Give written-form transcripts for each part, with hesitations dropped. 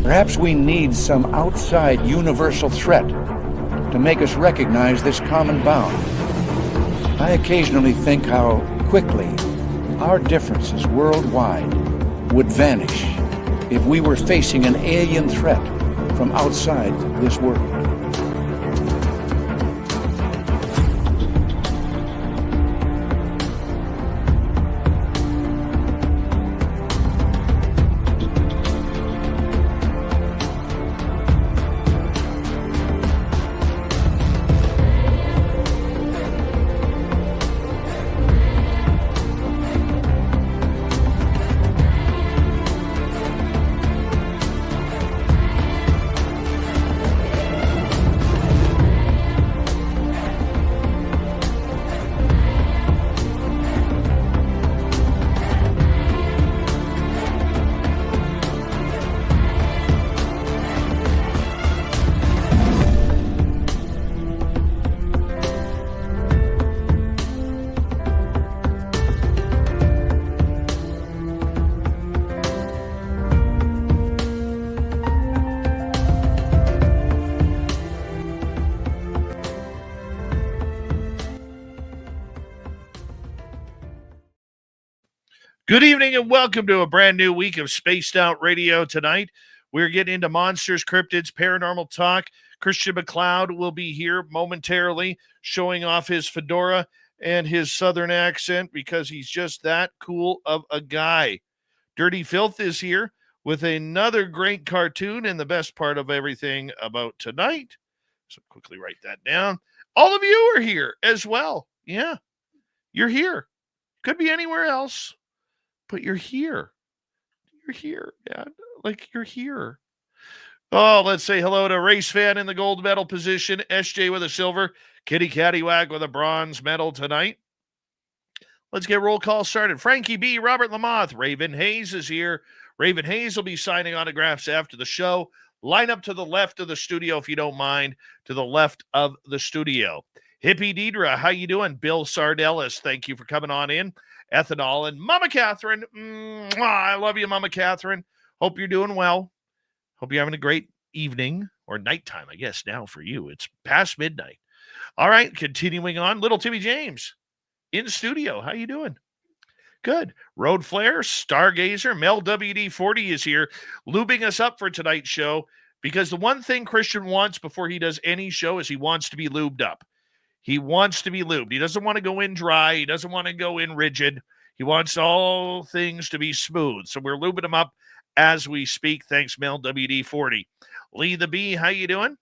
Perhaps we need some outside universal threat to make us recognize this common bound. I occasionally think how quickly our differences worldwide would vanish if we were facing an alien threat from outside this world. Good evening and welcome to a brand new week of Spaced Out Radio tonight. We're getting into monsters, cryptids, paranormal talk. Christian McLoud will be here momentarily showing off his fedora and his southern accent because he's just that cool of a guy. Dirty Filth is here with another great cartoon and the best part of everything about tonight. So quickly write that down. All of you are here as well. Yeah, you're here. Could be anywhere else. But you're here. You're here, man. Like, you're here. Oh, let's say hello to Race Fan in the gold medal position, SJ with a silver, Kitty Caddywag with a bronze medal tonight. Let's get roll call started. Frankie B, Robert Lamoth, Raven Hayes is here. Raven Hayes will be signing autographs after the show. Line up to the left of the studio, if you don't mind, to the left of the studio. Hippie Deidre, how you doing? Bill Sardellis, thank you for coming on in. Ethanol and Mama Catherine. I love you, Mama Catherine. Hope you're doing well. Hope you're having a great evening or nighttime, I guess, now for you. It's past midnight. All right, continuing on. Little Timmy James in studio. How you doing? Good. Road Flare, Stargazer, Mel WD40 is here, lubing us up for tonight's show because the one thing Christian wants before he does any show is he wants to be lubed up. He wants to be lubed. He doesn't want to go in dry. He doesn't want to go in rigid. He wants all things to be smooth. So we're lubing him up as we speak. Thanks, Mel WD40. Lee the Bee, how you doing?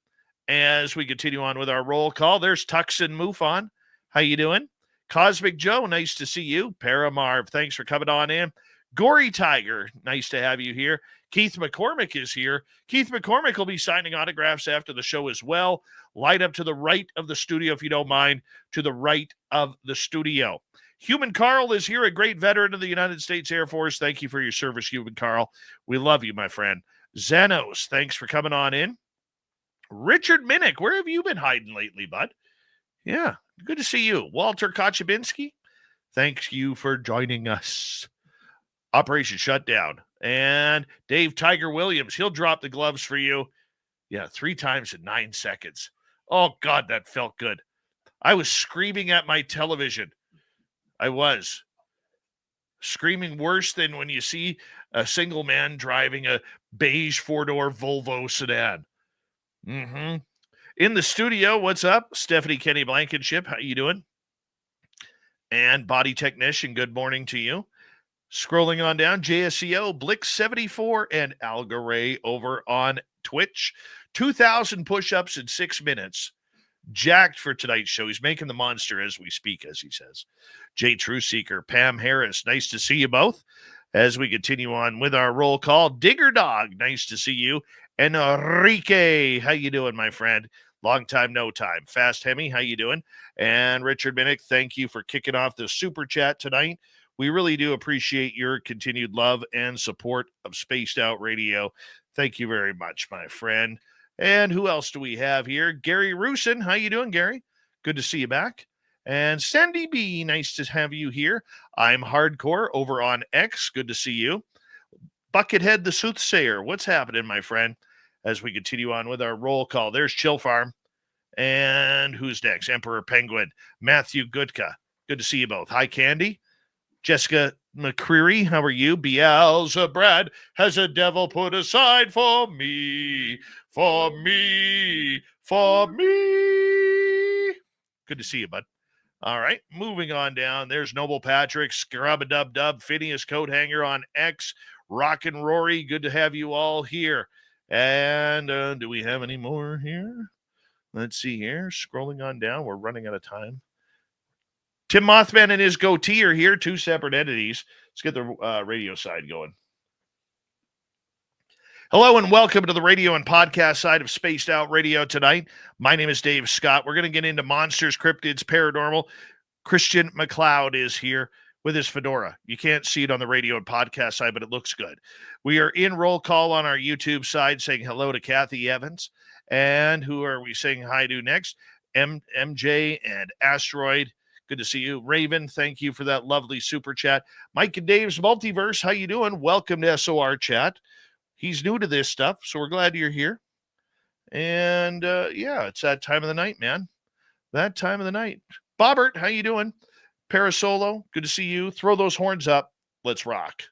As we continue on with our roll call, there's Tuxin Mufon. How you doing? Cosmic Joe, nice to see you. Paramarv, thanks for coming on in. Gory Tiger, nice to have you here. Keith McCormick is here. Keith McCormick will be signing autographs after the show as well. Light up to the right of the studio, if you don't mind, to the right of the studio. Human Carl is here, a great veteran of the United States Air Force. Thank you for your service, Human Carl. We love you, my friend. Xenos, thanks for coming on in. Richard Minnick, where have you been hiding lately, bud? Yeah, good to see you. Walter Kochabinski, thanks you for joining us. Operation Shutdown. And Dave Tiger Williams, he'll drop the gloves for you. Yeah, 3 times in 9 seconds. Oh, God, that felt good. I was screaming at my television. I was screaming worse than when you see a single man driving a beige 4-door Volvo sedan. In the studio, what's up? Stephanie Kenny Blankenship, how you doing? And Body Technician, good morning to you. Scrolling on down, JSCO, Blick74, and Algaray over on Twitch. 2,000 push-ups in 6 minutes. Jacked for tonight's show. He's making the monster as we speak, as he says. Jay Trueseeker, Pam Harris, nice to see you both. As we continue on with our roll call, Digger Dog, nice to see you. And Enrique, how you doing, my friend? Long time, no time. Fast Hemi, how you doing? And Richard Minnick, thank you for kicking off the super chat tonight. We really do appreciate your continued love and support of Spaced Out Radio. Thank you very much, my friend. And who else do we have here? Gary Rusin. How you doing, Gary? Good to see you back. And Sandy B, nice to have you here. I'm Hardcore over on X. Good to see you. Buckethead the Soothsayer. What's happening, my friend? As we continue on with our roll call. There's Chill Farm. And who's next? Emperor Penguin. Matthew Gutka. Good to see you both. Hi, Candy. Jessica McCreary, how are you? Beelzebub has a devil put aside for me, for me, for me. Good to see you, bud. All right, moving on down. There's Noble Patrick, Scrub-a-Dub-Dub, Phineas Coathanger on X, Rock and Rory. Good to have you all here. And do we have any more here? Let's see here. Scrolling on down. We're running out of time. Tim Mothman and his goatee are here, two separate entities. Let's get the radio side going. Hello and welcome to the radio and podcast side of Spaced Out Radio tonight. My name is Dave Scott. We're going to get into monsters, cryptids, paranormal. Christian McLoud is here with his fedora. You can't see it on the radio and podcast side, but it looks good. We are in roll call on our YouTube side saying hello to Kathy Evans. And who are we saying hi to next? MJ and Asteroid. Good to see you. Raven, thank you for that lovely super chat. Mike and Dave's Multiverse, how you doing? Welcome to SOR Chat. He's new to this stuff, so we're glad you're here. And, yeah, it's that time of the night, man. That time of the night. Bobbert, how you doing? Parasolo, good to see you. Throw those horns up. Let's rock.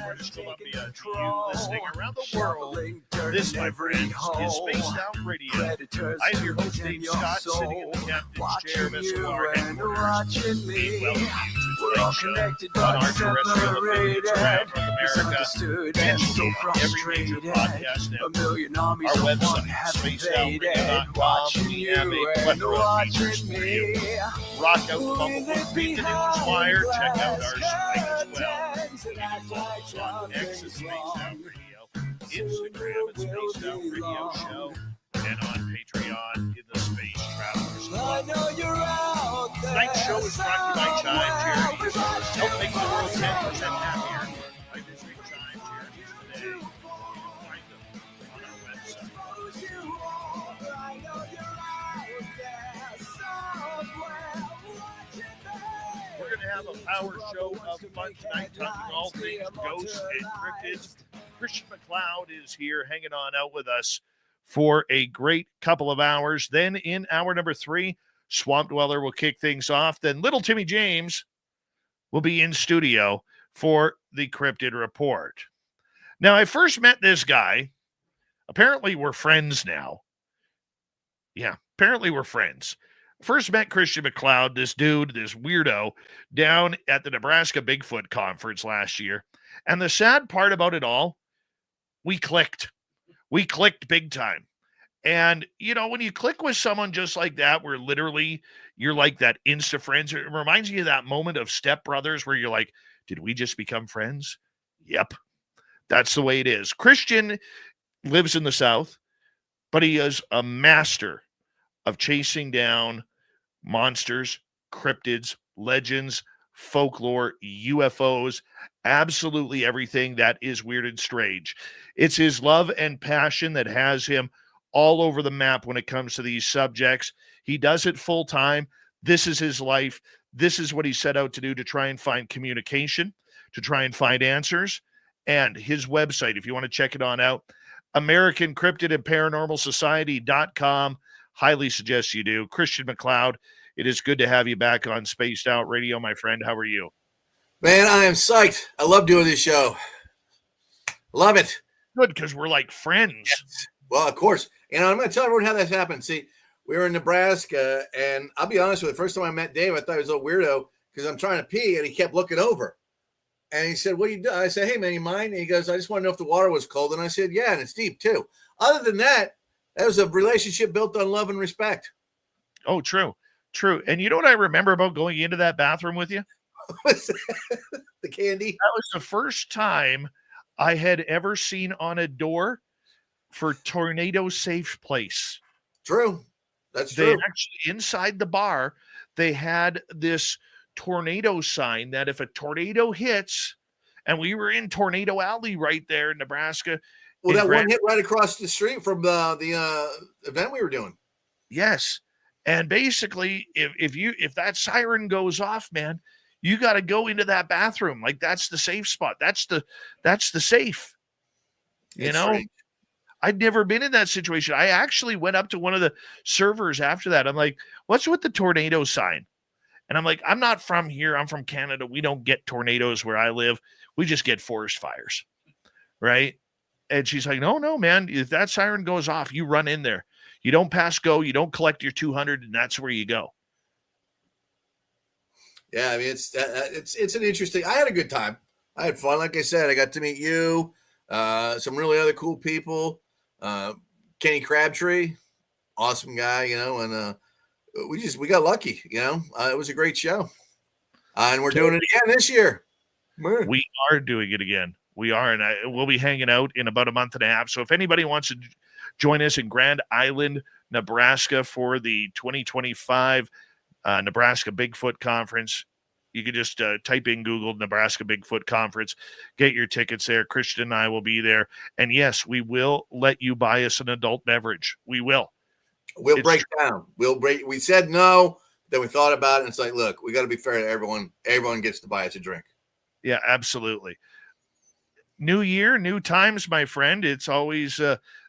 British Columbia, to you listening around the world. This, my friends, is Spaced Out Radio. I am your host, Dave Scott, sitting in the captain's chair of SOR headquarters. We welcome you to today's show on our terrestrial affiliates around North America and every major podcast network. Our website, spacedoutradio.com. We have a plethora of features for you. Rock out the Bumblefoot, read the News Wire, check out our site as well. On X at Spaced Out Radio, Instagram at Spaced Out Radio Show, and on Patreon in the Space Travelers Club. Tonight's show is brought to you by Chime Charities. Help make the world 10% happier by visiting Chime Charities today. You can find them on our website. We're going to have a power show of fun tonight, talking all things ghosts and cryptids. Christian McLeod is here hanging on out with us for a great couple of hours. Then in hour number 3, Swamp Dweller will kick things off. Then Little Timmy James will be in studio for the Cryptid Report. Now, I first met this guy. Apparently, we're friends now. Yeah, apparently we're friends. First met Christian McLeod, this dude, this weirdo, down at the Nebraska Bigfoot conference last year. And the sad part about it all, we clicked. We clicked big time. And, you know, when you click with someone just like that, where literally you're like that Insta friends, it reminds you of that moment of Step Brothers where you're like, did we just become friends? Yep. That's the way it is. Christian lives in the South, but he is a master of chasing down monsters, cryptids, legends, folklore, UFOs, absolutely everything that is weird and strange. It's his love and passion that has him all over the map when it comes to these subjects. He does it full time. This is his life. This is what he set out to do, to try and find communication, to try and find answers. And his website, if you want to check it on out, American Cryptid and Paranormal Society.com. Highly suggest you do. Christian McLeod, it is good to have you back on Spaced Out Radio, my friend. How are you? Man, I am psyched. I love doing this show. Love it. Good, because we're like friends. Yes. Well, of course. And I'm going to tell everyone how this happened. See, we were in Nebraska, and I'll be honest with you, the first time I met Dave, I thought he was a little weirdo because I'm trying to pee, and he kept looking over. And he said, what are you doing? I said, hey, man, you mind? And he goes, I just want to know if the water was cold. And I said, yeah, and it's deep, too. Other than that, that was a relationship built on love and respect. Oh, true. True. And you know what I remember about going into that bathroom with you? The candy. That was the first time I had ever seen on a door for tornado safe place. True. That's They true. actually, inside the bar, they had this tornado sign that if a tornado hits, and we were in Tornado Alley right there in Nebraska. Well, In that Grand one hit right across the street from the event we were doing. Yes. And basically, if that siren goes off, man, you got to go into that bathroom. Like that's the safe spot. That's the safe. You know, Strange. I'd never been in that situation. I actually went up to one of the servers after that. I'm like, what's with the tornado sign? And I'm like, I'm not from here. I'm from Canada. We don't get tornadoes where I live. We just get forest fires. Right. And she's like, no, man, if that siren goes off, you run in there. You don't pass go. You don't collect your 200, and that's where you go. Yeah, I mean, it's an interesting. I had a good time. I had fun. Like I said, I got to meet you, some really other cool people. Kenny Crabtree, awesome guy, and we got lucky. It was a great show, and we're doing it again this year. We are doing it again. We are, and we'll be hanging out in about a month and a half. So if anybody wants to join us in Grand Island, Nebraska for the 2025 Nebraska Bigfoot Conference, you can just type in Google Nebraska Bigfoot Conference, get your tickets there. Christian and I will be there. And yes, we will let you buy us an adult beverage. We will. We'll break down. We said no, then we thought about it, and it's like, look, we got to be fair to everyone. Everyone gets to buy us a drink. Yeah, absolutely. New year, new times, my friend. It's always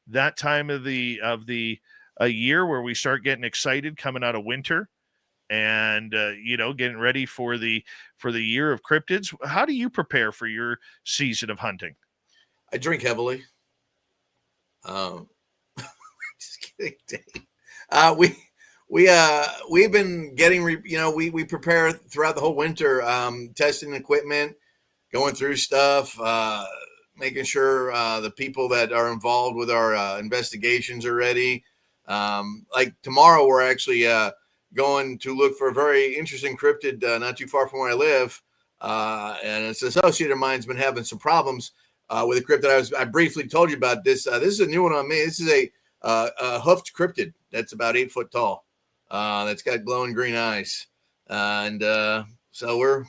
that time of the year where we start getting excited coming out of winter, and getting ready for the year of cryptids. How do you prepare for your season of hunting? I drink heavily. Just kidding, Dave. We've been getting we prepare throughout the whole winter, testing equipment, going through stuff, making sure the people that are involved with our investigations are ready. Like tomorrow, we're actually going to look for a very interesting cryptid not too far from where I live. And it's an associate of mine's been having some problems with a cryptid. I briefly told you about this. This is a new one on me. This is a hoofed cryptid that's about 8 foot tall. That's got glowing green eyes. And so we're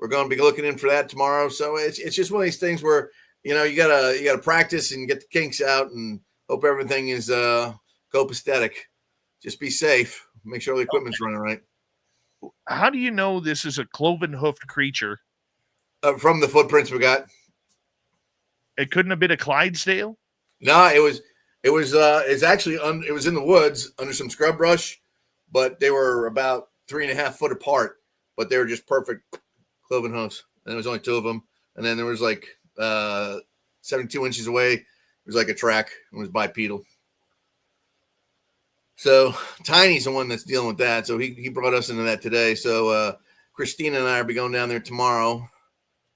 going to be looking in for that tomorrow. So it's just one of these things where, you gotta practice and get the kinks out and hope everything is copacetic. Just be safe. Make sure the equipment's running right. How do you know this is a cloven-hoofed creature? From the footprints we got. It couldn't have been a Clydesdale? No, it's actually it was in the woods under some scrub brush, but they were about 3.5 foot apart, but they were just perfect cloven hoofs. And there was only 2 of them. And then there was like 72 inches away, it was like a track. It was bipedal. So Tiny's the one that's dealing with that. So he brought us into that today. So Christina and I will be going down there tomorrow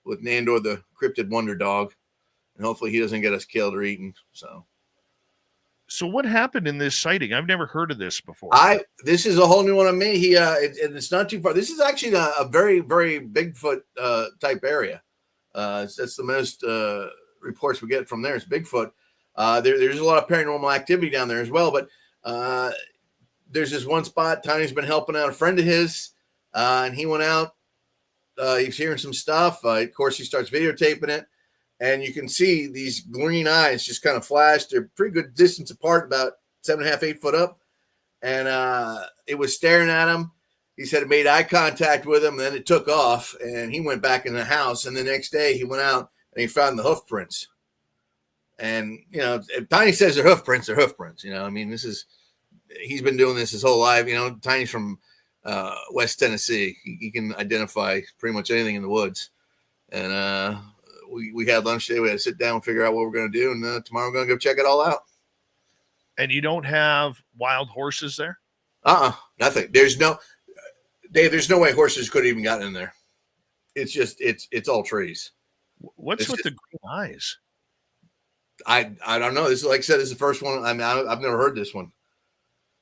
with Nandor, the cryptid wonder dog, and hopefully he doesn't get us killed or eaten. So what happened in this sighting? I've never heard of this before. This is a whole new one on me. It's not too far. This is actually a very, very Bigfoot type area. That's the most reports we get from there is Bigfoot. There's a lot of paranormal activity down there as well, but there's this one spot. Tiny's been helping out a friend of his, and he went out. He's hearing some stuff. Of course, he starts videotaping it, and you can see these green eyes just kind of flash. They're pretty good distance apart, about 7.5, 8 foot up, and it was staring at him. He said it made eye contact with him, and then it took off, and he went back in the house. And the next day, he went out and he found the hoof prints. And if Tiny says they're hoof prints, they're hoof prints. I mean, he's been doing this his whole life. Tiny's from West Tennessee. He can identify pretty much anything in the woods. And we had lunch today. We had to sit down and figure out what we're going to do. And tomorrow we're going to go check it all out. And you don't have wild horses there? Nothing. There's no way horses could have even gotten in there. It's just, it's all trees. What's with the green eyes? I don't know. This is, like I said, this is the first one. I mean, I've never heard this one.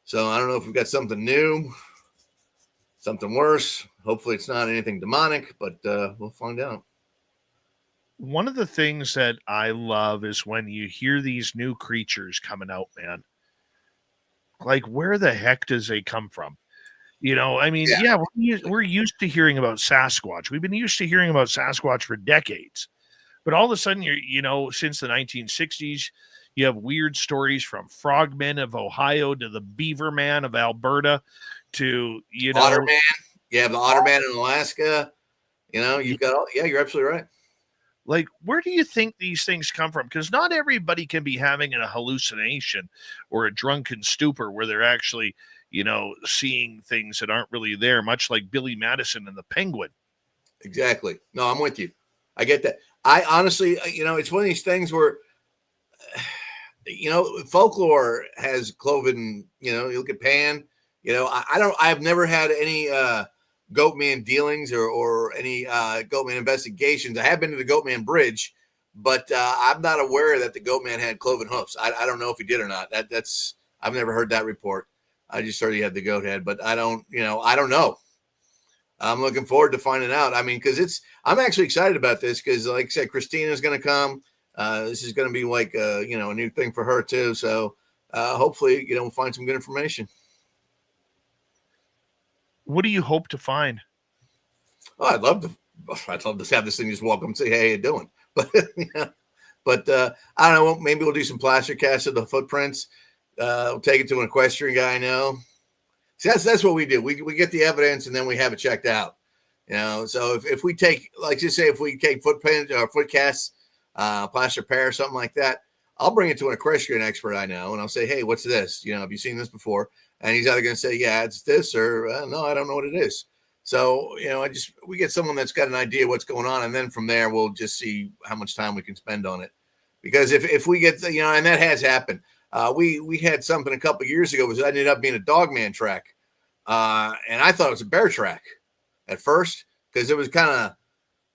So I don't know if we've got something new, something worse. Hopefully it's not anything demonic, but we'll find out. One of the things that I love is when you hear these new creatures coming out, man. Like, where the heck does they come from? I mean, Yeah. yeah, we're used to hearing about Sasquatch. We've been used to hearing about Sasquatch for decades. But all of a sudden, since the 1960s, you have weird stories from Frogmen of Ohio to the Beaver Man of Alberta to, Otter Man. You have the Otter Man in Alaska. You've got all, yeah, you're absolutely right. like, where do you think these things come from? Because not everybody can be having a hallucination or a drunken stupor where they're actually, seeing things that aren't really there, much like Billy Madison and the Penguin. Exactly. No, I'm with you. I get that. I honestly, it's one of these things where, folklore has cloven, you look at Pan, I've never had any Goatman dealings or any Goatman investigations. I have been to the Goatman Bridge, but I'm not aware that the Goatman had cloven hoofs. I don't know if he did or not. I've never heard that report. I just heard he had the goat head, but I don't know. I'm looking forward to finding out. I mean, because I'm actually excited about this because, like I said, Christina's going to come. This is going to be like a new thing for her too. So hopefully, we'll find some good information. What do you hope to find? Oh, I'd love to have this thing just walk up and say, "Hey, how you doing?" But I don't know. Maybe we'll do some plaster casts of the footprints. We'll take it to an equestrian guy I know. See, that's what we do. We get the evidence and then we have it checked out. So if we take, like, just say if we take footprints or foot casts, plaster pair or something like that, I'll bring it to an equestrian expert I know and I'll say, "Hey, what's this? Have you seen this before?" And he's either going to say, "Yeah, it's this," or "No, I don't know what it is." So, we get someone that's got an idea what's going on. And then from there, we'll just see how much time we can spend on it. Because if we get, and that has happened. We had something a couple of years ago was it ended up being a dogman track. And I thought it was a bear track at first because it was kind of,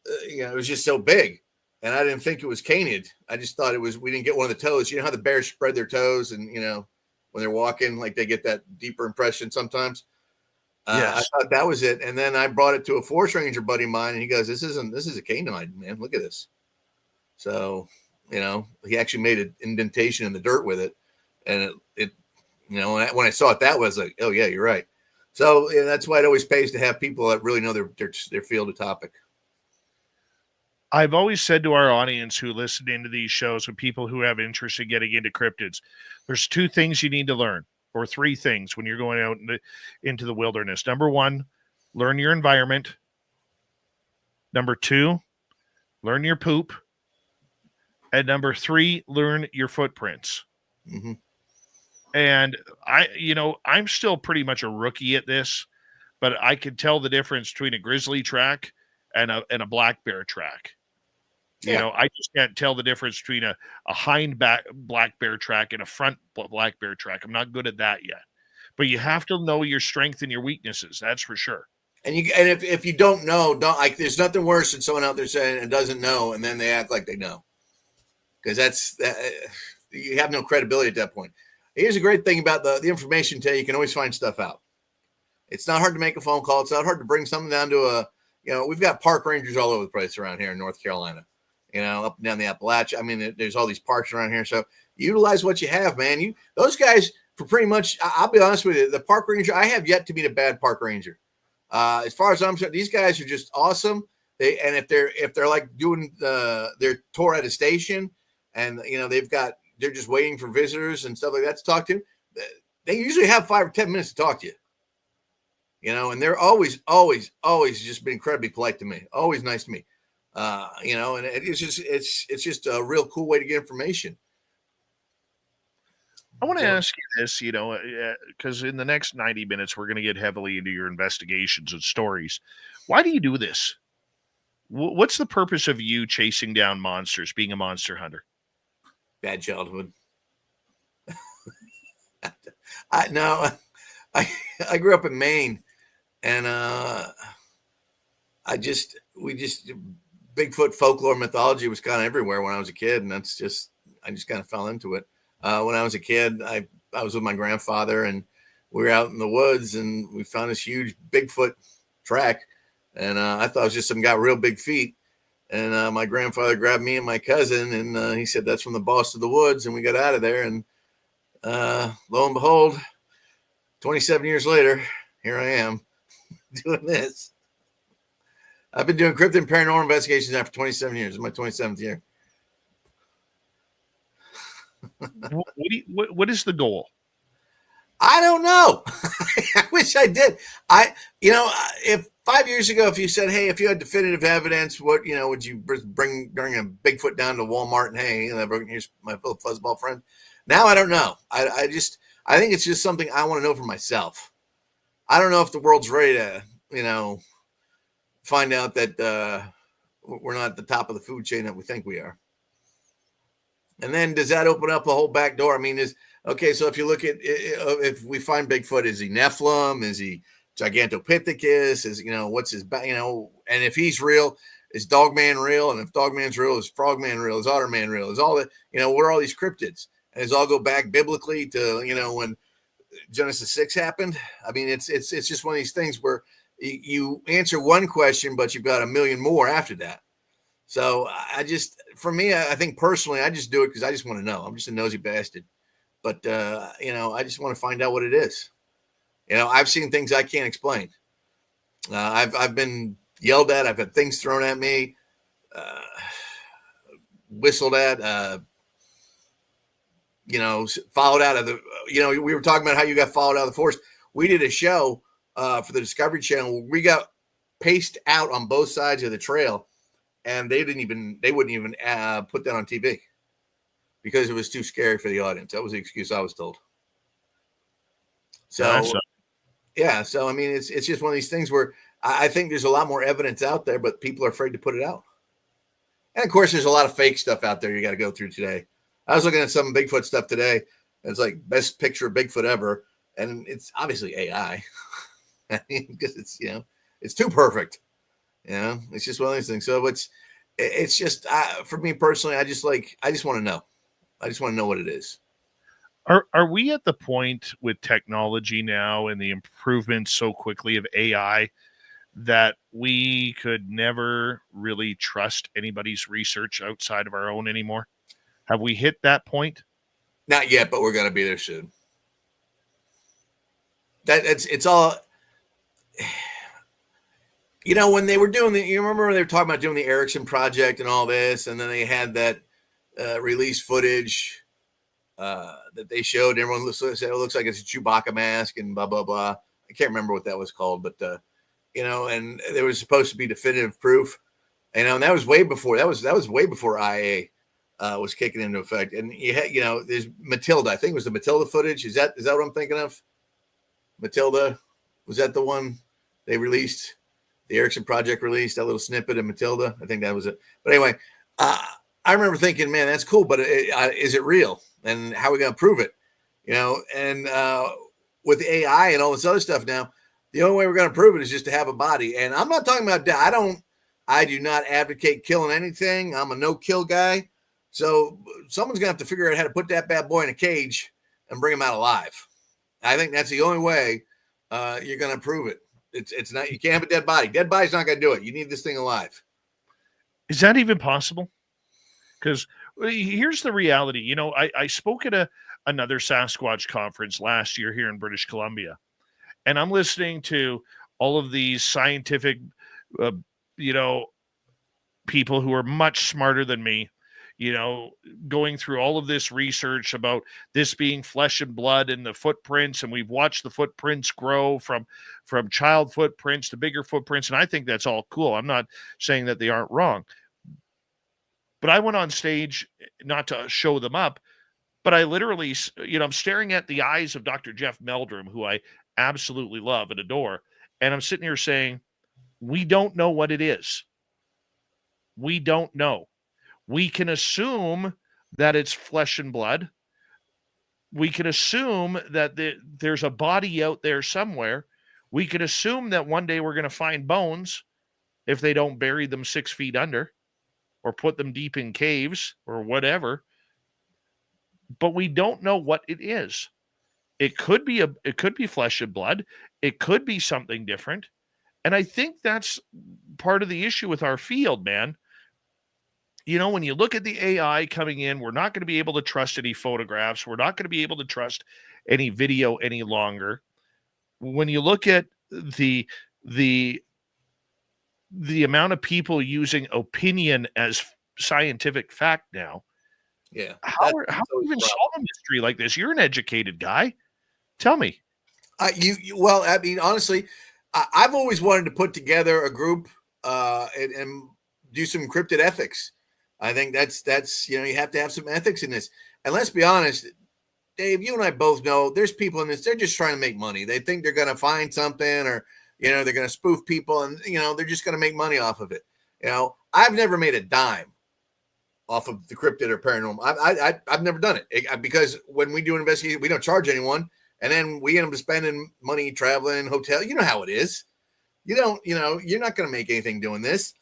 it was just so big. And I didn't think it was canid. I just thought we didn't get one of the toes. You know how the bears spread their toes and, when they're walking, like they get that deeper impression sometimes. Yes. I thought that was it. And then I brought it to a forest ranger buddy of mine and he goes, this is a canine, man. Look at this. So, he actually made an indentation in the dirt with it. And it when I saw it, that was like, oh yeah, you're right. So that's why it always pays to have people that really know their field of topic. I've always said to our audience who listen into these shows and people who have interest in getting into cryptids, there's 2 things you need to learn, or 3 things when you're going out into the wilderness. Number 1, learn your environment. Number 2, learn your poop. And number 3, learn your footprints. Mm-hmm. And I'm still pretty much a rookie at this, but I can tell the difference between a grizzly track and a black bear track. Yeah. I just can't tell the difference between a hind back black bear track and a front black bear track. I'm not good at that yet, but you have to know your strength and your weaknesses. That's for sure. And if you don't know, there's nothing worse than someone out there saying it doesn't know, and then they act like they know, because you have no credibility at that point. Here's a great thing about the information today. You can always find stuff out. It's not hard to make a phone call. It's not hard to bring something down to we've got park rangers all over the place around here in North Carolina, up and down the Appalachia. I mean, there's all these parks around here. So utilize what you have, man. Those guys, for pretty much, I'll be honest with you, the park ranger, I have yet to meet a bad park ranger. As far as I'm concerned, these guys are just awesome. If they're like doing their tour at a station and, they're just waiting for visitors and stuff like that to talk to, they usually have 5 or 10 minutes to talk to you, and they're always just been incredibly polite to me. Always nice to me. And it's just a real cool way to get information. I want to ask you this, because in the next 90 minutes, we're going to get heavily into your investigations and stories. Why do you do this? What's the purpose of you chasing down monsters, being a monster hunter? Bad childhood. I grew up in Maine, and Bigfoot folklore mythology was kind of everywhere when I was a kid, and I just kind of fell into it. When I was a kid, I was with my grandfather, and we were out in the woods, and we found this huge Bigfoot track, and I thought it was just some guy with real big feet. And my grandfather grabbed me and my cousin, and he said, "That's from the boss of the woods." And we got out of there. And lo and behold, 27 years later, here I am doing this. I've been doing cryptid and paranormal investigations now for 27 years. It's my 27th year. What is the goal? I don't know. I wish I did. If 5 years ago, if you said, "Hey, if you had definitive evidence, what would you bring a Bigfoot down to Walmart and hey, here's my little fuzzball friend." Now I don't know. I think it's just something I want to know for myself. I don't know if the world's ready to find out that we're not at the top of the food chain that we think we are. And then does that open up a whole back door? I mean, so if you look at if we find Bigfoot, is he Nephilim? Is he Gigantopithecus? Is what's his and if he's real, is Dogman real? And if Dogman's real, is Frogman real? Is Otterman real? Is all that what are all these cryptids? And does all go back biblically to when Genesis 6 happened? I mean, it's just one of these things where you answer one question, but you've got a million more after that. So for me, I think personally, I just do it because I just want to know. I'm just a nosy bastard. But, I just want to find out what it is. I've seen things I can't explain. I've been yelled at. I've had things thrown at me, whistled at, followed out of the, we were talking about how you got followed out of the forest. We did a show for the Discovery Channel. We got paced out on both sides of the trail. And they wouldn't even put that on TV because it was too scary for the audience. That was the excuse I was told. So, yeah. So, I mean, it's just one of these things where I think there's a lot more evidence out there, but people are afraid to put it out. And of course, there's a lot of fake stuff out there you got to go through today. I was looking at some Bigfoot stuff today. It's like best picture of Bigfoot ever. And it's obviously AI. I mean, because it's too perfect. It's just one of these things. So it's just for me personally, I just want to know. I just want to know what it is. Are we at the point with technology now and the improvements so quickly of AI that we could never really trust anybody's research outside of our own anymore? Have we hit that point? Not yet, but we're going to be there soon. It's all. When they were doing you remember when they were talking about doing the Erickson project and all this, and then they had that release footage that they showed. Everyone said it looks like it's a Chewbacca mask and blah, blah, blah. I can't remember what that was called, but, and there was supposed to be definitive proof, and that was way before, that was way before IA was kicking into effect. And you had, there's Matilda. I think it was the Matilda footage. Is that what I'm thinking of? Matilda, was that the one they released? The Erickson project released that little snippet of Matilda. I think that was it. But anyway, I remember thinking, man, that's cool, but is it real? And how are we going to prove it? And with AI and all this other stuff now, the only way we're going to prove it is just to have a body. And I'm not talking about that. I do not advocate killing anything. I'm a no-kill guy. So someone's going to have to figure out how to put that bad boy in a cage and bring him out alive. I think that's the only way you're going to prove it. It's not, you can't have a dead body. Dead body's not going to do it. You need this thing alive. Is that even possible? Because here's the reality. I spoke at another Sasquatch conference last year here in British Columbia, and I'm listening to all of these scientific, people who are much smarter than me, going through all of this research about this being flesh and blood and the footprints. And we've watched the footprints grow from child footprints to bigger footprints. And I think that's all cool. I'm not saying that they aren't wrong, but I went on stage not to show them up, but I literally, I'm staring at the eyes of Dr. Jeff Meldrum, who I absolutely love and adore. And I'm sitting here saying, we don't know what it is. We don't know. We can assume that it's flesh and blood. We can assume that there's a body out there somewhere. We can assume that one day we're going to find bones if they don't bury them 6 feet under or put them deep in caves or whatever. But we don't know what it is. It could be flesh and blood. It could be something different. And I think that's part of the issue with our field, man. when you look at the AI coming in, we're not going to be able to trust any photographs. We're not going to be able to trust any video any longer. When you look at the the amount of people using opinion as scientific fact now, Yeah. how do you even solve a mystery like this? You're an educated guy. Tell me. Well, I mean, honestly, I've always wanted to put together a group and do some cryptid ethics. I think that's you have to have some ethics in this. And let's be honest, Dave, you and I both know there's people in this. They're just trying to make money. They think they're going to find something, or they're going to spoof people, and they're just going to make money off of it. I've never made a dime off of the cryptid or paranormal. I've never done it because when we do an investigation, we don't charge anyone. And then we end up spending money traveling, hotel. You know how it is. You're not going to make anything doing this.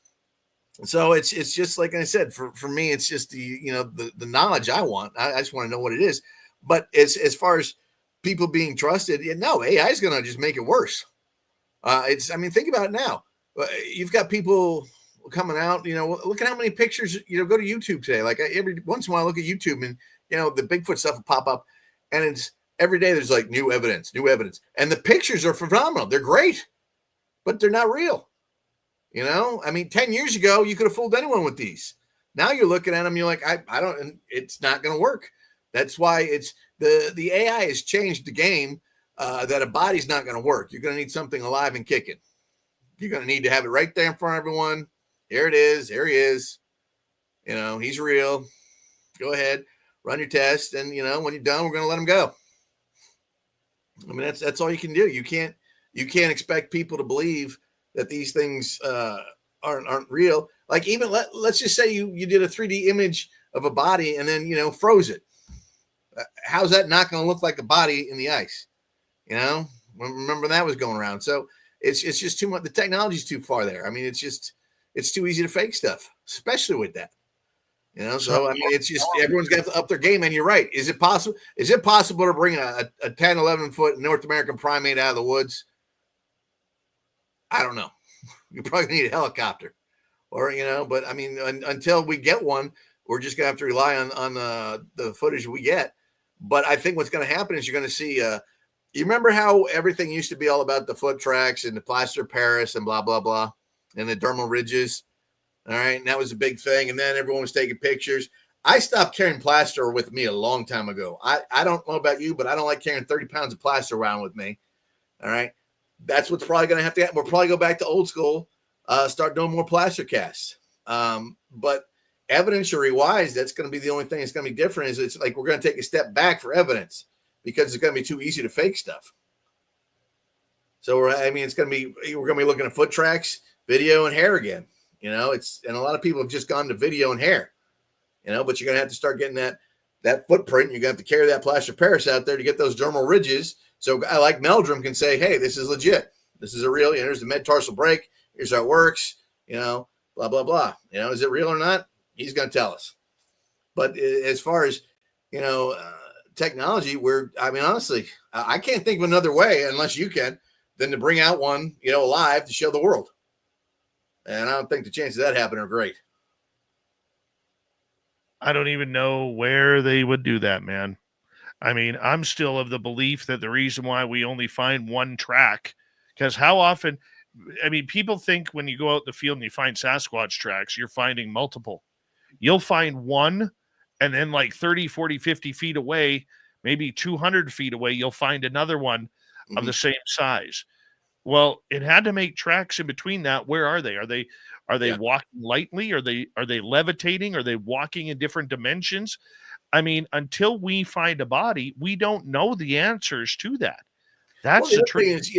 So it's just like I said, for me, it's just the knowledge I want. I just want to know what it is. But as far as people being trusted, no, AI is going to just make it worse. Think about it now. You've got people coming out, look at how many pictures, go to YouTube today. Like every once in a while I look at YouTube and, the Bigfoot stuff will pop up, and it's every day there's like new evidence. And the pictures are phenomenal. They're great, but they're not real. 10 years ago, you could have fooled anyone with these. Now you're looking at them, you're like, I don't, and it's not going to work. That's why it's the AI has changed the game, that a body's not going to work. You're going to need something alive and kicking. You're going to need to have it right there in front of everyone. Here it is. Here he is. He's real. Go ahead, run your test. And, when you're done, we're going to let him go. I mean, that's all you can do. You can't expect people to believe that these things aren't real. Like even let's just say you did a 3D image of a body and then, froze it. How's that not going to look like a body in the ice? Remember that was going around. So it's just too much. The technology's too far there. I mean, it's too easy to fake stuff, especially with that. So I mean, it's just everyone's got to up their game. And you're right. Is it possible to bring a 10, 11 foot North American primate out of the woods? I don't know. You probably need a helicopter, or but I mean, until we get one, we're just gonna have to rely on the footage we get. But I think what's going to happen is you're going to see. You remember how everything used to be all about the foot tracks and the plaster of Paris and blah blah blah, and the dermal ridges. All right, and that was a big thing. And then everyone was taking pictures. I stopped carrying plaster with me a long time ago. I don't know about you, but I don't like carrying 30 pounds of plaster around with me. All right. That's what's probably going to have to happen. We'll probably go back to old school, start doing more plaster casts. But evidentiary wise, that's going to be the only thing that's going to be different. Is it's like we're going to take a step back for evidence because it's going to be too easy to fake stuff. So we're going to be looking at foot tracks, video, and hair again. And a lot of people have just gone to video and hair. But you're going to have to start getting that footprint. You're going to have to carry that plaster of Paris out there to get those dermal ridges. So I like Meldrum can say, hey, this is legit. This is a real, here's the metatarsal break. Here's how it works, blah, blah, blah. Is it real or not? He's going to tell us. But as far as, technology, honestly, I can't think of another way, unless you can, than to bring out one, alive to show the world. And I don't think the chances of that happening are great. I don't even know where they would do that, man. I mean, I'm still of the belief that the reason why we only find one track, because how often, people think when you go out in the field and you find Sasquatch tracks, you're finding multiple. You'll find one, and then like 30, 40, 50 feet away, maybe 200 feet away, you'll find another one of the same size. Well, it had to make tracks in between that. Where are they? Are they walking lightly? Are they levitating? Are they walking in different dimensions? I mean, until we find a body, we don't know the answers to that. That's the thing is,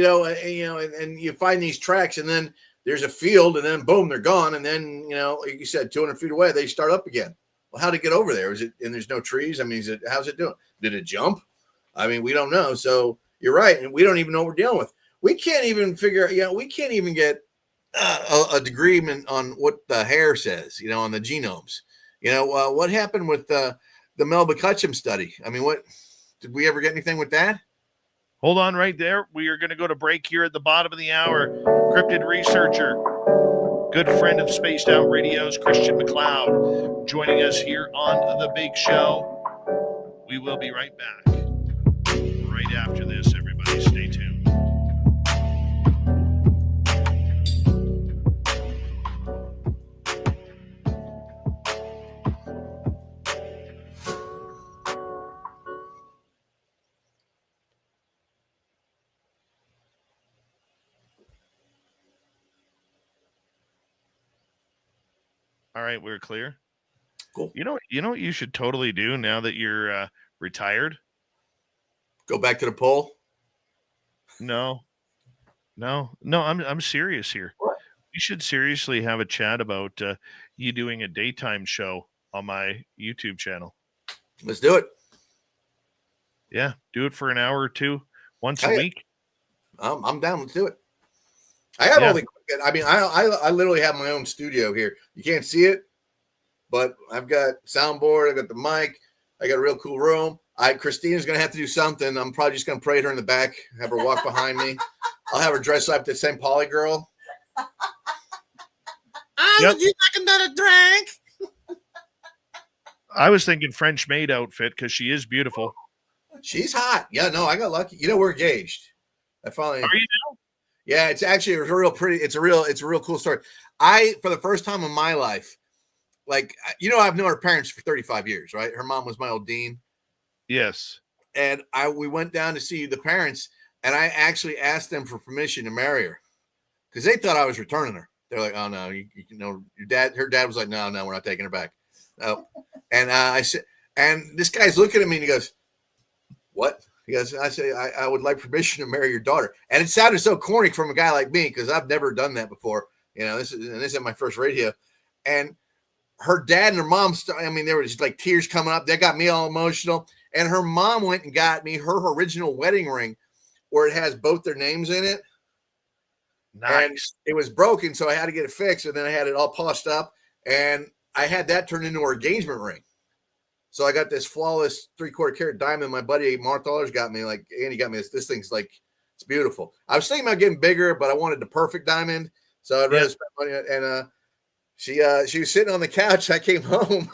and you find these tracks, and then there's a field, and then boom, they're gone, and then like you said, 200 feet away, they start up again. Well, how to get over there? Is it? And there's no trees. I mean, how's it doing? Did it jump? I mean, we don't know. So you're right, and we don't even know what we're dealing with. We can't even figure. We can't even get a degree on what the hair says. On the genomes. What happened with the Mel McCutcheon study? I mean, what did we ever get anything with that? Hold on right there. We are going to go to break here at the bottom of the hour. Cryptid researcher good friend of Spaced Out Radio's Christian McLoud, joining us here on The Big Show. We will be right back. Right after this, everybody stay tuned. All right, we're clear. Cool. You know what you should totally do now that you're retired? Go back to the poll. No. I'm serious here. What? We should seriously have a chat about you doing a daytime show on my YouTube channel. Let's do it. Yeah, do it for an hour or two once a week. I'm down. Let's do it. I have all the. I mean, I literally have my own studio here. You can't see it, but I've got soundboard. I got the mic. I got a real cool room. Christina's gonna have to do something. I'm probably just gonna parade her in the back, have her walk behind me. I'll have her dress up the St. Pauli girl. Would you like another drink? I was thinking French maid outfit because she is beautiful. She's hot. Yeah, no, I got lucky. You know, we're engaged. I finally. Are you now? Yeah, it's actually a real pretty. It's a real cool story. For the first time in my life, like, you know, I've known her parents for 35 years, right? Her mom was my old dean. Yes. And we went down to see the parents, and I actually asked them for permission to marry her because they thought I was returning her. They're like, "Oh no, you know, her dad was like, no, we're not taking her back." And I said, and this guy's looking at me and he goes, "What?" He goes, I say, I would like permission to marry your daughter. And it sounded so corny from a guy like me because I've never done that before. You know, this is my first radio. And her dad and her mom, there was just like tears coming up. They got me all emotional. And her mom went and got me her original wedding ring where it has both their names in it. Nice. And it was broken, so I had to get it fixed. And then I had it all polished up. And I had that turned into her engagement ring. So I got this flawless 3/4 carat diamond. My buddy Mark Dollars got me, like, Andy got me this thing's like, it's beautiful. I was thinking about getting bigger, but I wanted the perfect diamond. So I'd rather spend money. And she was sitting on the couch. I came home.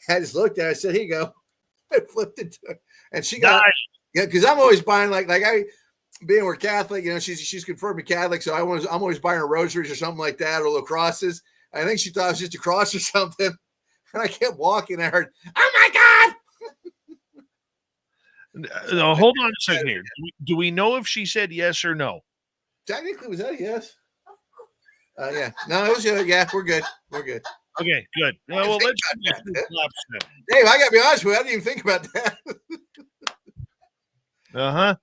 I just looked at her. I said, "Here you go." I flipped it to her. And she got, because I'm always buying being we're Catholic, you know, she's confirmed Catholic. So I'm always buying her rosaries or something like that, or little crosses. I think she thought it was just a cross or something. And I kept walking. I heard, "Oh my God!" No, hold on a second here. Do we know if she said yes or no? Technically, was that a yes? Yeah. No, it was good. Yeah, we're good. We're good. Okay, good. Well, let's Dave, I gotta be honest with you. I didn't even think about that. Uh-huh.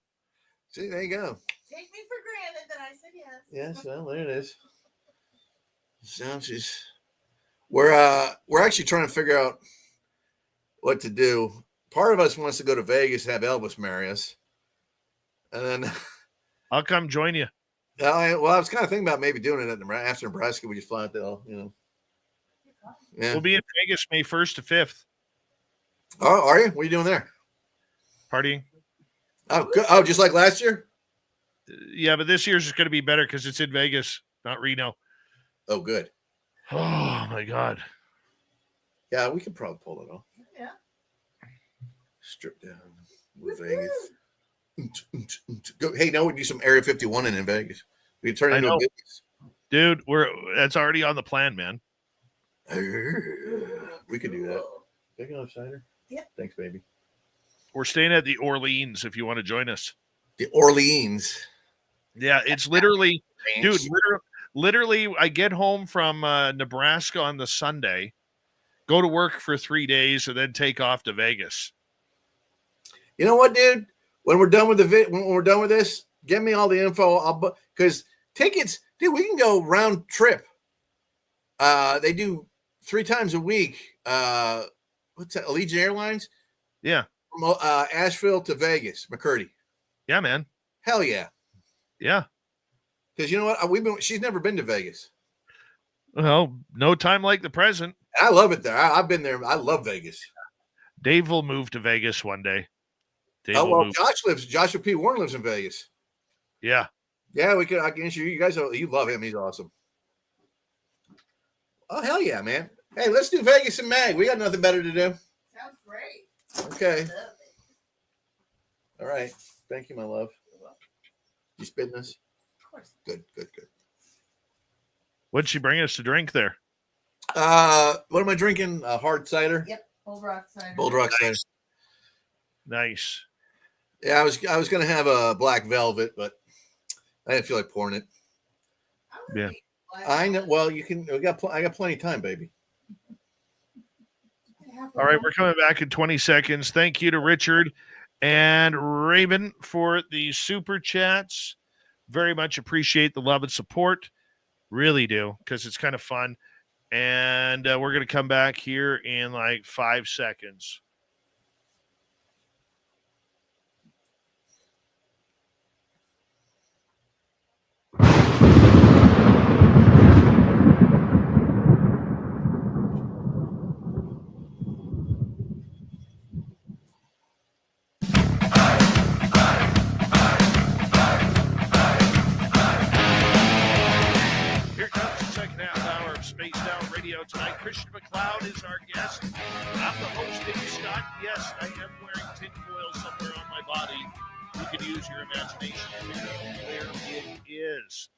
See, there you go. Take me for granted that I said yes. Yes, well, there it is. So we're actually trying to figure out what to do. Part of us wants to go to Vegas and have Elvis marry us. And then I'll come join you. I was kind of thinking about maybe doing it after Nebraska. We just fly out there, you know. Yeah. We'll be in Vegas May 1st to 5th. Oh, are you? What are you doing there? Partying. Oh, good. Oh, just like last year? Yeah, but this year's is going to be better because it's in Vegas, not Reno. Oh, good. Oh, my God. Yeah, we could probably pull it off. Yeah. Strip down with Vegas. Go, hey, no, we do some Area 51 in Vegas. We turn into a business. Dude, that's already on the plan, man. We could do that. Take another cider? Yeah. Thanks, baby. We're staying at the Orleans if you want to join us. The Orleans. Yeah, it's literally, dude, literally, I get home from Nebraska on the Sunday, go to work for 3 days, and then take off to Vegas. You know what, dude? When we're done with when we're done with this, get me all the info. Because tickets, dude, we can go round trip. They do 3 times a week. What's that? Allegiant Airlines? Yeah. From Asheville to Vegas, McCurdy. Yeah, man. Hell yeah. Yeah. Because you know what? She's never been to Vegas. Well, no time like the present. I love it there. I've been there. I love Vegas. Dave will move to Vegas one day. Joshua P. Warren lives in Vegas. Yeah. Yeah, I can issue you guys. You love him. He's awesome. Oh, hell yeah, man. Hey, let's do Vegas and Mag. We got nothing better to do. Sounds great. Okay. Love it. All right. Thank you, my love. You spitting this? Of course. Good. What'd she bring us to drink there? What am I drinking? Hard cider? Yep. Bull Rock cider. Bold Rock cider. Nice. Yeah, I was gonna have a black velvet, but I didn't feel like pouring it. I would Yeah. make black I know. velvet. Well, you can. I got plenty of time, baby. You can have All right, one. we're coming back in 20 seconds. Thank you to Richard and Raven for the super chats. Very much appreciate the love and support. Really do, because it's kind of fun. And we're going to come back here in like 5 seconds. Here comes the second half hour of Spaced Out Radio tonight. Christian McLoud is our guest. I'm the host, Dave Scott. Yes, I am wearing tinfoil somewhere on my body. You can use your imagination to figure out where it is.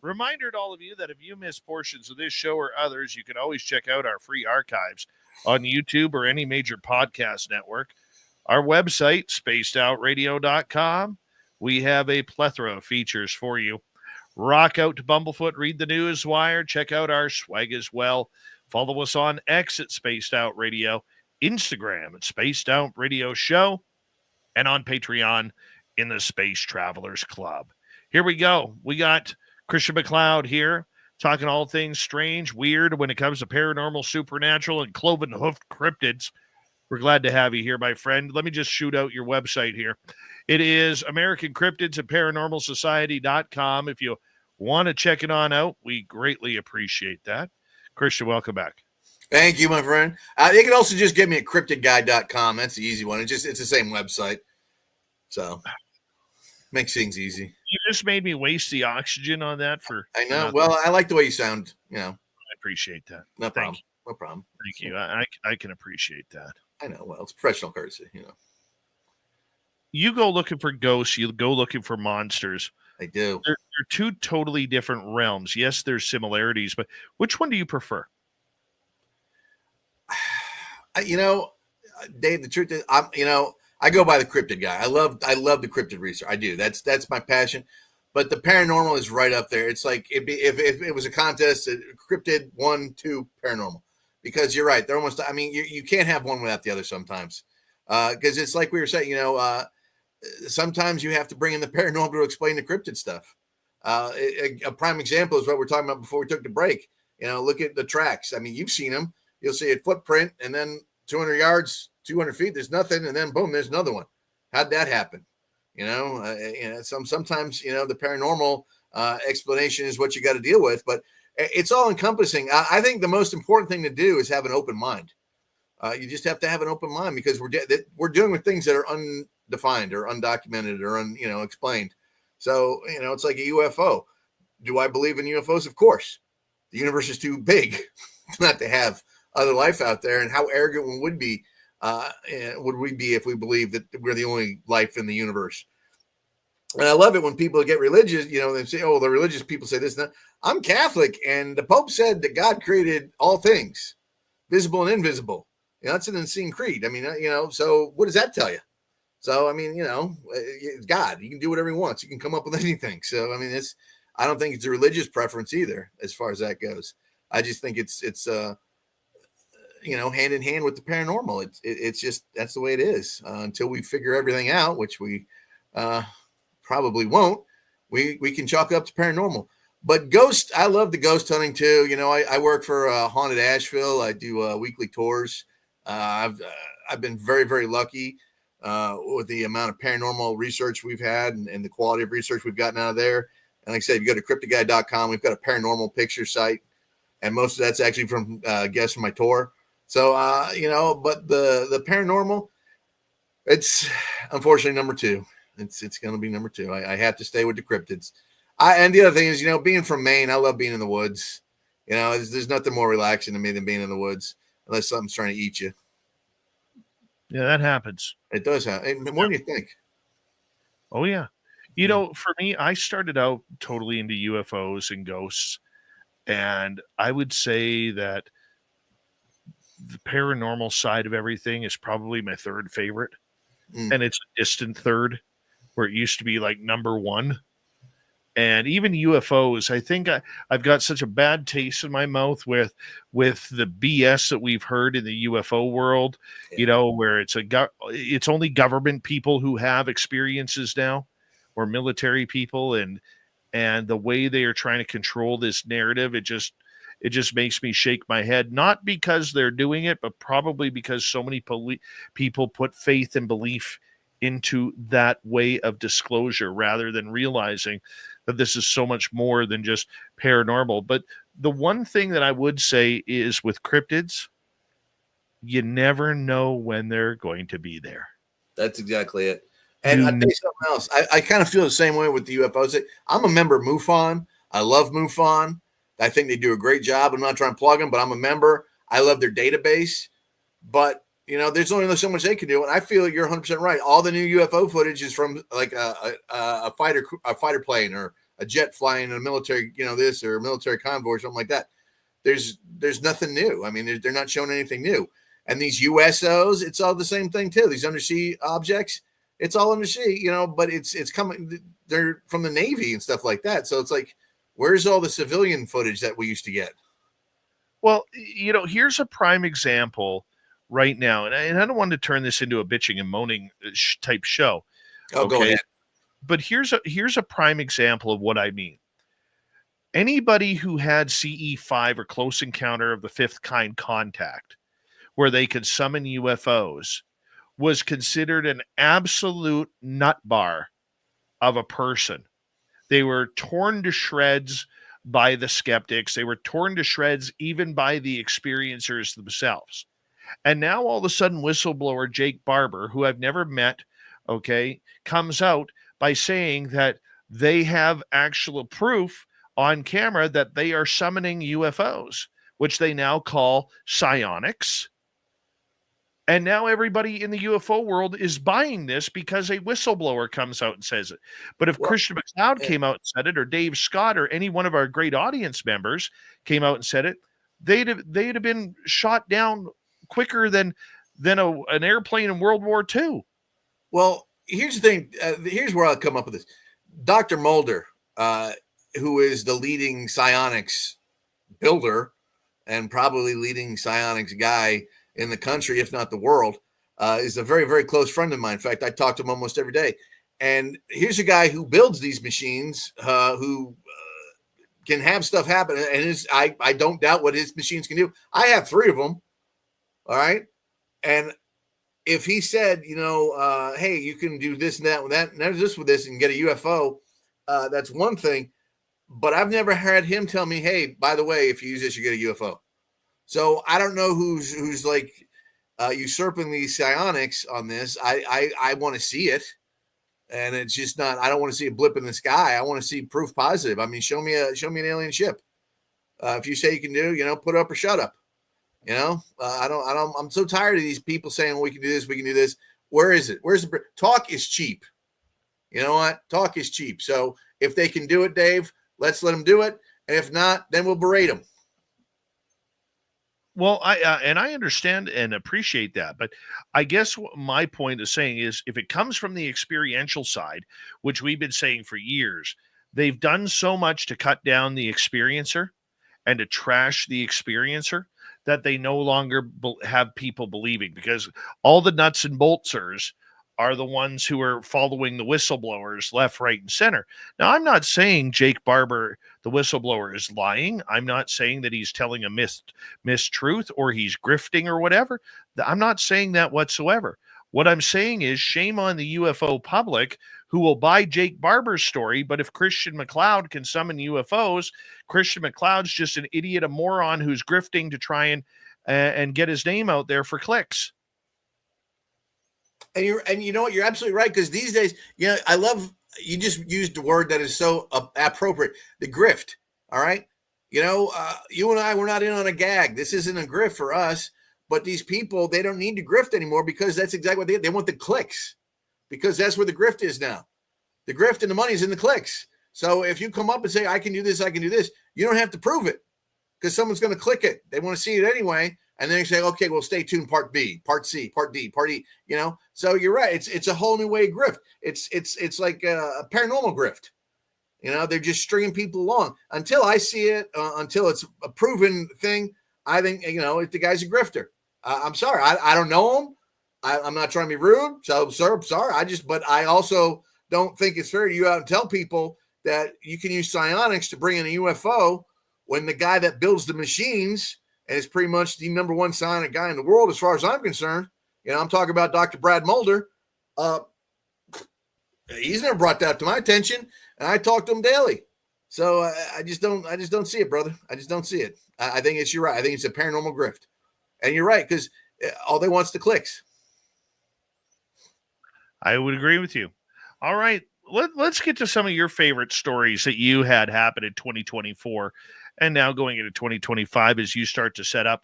Reminder to all of you that if you miss portions of this show or others, you can always check out our free archives on YouTube or any major podcast network. Our website, spacedoutradio.com. We have a plethora of features for you. Rock out to Bumblefoot, read the news wire, check out our swag as well. Follow us on X at Spaced Out Radio, Instagram at Spaced Out Radio Show, and on Patreon in the Space Travelers Club. Here we go. We got Christian McLeod here talking all things strange, weird when it comes to paranormal, supernatural, and cloven-hoofed cryptids. We're glad to have you here, my friend. Let me just shoot out your website here. It is American Cryptids at ParanormalSociety.com. If you want to check it on out, we greatly appreciate that. Christian, welcome back. Thank you, my friend. You can also just get me at cryptidguide.com. That's the easy one. It's the same website. So makes things easy. You just made me waste the oxygen on that for. I know. nothing. Well, I like the way you sound. I appreciate that. No problem. Thank you. No problem. Thank you. I can appreciate that. I know. Well, it's professional courtesy. You go looking for ghosts. You go looking for monsters. I do. They're two totally different realms. Yes, there's similarities, but which one do you prefer? Dave, the truth is, I go by the cryptid guy. I love the cryptid research. I do. That's my passion. But the paranormal is right up there. It's like if it was a contest, cryptid 1, 2, paranormal. Because you're right. They're almost. I mean, you can't have one without the other sometimes. Because it's like we were saying. Sometimes you have to bring in the paranormal to explain the cryptid stuff. A prime example is what we're talking about before we took the break. Look at the tracks. I mean, you've seen them. You'll see a footprint, and then 200 yards, 200 feet, there's nothing, and then boom, there's another one. How'd that happen? Sometimes the paranormal explanation is what you got to deal with, but it's all encompassing. I think the most important thing to do is have an open mind. You just have to have an open mind because we're dealing with things that are undefined or undocumented or unexplained. So it's like a UFO. Do I believe in UFOs? Of course. The universe is too big not to have other life out there. And how arrogant would we be if we believe that we're the only life in the universe? And I love it when people get religious. They say, "Oh, the religious people say this and that." I'm Catholic, and the Pope said that God created all things, visible and invisible. That's an unseen creed. I mean, so what does that tell you? So, I mean, it's God. You can do whatever he wants. You can come up with anything. So, I mean, I don't think it's a religious preference either, as far as that goes. I just think it's hand in hand with the paranormal. It's just, that's the way it is until we figure everything out, which we probably won't. We can chalk up to paranormal. But ghost, I love the ghost hunting too. I work for Haunted Asheville. I do weekly tours. I've been very, very lucky with the amount of paranormal research we've had and the quality of research we've gotten out of there. And like I said, if you go to cryptidguide.com, we've got a paranormal picture site, and most of that's actually from guests from my tour. So, but the paranormal, it's unfortunately number 2. It's going to be number 2. I have to stay with the cryptids. And the other thing is, being from Maine, I love being in the woods. You know, there's nothing more relaxing to me than being in the woods, unless something's trying to eat you. Yeah, that happens. It does happen. More than you think. Oh yeah. You know, for me, I started out totally into UFOs and ghosts, and I would say that the paranormal side of everything is probably my third favorite, and it's a distant third, where it used to be like number one. And even UFOs, I think I've got such a bad taste in my mouth with the BS that we've heard in the UFO world. You know, where it's only government people who have experiences now, or military people, and the way they are trying to control this narrative, it just makes me shake my head. Not because they're doing it, but probably because so many people put faith and belief into that way of disclosure, rather than realizing that this is so much more than just paranormal. But the one thing that I would say is, with cryptids, you never know when they're going to be there. That's exactly it. And I'll tell you something else. I kind of feel the same way with the UFOs. I'm a member of MUFON. I love MUFON. I think they do a great job. I'm not trying to plug them, but I'm a member. I love their database. But, you know, there's only so much they can do. And I feel you're 100% right. All the new UFO footage is from like a fighter plane, or a jet flying in a military, you know, this, or a military convoy or something like that. There's nothing new. I mean, they're not showing anything new. And these USOs, it's all the same thing too. These undersea objects, it's all undersea, you know, but it's coming. They're from the Navy and stuff like that. So it's like, where's all the civilian footage that we used to get? Well, you know, here's a prime example right now, and I don't want to turn this into a bitching and moaning type show. Oh, okay? Go ahead. But here's a prime example of what I mean. Anybody who had CE5 or close encounter of the fifth kind contact, where they could summon UFOs, was considered an absolute nut bar of a person. They were torn to shreds by the skeptics. They were torn to shreds even by the experiencers themselves. And now all of a sudden, whistleblower Jake Barber, who I've never met, comes out by saying that they have actual proof on camera that they are summoning UFOs, which they now call psionics. And now everybody in the UFO world is buying this because a whistleblower comes out and says it. But if Christian McLoud came out and said it, or Dave Scott, or any one of our great audience members came out and said it, they'd have been shot down quicker than an airplane in World War II. Well, here's the thing. Here's where I'll come up with this. Dr. Mulder, who is the leading psionics builder and probably leading psionics guy in the country, if not the world, is a very, very close friend of mine. In fact, I talk to him almost every day. And here's a guy who builds these machines, who can have stuff happen. And I don't doubt what his machines can do. I have 3 of them. All right. And if he said, you know, hey, you can do this and that with that, and there's this with this, and get a UFO, that's one thing. But I've never had him tell me, hey, by the way, if you use this, you get a UFO. So I don't know who's like usurping these psionics on this. I want to see it, and it's just not. I don't want to see a blip in the sky. I want to see proof positive. I mean, show me an alien ship. If you say you can do, you know, put up or shut up. You know, I'm so tired of these people saying, well, we can do this, we can do this. Where is it? Where's the talk? Is cheap. You know what? Talk is cheap. So if they can do it, Dave, let's let them do it. And if not, then we'll berate them. Well, I understand and appreciate that, but I guess what my point is saying is, if it comes from the experiential side, which we've been saying for years, they've done so much to cut down the experiencer and to trash the experiencer that they no longer have people believing, because all the nuts and boltsers are the ones who are following the whistleblowers left, right, and center. Now, I'm not saying Jake Barber, the whistleblower, is lying. I'm not saying that he's telling a mistruth or he's grifting or whatever. I'm not saying that whatsoever. What I'm saying is, shame on the UFO public who will buy Jake Barber's story, but if Christian McLoud can summon UFOs, Christian McLeod's just an idiot, a moron who's grifting to try and get his name out there for clicks. And you know what? You're absolutely right, because these days, you know, I love, you just used the word that is so appropriate, the grift. All right. You and I, we're not in on a gag. This isn't a grift for us, but these people, they don't need to grift anymore because that's exactly what they want, the clicks, because that's where the grift is now. The grift and the money is in the clicks. So if you come up and say, I can do this, you don't have to prove it because someone's going to click it. They want to see it anyway. And then you say, okay, well, stay tuned, part B, part C, part D, part E, So you're right. It's a whole new way of grift. It's like a paranormal grift. They're just stringing people along until I see it, until it's a proven thing. I think, the guy's a grifter. I'm sorry. I don't know him. I'm not trying to be rude. So, sir, I'm sorry. But I also don't think it's fair to you out and tell people that you can use psionics to bring in a UFO when the guy that builds the machines and is pretty much the number one psionic guy in the world, as far as I'm concerned. I'm talking about Dr. Brad Mulder. He's never brought that to my attention, and I talk to him daily. So I just don't see it, brother. I just don't see it. I think you're right. I think it's a paranormal grift, and you're right because all they want is the clicks. I would agree with you. All right, let's get to some of your favorite stories that you had happen in 2024, and now going into 2025 as you start to set up.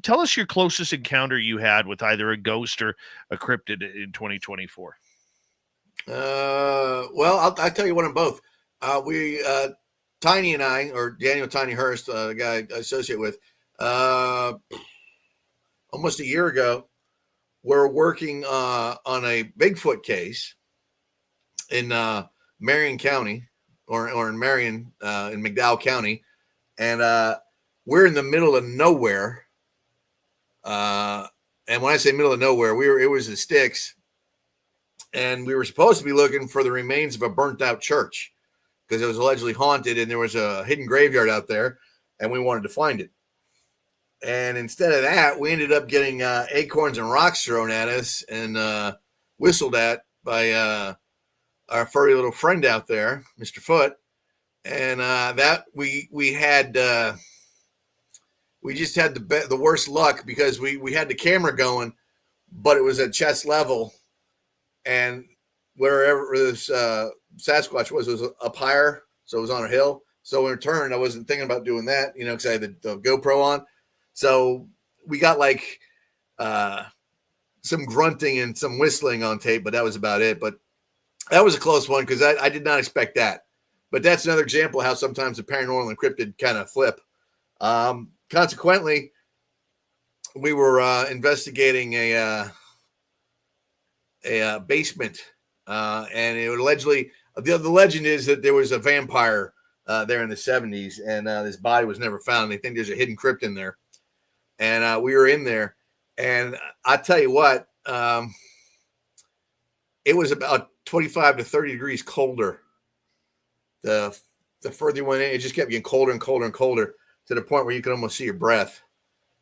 Tell us your closest encounter you had with either a ghost or a cryptid in 2024. Well, I'll tell you one of both. Tiny and I, or Daniel Tiny Hurst, the guy I associate with, almost a year ago, we're working on a Bigfoot case in Marion County, or in Marion, in McLoud County, and we're in the middle of nowhere. And when I say middle of nowhere, it was the sticks. And we were supposed to be looking for the remains of a burnt out church because it was allegedly haunted and there was a hidden graveyard out there and we wanted to find it. And instead of that, we ended up getting acorns and rocks thrown at us and whistled at by our furry little friend out there, Mr. Foot. And that we just had the worst luck because we had the camera going, but it was at chest level. And wherever this Sasquatch was up higher, so it was on a hill. So when it turned, I wasn't thinking about doing that, because I had the GoPro on. So we got like some grunting and some whistling on tape, but that was about it. But that was a close one because I did not expect that. But that's another example of how sometimes the paranormal and cryptid kind of flip. Consequently, we were investigating a basement, and it would allegedly, the legend is that there was a vampire there in the 70s, and this body was never found. They think there's a hidden crypt in there, and we were in there, and I tell you what, it was about 25 to 30 degrees colder. The further you went in, it just kept getting colder and colder and colder to the point where you could almost see your breath,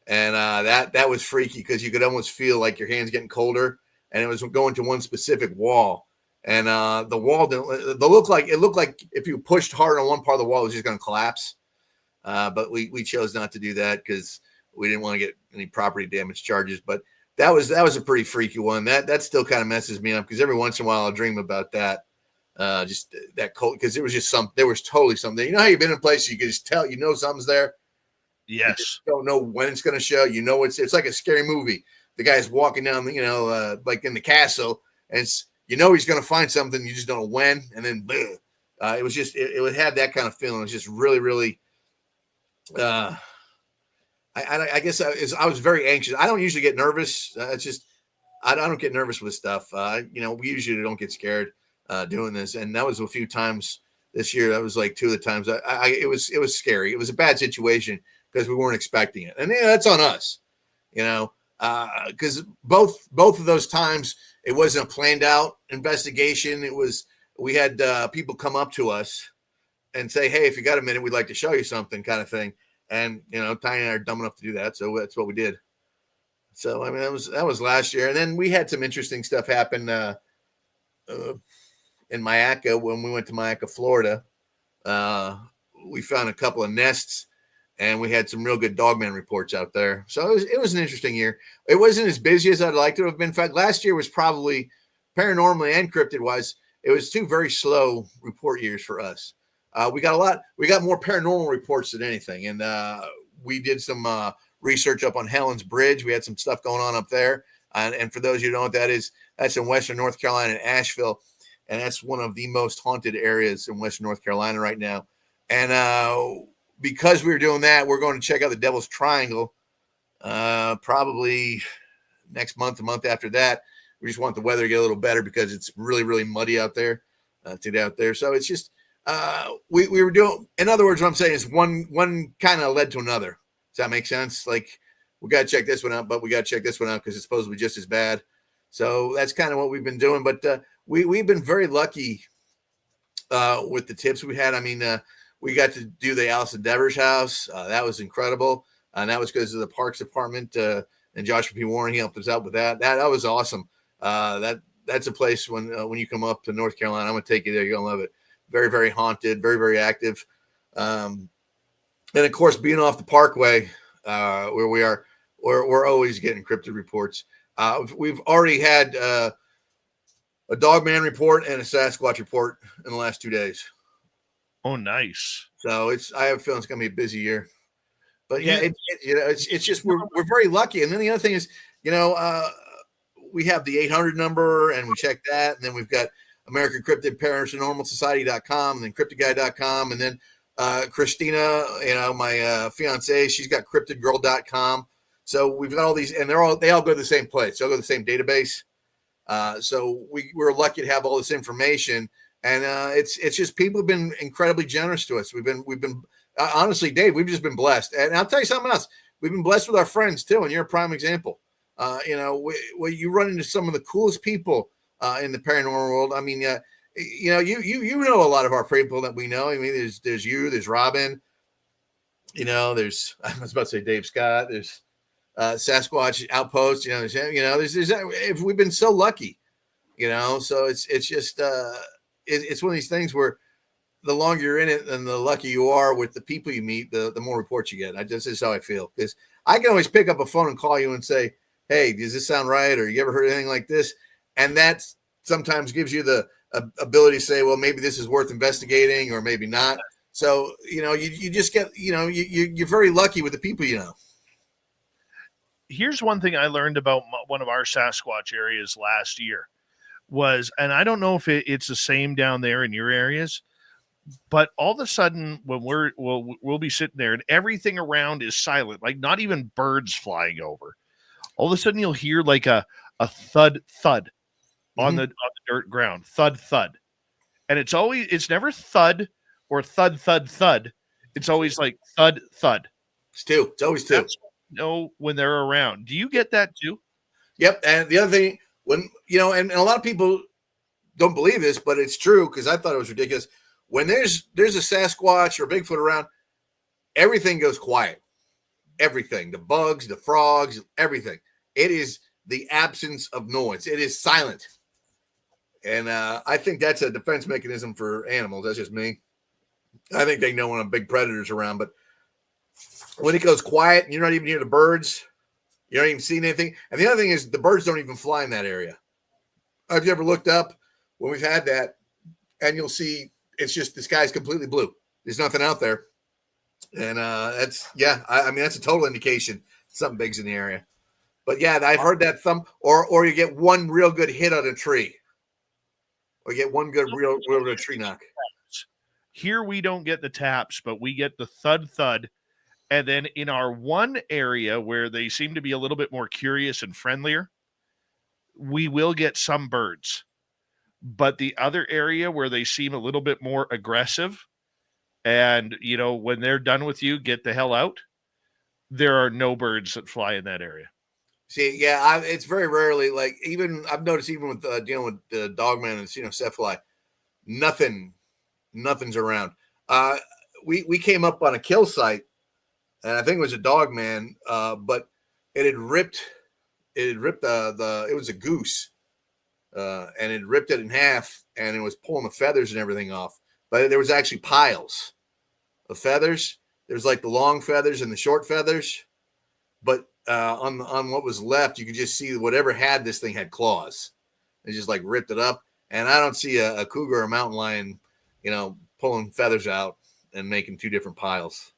and that was freaky because you could almost feel like your hands getting colder. And it was going to one specific wall, and the wall it looked like if you pushed hard on one part of the wall, it was just going to collapse. But we chose not to do that because we didn't want to get any property damage charges. But that was a pretty freaky one. That still kind of messes me up because every once in a while I'll dream about that. Just that cold because there was totally something. You know how you've been in a place you can just tell something's there. Yes. You just don't know when it's going to show. It's like a scary movie. The guy's walking down, like in the castle, and he's going to find something. You just don't know when. And then, it was just, it would have that kind of feeling. It was just really, really, I guess I was very anxious. I don't usually get nervous. It's just, I don't get nervous with stuff. We usually don't get scared doing this. And that was a few times this year. That was like two of the times it was scary. It was a bad situation because we weren't expecting it. And that's on us, because both of those times it wasn't a planned out investigation. We had people come up to us and say, hey, if you got a minute, we'd like to show you something, kind of thing. And Tiny and I are dumb enough to do that, so that's what we did. So I mean that was last year. And then we had some interesting stuff happen in Mayaca when we went to Mayaca, Florida. We found a couple of nests. And we had some real good dogman reports out there. So it was an interesting year. It wasn't as busy as I'd like to have been. In fact, last year was probably paranormally and cryptid wise, it was two very slow report years for us. We got more paranormal reports than anything. And we did some research up on Helen's Bridge. We had some stuff going on up there. And for those of you who don't know what that is, that's in Western North Carolina in Asheville. And that's one of the most haunted areas in Western North Carolina right now. And because we were doing that, we're going to check out the Devil's Triangle probably next month, a month after that. We just want the weather to get a little better because it's really, really muddy out there to get out there. So it's just we were doing. In other words, what I'm saying is one kind of led to another. Does that make sense? Like we got to check this one out, but we got to check this one out because it's supposed to be just as bad. So that's kind of what we've been doing. But we've been very lucky with the tips we had. I mean, we got to do the Allison Devers house. That was incredible. And that was because of the Parks Department and Joshua P. Warren. He helped us out with that. That was awesome. That's a place when you come up to North Carolina, I'm going to take you there. You're going to love it. Very, very haunted, very, very active. And of course, being off the Parkway where we are, we're always getting cryptid reports. We've already had a Dogman report and a Sasquatch report in the last 2 days. Oh, nice. So I have a feeling it's going to be a busy year. But yeah, it's just we're very lucky. And then the other thing is, we have the 800 number and we check that, and then we've got American Cryptid, ParanormalSociety.com, and then CryptidGuy.com, and then Christina, my fiance, she's got CryptidGirl.com. So we've got all these, and they all go to the same place. They all go to the same database. So we're lucky to have all this information, and it's just people have been incredibly generous to us. We've been honestly, Dave, we've just been blessed. And I'll tell you something else. We've been blessed with our friends too, and you're a prime example. You run into some of the coolest people in the paranormal world. I mean, you know a lot of our people that we know. I mean, there's you, there's Robin. There's I was about to say Dave Scott. There's Sasquatch Outpost. There's we've been so lucky. So it's just it's one of these things where the longer you're in it and the luckier you are with the people you meet, the more reports you get. This is how I feel, because I can always pick up a phone and call you and say, hey, does this sound right? Or you ever heard anything like this? And that sometimes gives you the ability to say, well, maybe this is worth investigating or maybe not. So, you just get, you're very lucky with the people you know. Here's one thing I learned about one of our Sasquatch areas last year was, and I don't know if it's the same down there in your areas, but all of a sudden when we'll be sitting there and everything around is silent, like not even birds flying over. All of a sudden you'll hear like a thud on the dirt ground, thud. And it's never thud or thud. It's always like thud. It's two. It's always two. That's when they're around. Do you get that too? Yep. And the other thing, when and a lot of people don't believe this, but it's true, because I thought it was ridiculous. When there's a Sasquatch or Bigfoot around, everything goes quiet. Everything, the bugs, the frogs, everything. It is the absence of noise. It is silent. And I think that's a defense mechanism for animals. That's just me. I think they know when a big predator's around, but when it goes quiet and you're not even hearing the birds, you're not even seeing anything. And the other thing is the birds don't even fly in that area. Have you ever looked up when we've had that, and you'll see it's just the sky's completely blue. There's nothing out there. And that's a total indication something big's in the area. But yeah, I've heard that thump, or you get one real good hit on a tree, or you get one good real good tree knock. Here we don't get the taps, but we get the thud. And then in our one area where they seem to be a little bit more curious and friendlier, we will get some birds. But the other area where they seem a little bit more aggressive, and when they're done with you, get the hell out, there are no birds that fly in that area. See, yeah, it's very rarely, like, even I've noticed, even with dealing with Dogman and Cephalai, nothing's around. We came up on a kill site, and I think it was a Dogman, but it had ripped it was a goose, and it ripped it in half, and it was pulling the feathers and everything off. But there was actually piles of feathers. There's like the long feathers and the short feathers, but on what was left, you could just see whatever had this thing had claws. It just like ripped it up. And I don't see a cougar or a mountain lion, pulling feathers out and making two different piles.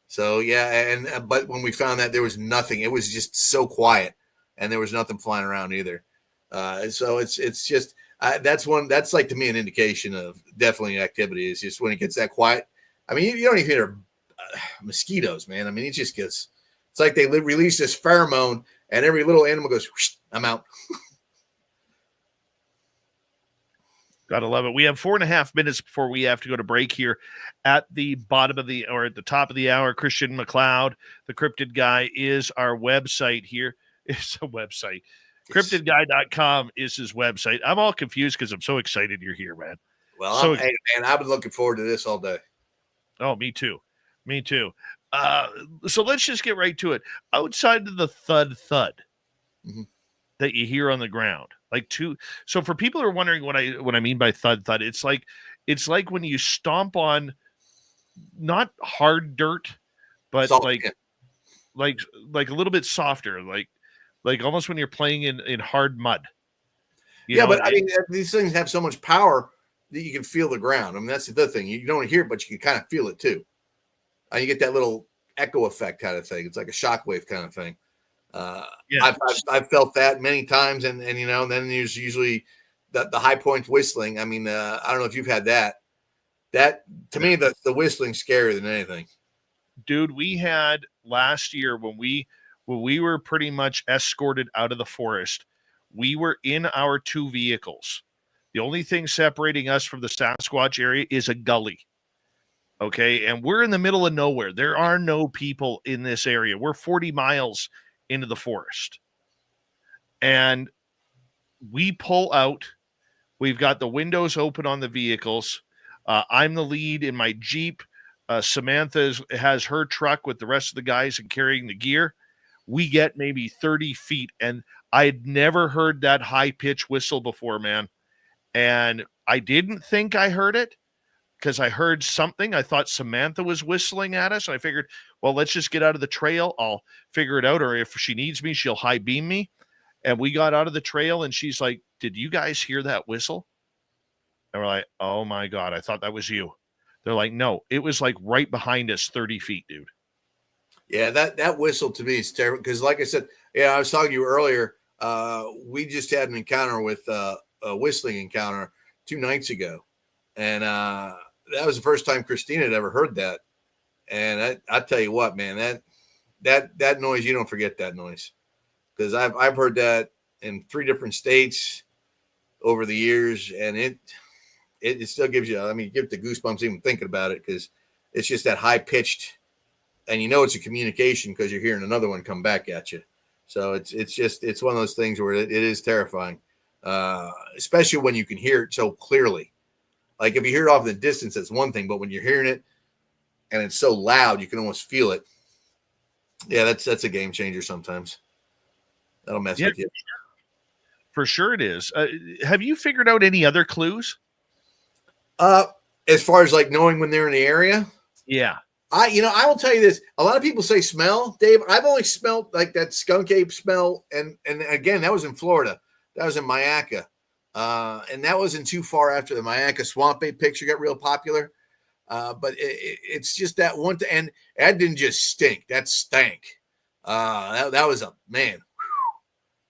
So yeah, but when we found that there was nothing, it was just so quiet, and there was nothing flying around either. So it's just that's like to me an indication of definitely activity. Is just when it gets that quiet. I mean, you don't even hear mosquitoes, man. I mean, it just gets. It's like they release this pheromone, and every little animal goes, whoosh, I'm out. Gotta love it. We have 4.5 minutes before we have to go to break here. At the bottom of the, or at the top of the hour, Christian McLoud, the Cryptid Guy, is our website here. It's a website. Cryptidguy.com is his website. I'm all confused because I'm so excited you're here, man. Well, hey, man, I've been looking forward to this all day. Oh, me too. Me too. So let's just get right to it. Outside of the thud that you hear on the ground, so for people who are wondering what I mean by thud, it's like when you stomp on not hard dirt, but Salt, like a little bit softer, like almost when you're playing in hard mud. But I mean, these things have so much power that you can feel the ground. I mean, that's the other thing. You don't hear it, but you can kind of feel it too. You get that little echo effect kind of thing. It's like a shockwave kind of thing. I've felt that many times, and then there's usually the high point whistling. I mean, I don't know if you've had that. That to me, the whistling's scarier than anything. Dude, we had last year when we were pretty much escorted out of the forest. We were in our two vehicles. The only thing separating us from the Sasquatch area is a gully. Okay, and we're in the middle of nowhere. There are no people in this area. We're 40 miles into the forest. And we pull out. We've got the windows open on the vehicles. I'm the lead in my Jeep. Samantha has her truck with the rest of the guys and carrying the gear. We get maybe 30 feet, and I'd never heard that high-pitched whistle before, man. And I didn't think I heard it, because I heard something. I thought Samantha was whistling at us. And I figured, well, let's just get out of the trail. I'll figure it out. Or if she needs me, she'll high beam me. And we got out of the trail, and she's like, did you guys hear that whistle? And we're like, oh my God, I thought that was you. They're like, no, it was like right behind us, 30 feet, dude. Yeah, that whistle to me is terrible. Because like I said, I was talking to you earlier. We just had an encounter with a whistling encounter 2 nights ago. And that was the first time Christina had ever heard that. And I tell you what, man, that noise, you don't forget that noise. Because I've heard that in 3 different states over the years, and it still gives you, I mean, you get the goosebumps even thinking about it, because it's just that high pitched, and it's a communication because you're hearing another one come back at you. So it's one of those things where it is terrifying, especially when you can hear it so clearly. Like if you hear it off in the distance, that's one thing, but when you're hearing it and it's so loud, you can almost feel it. Yeah, that's a game changer sometimes. That'll mess with you. For sure it is. Have you figured out any other clues? As far as like knowing when they're in the area? Yeah. I will tell you this. A lot of people say smell, Dave. I've only smelled like that skunk ape smell. And again, that was in Florida. That was in Mayaca. And that wasn't too far after the Mayaca swamp ape picture got real popular. But it's just that one. And that didn't just stink. That stank. That was a man.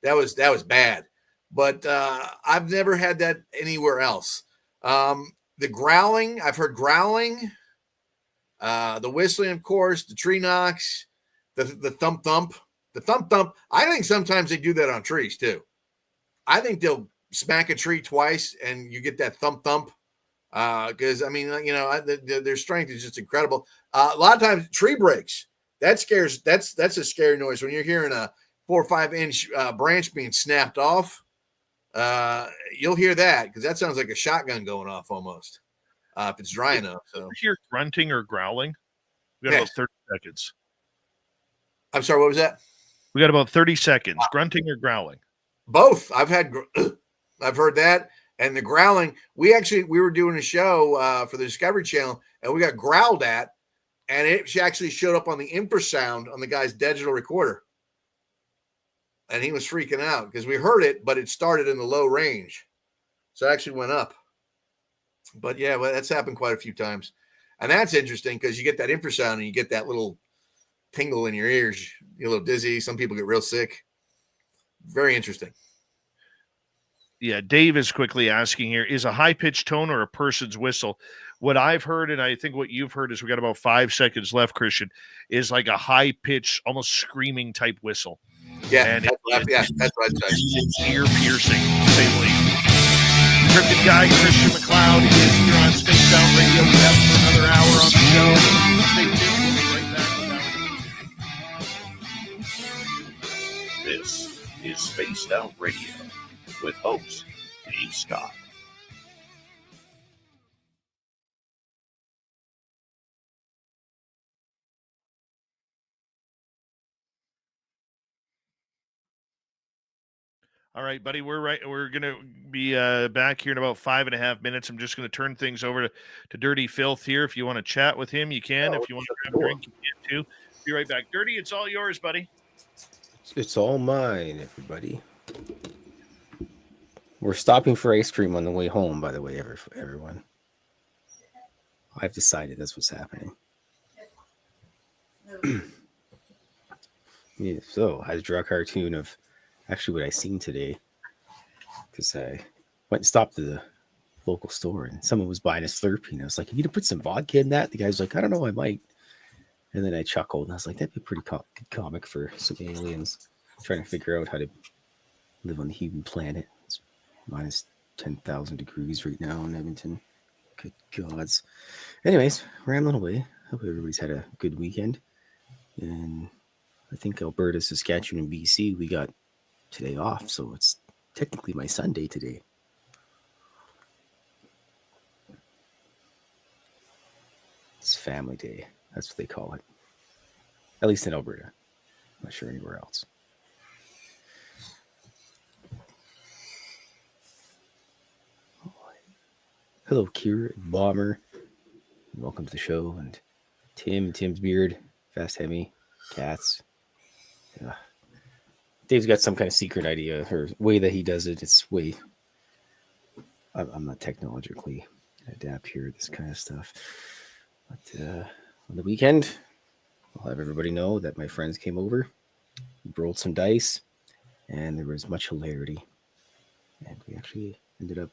That was bad. But I've never had that anywhere else. The growling, I've heard growling. The whistling, of course, the tree knocks, the thump thump. The thump thump, I think sometimes they do that on trees too. I think they'll smack a tree twice and you get that thump thump. Because I mean, their strength is just incredible. A lot of times tree breaks. That's a scary noise when you're hearing a 4 or 5 inch branch being snapped off. You'll hear that because that sounds like a shotgun going off almost. If it's dry enough. So you hear grunting or growling? We got about 30 seconds. I'm sorry, what was that? We got about 30 seconds. Grunting or growling? Both. I've heard that. And the growling, we were doing a show for the Discovery Channel, and we got growled at, and it actually showed up on the infrasound on the guy's digital recorder. And he was freaking out because we heard it, but it started in the low range. So it actually went up. But yeah, well, that's happened quite a few times. And that's interesting because you get that infrasound and you get that little tingle in your ears. You're a little dizzy. Some people get real sick. Very interesting. Yeah, Dave is quickly asking here, is a high-pitched tone or a person's whistle? What I've heard, and I think what you've heard is we got about 5 seconds left, Christian, is like a high-pitched, almost screaming type whistle. Yeah, And that's what I'd say. It's ear-piercing, to say the least. Cryptid guy Christian McLoud is here on Spaced Out Radio. We have him for another hour on the show. Stay tuned. We'll be right back. This is Spaced Out Radio with host Dave Scott. All right, buddy, we're gonna be back here in about 5.5 minutes. I'm just gonna turn things over to Dirty Filth here. If you want to chat with him, you can. If you want to grab a drink, you can too. Be right back. Dirty, it's all yours, buddy. It's all mine, everybody. We're stopping for ice cream on the way home, by the way, everyone. I've decided that's what's happening. Yeah, so I drew a cartoon of actually what I seen today, because I went and stopped at the local store and someone was buying a Slurpee and I was like, you need to put some vodka in that. The guy's like, I don't know, I might. And then I chuckled and I was like, that'd be a pretty good comic for some aliens trying to figure out how to live on the human planet. It's minus 10,000 degrees right now in Edmonton. Good gods. Anyways, rambling away. Hope everybody's had a good weekend. And I think Alberta, Saskatchewan, and BC, we got today off. So it's technically my Sunday today. It's family day. That's what they call it. At least in Alberta. I'm not sure anywhere else. Hello, Kira, Bomber. Welcome to the show. And Tim's Beard, Fast Hemi, Cats. Yeah. Dave's got some kind of secret idea or way that he does it. It's way... I'm not technologically adept here, this kind of stuff. But on the weekend, I'll have everybody know that my friends came over, rolled some dice, and there was much hilarity. And we actually ended up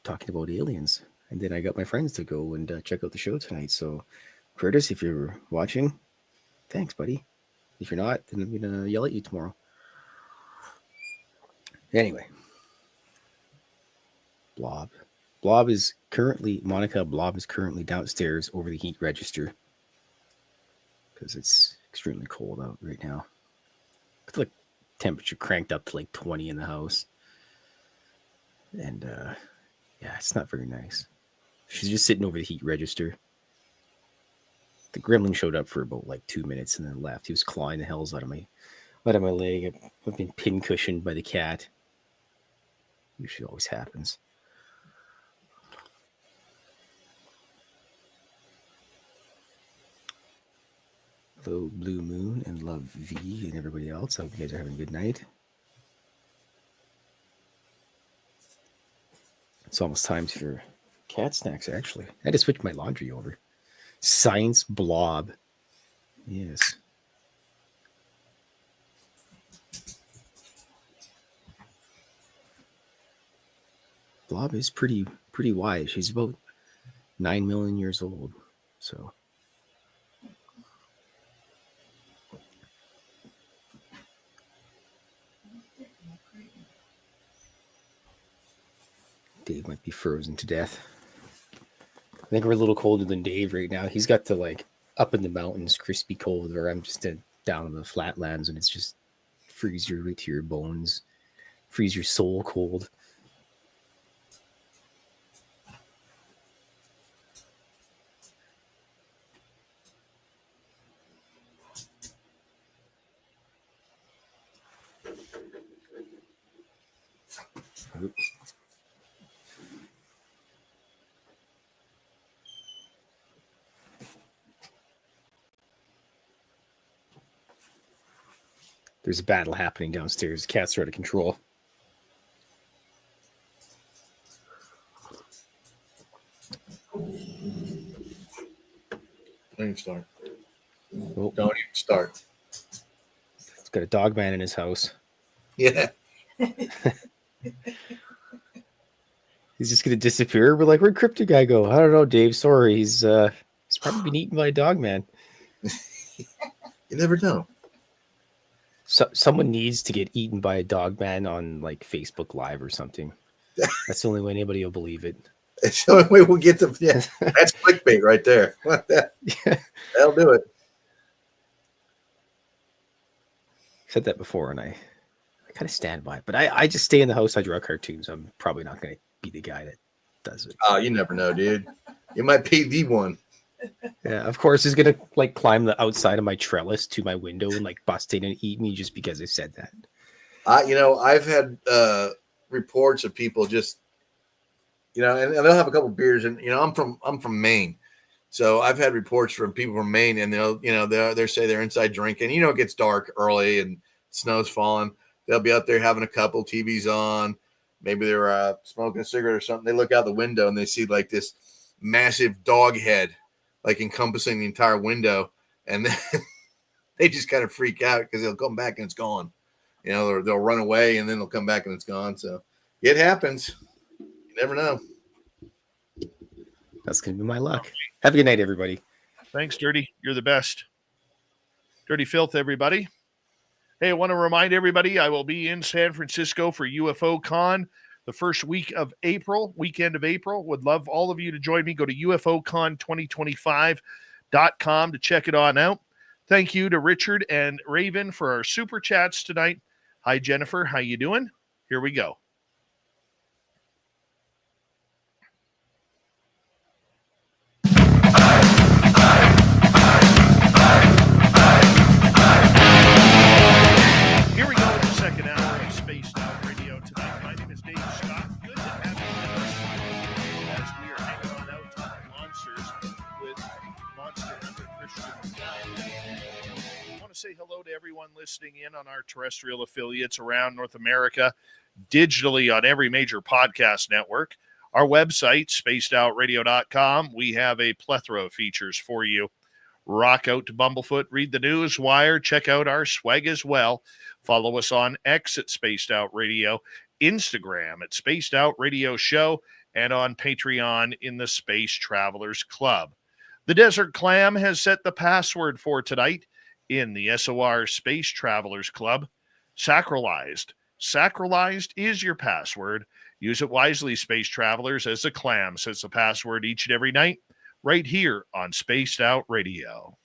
talking about aliens. And then I got my friends to go and check out the show tonight. So, Curtis, if you're watching, thanks, buddy. If you're not, then I'm going to yell at you tomorrow. Anyway. Blob is currently downstairs over the heat register because it's extremely cold out right now. It's like temperature cranked up to like 20 in the house. And yeah, it's not very nice. She's just sitting over the heat register. The gremlin showed up for about like 2 minutes and then left. He was clawing the hells out of my leg. I've been pin cushioned by the cat. Usually always happens. Hello, Blue Moon and Love V and everybody else. I hope you guys are having a good night. It's almost time for cat snacks, actually. I had to switch my laundry over. Science Blob. Yes. Blob is pretty wise. She's about 9 million years old. So... Dave might be frozen to death. I think we're a little colder than Dave right now. He's got the like up in the mountains, crispy cold, where I'm just down in the flatlands and it's just freeze you right to your bones, freeze your soul cold. Oops. There's a battle happening downstairs. Cats are out of control. Don't even start. Oh, Don't even start. he's got a dog man in his house. Yeah. He's just gonna disappear. We're like, where'd Cryptid guy go? I don't know, Dave. Sorry, he's probably been eaten by a dog man. You never know. So someone needs to get eaten by a dog man on like Facebook Live or something. That's the only way anybody will believe it. It's the only way we'll get to. Yeah, that's clickbait right there. That'll do it. Said that before, and I kind of stand by it. But I just stay in the house. I draw cartoons. I'm probably not going to be the guy that does it. Oh, you never know, dude. You might be the one. Yeah, of course, he's gonna like climb the outside of my trellis to my window and like bust in and eat me just because I said that. I've had reports of people just, and they'll have a couple beers, and I'm from Maine, so I've had reports from people from Maine, and they'll say they're inside drinking. It gets dark early and snow's falling. They'll be out there having a couple TVs on. Maybe they're smoking a cigarette or something. They look out the window and they see like this massive dog head, like encompassing the entire window, and then they just kind of freak out because they'll come back and it's gone. They'll run away and then they'll come back and it's gone. So it happens. You never know. That's gonna be my luck. Have a good night, everybody. Thanks, Dirty. You're the best. Dirty Filth, everybody. Hey, I want to remind everybody I will be in San Francisco for UFO Con the first weekend of April. Would love all of you to join me. Go to UFOcon2025.com to check it on out. Thank you to Richard and Raven for our super chats tonight. Hi, Jennifer. How you doing? Here we go. Here we go with the second hour of Spaced Out Radio tonight. My name is Dave Scott. Good to have you with us as we are hanging on out to our monsters with Monster Hunter Christian. I want to say hello to everyone listening in on our terrestrial affiliates around North America, digitally on every major podcast network. Our website, spacedoutradio.com, we have a plethora of features for you. Rock out to Bumblefoot, read the news wire, check out our swag as well. Follow us on X at Spaced Out Radio, Instagram at Spaced Out Radio Show, and on Patreon in the Space Travelers Club. The Desert Clam has set the password for tonight in the SOR Space Travelers Club. Sacralized. Sacralized is your password. Use it wisely, Space Travelers, as the Clam sets the password each and every night right here on Spaced Out Radio.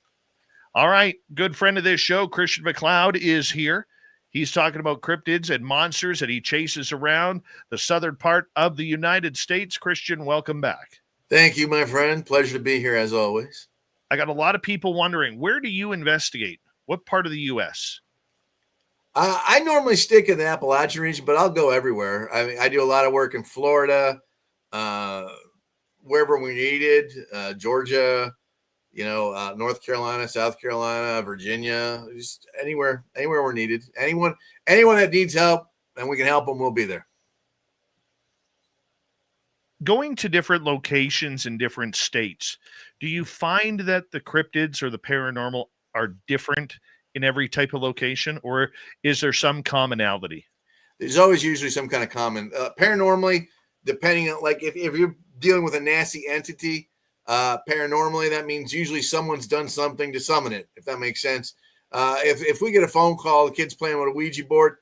All right, good friend of this show, Christian McLoud, is here. He's talking about cryptids and monsters that he chases around the southern part of the United States. Christian, welcome back. Thank you, my friend. Pleasure to be here as always. I got a lot of people wondering, where do you investigate? What part of the U.S.? I normally stick in the Appalachian region, but I'll go everywhere. I mean, I do a lot of work in Florida, wherever we needed, Georgia, North Carolina, South Carolina, Virginia, just anywhere we're needed. Anyone that needs help and we can help them, we'll be there. Going to different locations in different states, do you find that the cryptids or the paranormal are different in every type of location, or is there some commonality? There's always usually some kind of common. Paranormally, depending on, like, if you're dealing with a nasty entity, paranormally, that means usually someone's done something to summon it, if that makes sense. If we get a phone call, the kid's playing with a Ouija board,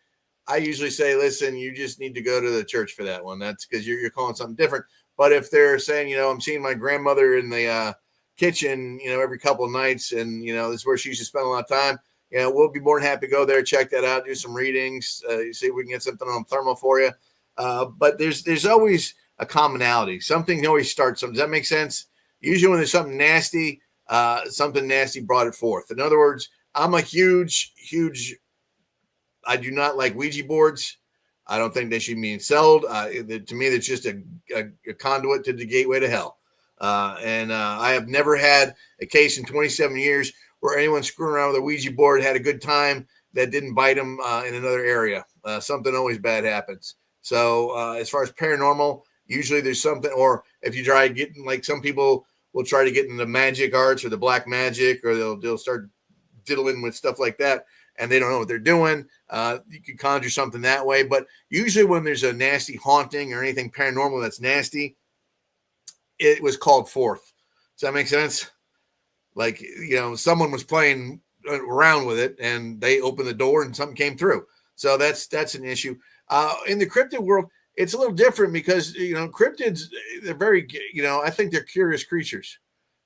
I usually say, listen, you just need to go to the church for that one. That's because you're calling something different. But if they're saying, I'm seeing my grandmother in the kitchen, every couple of nights, and, this is where she used to spend a lot of time, we'll be more than happy to go there, check that out, do some readings, see if we can get something on thermal for you. But there's always a commonality. Something always starts something. Does that make sense? Usually when there's something nasty brought it forth. In other words, I'm a huge, I do not like Ouija boards. I don't think they should be sold. To me, that's just a conduit to the gateway to hell. And I have never had a case in 27 years where anyone screwing around with a Ouija board had a good time that didn't bite them in another area. Something always bad happens. So as far as paranormal, usually there's something, or if you try getting, like, some people will try to get into magic arts or the black magic, or they'll start diddling with stuff like that, and they don't know what they're doing. You can conjure something that way, but usually when there's a nasty haunting or anything paranormal that's nasty, it was called forth. Does that make sense? Like, someone was playing around with it and they opened the door and something came through. So that's an issue. In the cryptid world, it's a little different because, cryptids, they're very, I think they're curious creatures.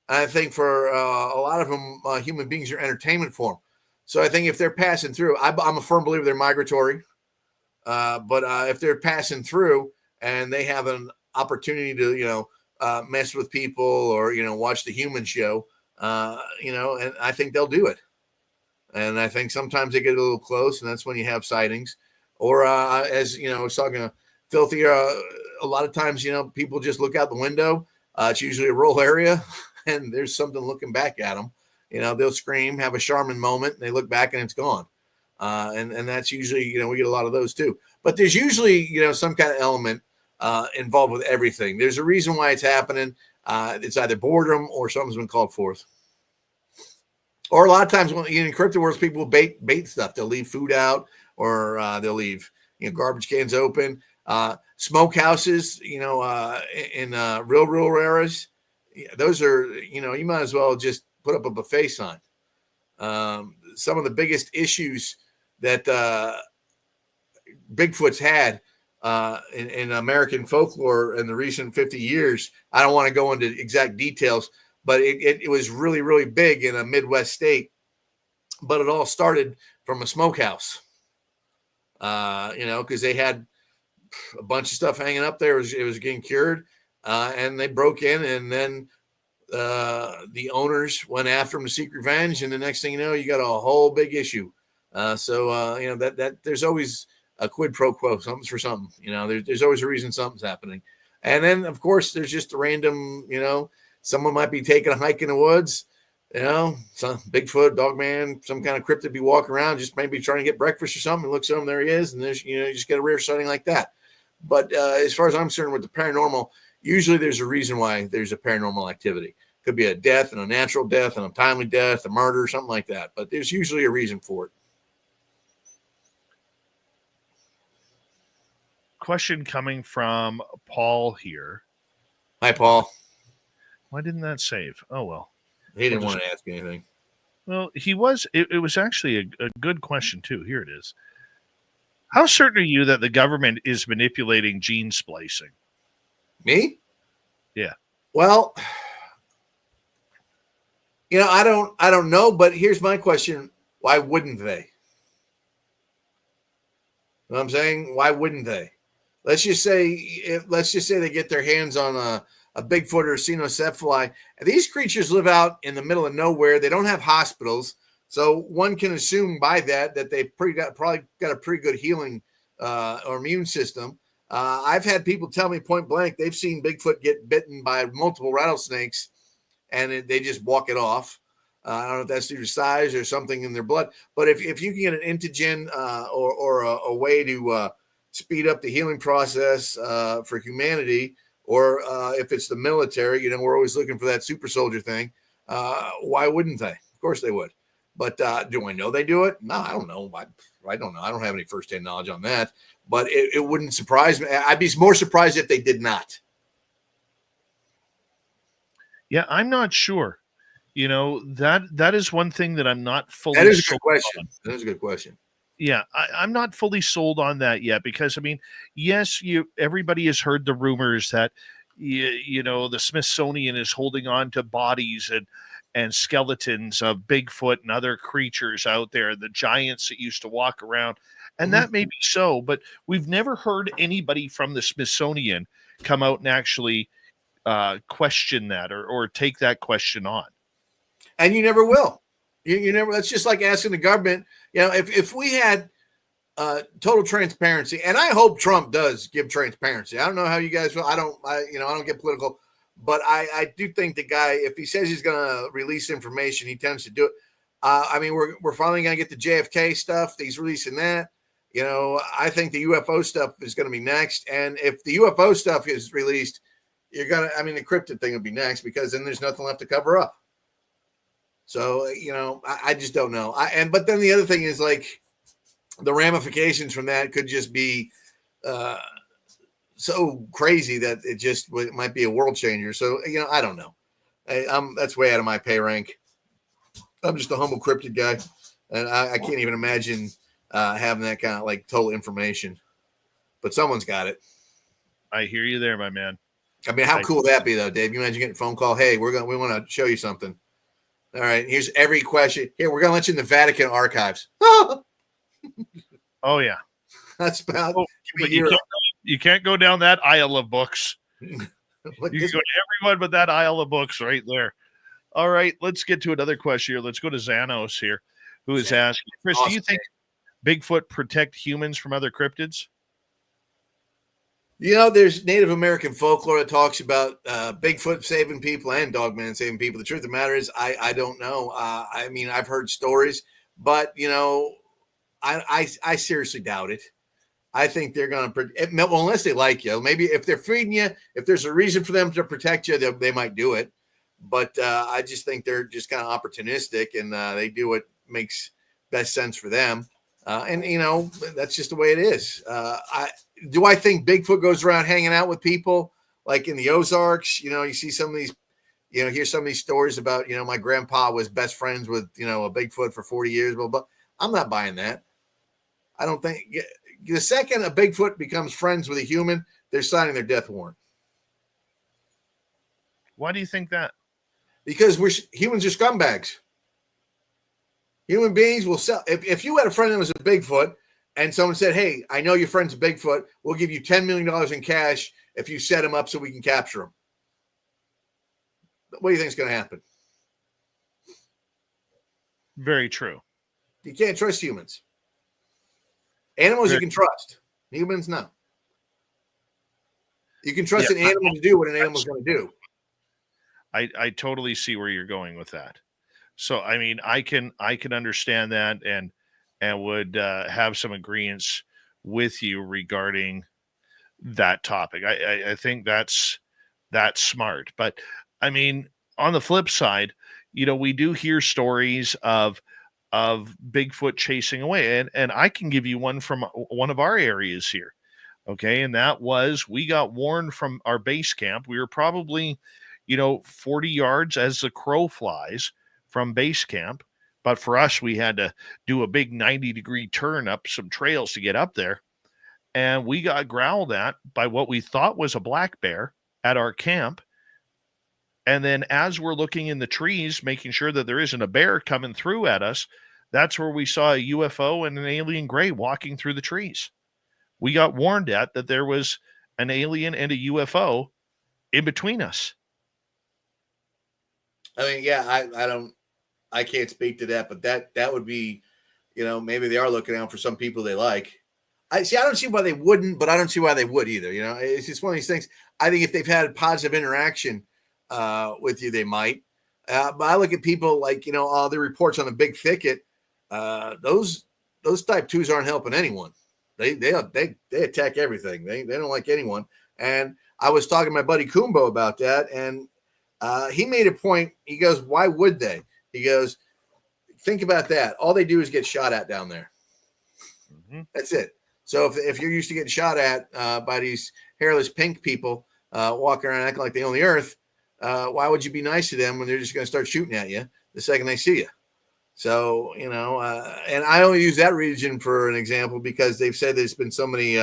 I think for a lot of them, human beings are entertainment for them. So I think if they're passing through, I'm a firm believer they're migratory. But if they're passing through and they have an opportunity to, mess with people or, watch the human show, and I think they'll do it. And I think sometimes they get a little close, and that's when you have sightings. Or as, I was talking to Filthy, a lot of times, people just look out the window. It's usually a rural area, and there's something looking back at them. They'll scream, have a Charmin moment, and they look back and it's gone. And that's usually, we get a lot of those too. But there's usually, some kind of element involved with everything. There's a reason why it's happening. It's either boredom or something's been called forth. Or a lot of times when in cryptid worlds, people will bait stuff. They'll leave food out, or they'll leave garbage cans open. Smokehouses, in real areas, those are, you might as well just put up a buffet sign. Some of the biggest issues that Bigfoot's had in American folklore in the recent 50 years, I don't want to go into exact details, but it was really, really big in a Midwest state. But it all started from a smokehouse, because they had a bunch of stuff hanging up there. It was getting cured, and they broke in, and then the owners went after them to seek revenge, and the next thing you know, you got a whole big issue. That there's always a quid pro quo, something's for something. There's always a reason something's happening. And then, of course, there's just a random, someone might be taking a hike in the woods, some Bigfoot, dog man, some kind of cryptid be walking around, just maybe trying to get breakfast or something. Looks at him, there he is, and there's, you just get a rare sighting like that. But as far as I'm concerned with the paranormal, usually there's a reason why there's a paranormal activity. Could be a death and a natural death and a timely death, a murder, something like that. But there's usually a reason for it. Question coming from Paul here. Hi, Paul. Why didn't that save? Oh, well. He didn't want to ask anything. Well, it was actually a good question, too. Here it is. How certain are you that the government is manipulating gene splicing? Me? Yeah. Well, I don't know, but here's my question. Why wouldn't they? You know what I'm saying? Why wouldn't they? Let's just say they get their hands on a Bigfoot or a cynocephaly. These creatures live out in the middle of nowhere. They don't have hospitals. So one can assume by that they've probably got a pretty good healing or immune system. I've had people tell me point blank they've seen Bigfoot get bitten by multiple rattlesnakes, and they just walk it off. I don't know if that's due to size or something in their blood. But if you can get an antigen or a way to speed up the healing process for humanity, or if it's the military, we're always looking for that super soldier thing. Why wouldn't they? Of course they would. But do I know they do it? No, I don't know. I don't know. I don't have any firsthand knowledge on that. But it wouldn't surprise me. I'd be more surprised if they did not. Yeah, I'm not sure. That is one thing that I'm not fully. That is a good question. That is a good question. Yeah, I'm not fully sold on that yet because, yes, everybody has heard the rumors that, the Smithsonian is holding on to bodies and skeletons of Bigfoot and other creatures out there, the giants that used to walk around. And that may be so, but we've never heard anybody from the Smithsonian come out and actually question that or take that question on. And you never will. You never. That's just like asking the government. If we had total transparency, and I hope Trump does give transparency. I don't know how you guys feel. I don't get political, but I do think the guy, if he says he's going to release information, he tends to do it. We're finally going to get the JFK stuff. He's releasing that. I think the UFO stuff is going to be next. And if the UFO stuff is released, you're gonna. I mean, the cryptid thing would be next because then there's nothing left to cover up. So I just don't know. But then the other thing is like the ramifications from that could just be so crazy that it might be a world changer. So I don't know. That's way out of my pay rank. I'm just a humble cryptid guy, and I can't even imagine having that kind of like total information. But someone's got it. I hear you there, my man. I mean, how cool would that be, though, Dave? You imagine getting a phone call. Hey, we want to show you something. All right, here's every question. Here, we're gonna let you in the Vatican archives. Oh yeah, that's about. But you can't go down that aisle of books. You can go to everyone but that aisle of books right there. All right, let's get to another question here. Let's go to Xanos here, who is asking, Chris, do you think Bigfoot protect humans from other cryptids? There's Native American folklore that talks about Bigfoot saving people and Dogman saving people. The truth of the matter is, I don't know. I mean, I've heard stories, but I seriously doubt it. I think they're going to, unless they like you. Maybe if they're feeding you, if there's a reason for them to protect you, they might do it. But I just think they're just kind of opportunistic, and they do what makes best sense for them. And that's just the way it is. Do I think Bigfoot goes around hanging out with people like in the Ozarks? You see some of these, hear some of these stories about, my grandpa was best friends with, a Bigfoot for 40 years, blah, blah. I'm not buying that. I don't think the second a Bigfoot becomes friends with a human, they're signing their death warrant. Why do you think that? Because humans are scumbags. Human beings will sell. If you had a friend that was a Bigfoot and someone said, hey, I know your friend's a Bigfoot, we'll give you $10 million in cash if you set him up so we can capture him. What do you think is going to happen? Very true. You can't trust humans. Animals you can trust. Humans, no. You can trust an animal to do what an animal's going to do. I totally see where you're going with that. So, I mean, I can understand that and would have some agreements with you regarding that topic. I think that's smart. But I mean, on the flip side, we do hear stories of Bigfoot chasing away, and I can give you one from one of our areas here. Okay, and that was, we got warned from our base camp. We were probably 40 yards as the crow flies from base camp. But for us, we had to do a big 90-degree turn up some trails to get up there. And we got growled at by what we thought was a black bear at our camp. And then as we're looking in the trees, making sure that there isn't a bear coming through at us, that's where we saw a UFO and an alien gray walking through the trees. We got warned at that there was an alien and a UFO in between us. I mean, yeah, I can't speak to that, but that would be, maybe they are looking out for some people they like. I don't see why they wouldn't, but I don't see why they would either. It's just one of these things. I think if they've had a positive interaction with you, they might. But I look at people like, all the reports on the big thicket. Those type 2s aren't helping anyone. They attack everything. They don't like anyone. And I was talking to my buddy Kumbo about that, and he made a point. He goes, why would they? He goes, think about that. All they do is get shot at down there. Mm-hmm. That's it. So if you're used to getting shot at by these hairless pink people walking around acting like they own the earth, why would you be nice to them when they're just going to start shooting at you the second they see you? So, and I only use that region for an example because they've said there's been so many,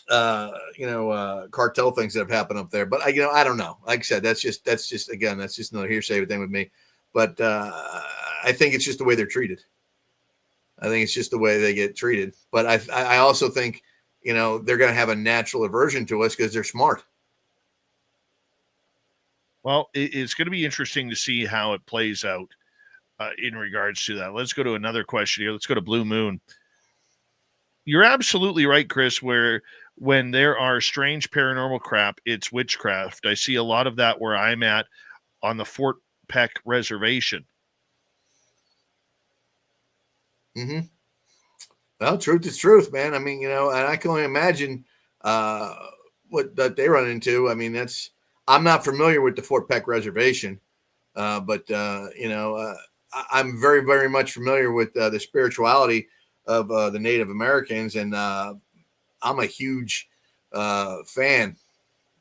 cartel things that have happened up there. But I don't know. Like I said, that's just another hearsay thing with me. But I think it's just the way they're treated. I think it's just the way they get treated. But I also think, they're going to have a natural aversion to us because they're smart. Well, it's going to be interesting to see how it plays out in regards to that. Let's go to another question here. Let's go to Blue Moon. You're absolutely right, Chris, where when there are strange paranormal crap, it's witchcraft. I see a lot of that where I'm at on the Fort Peck Reservation. Mm-hmm. Well, truth is truth, man. I mean, and I can only imagine what that they run into. I mean, I'm not familiar with the Fort Peck Reservation, but I'm very, very much familiar with the spirituality of the Native Americans, and I'm a huge fan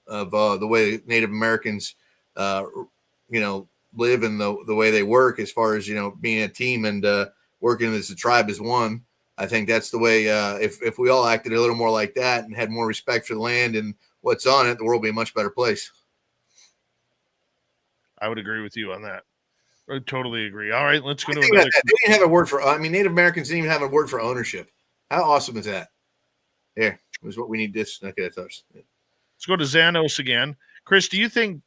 of the way Native Americans, live and the way they work, as far as being a team and working as a tribe as one. I think that's the way. If we all acted a little more like that and had more respect for the land and what's on it, the world would be a much better place. I would agree with you on that. I totally agree. All right, let's go to They another. didn't have a word for. I mean, Native Americans didn't even have a word for ownership. How awesome is that? Here is what we need. This. Okay, that's ours. Let's go to Xanos again. Chris, do you think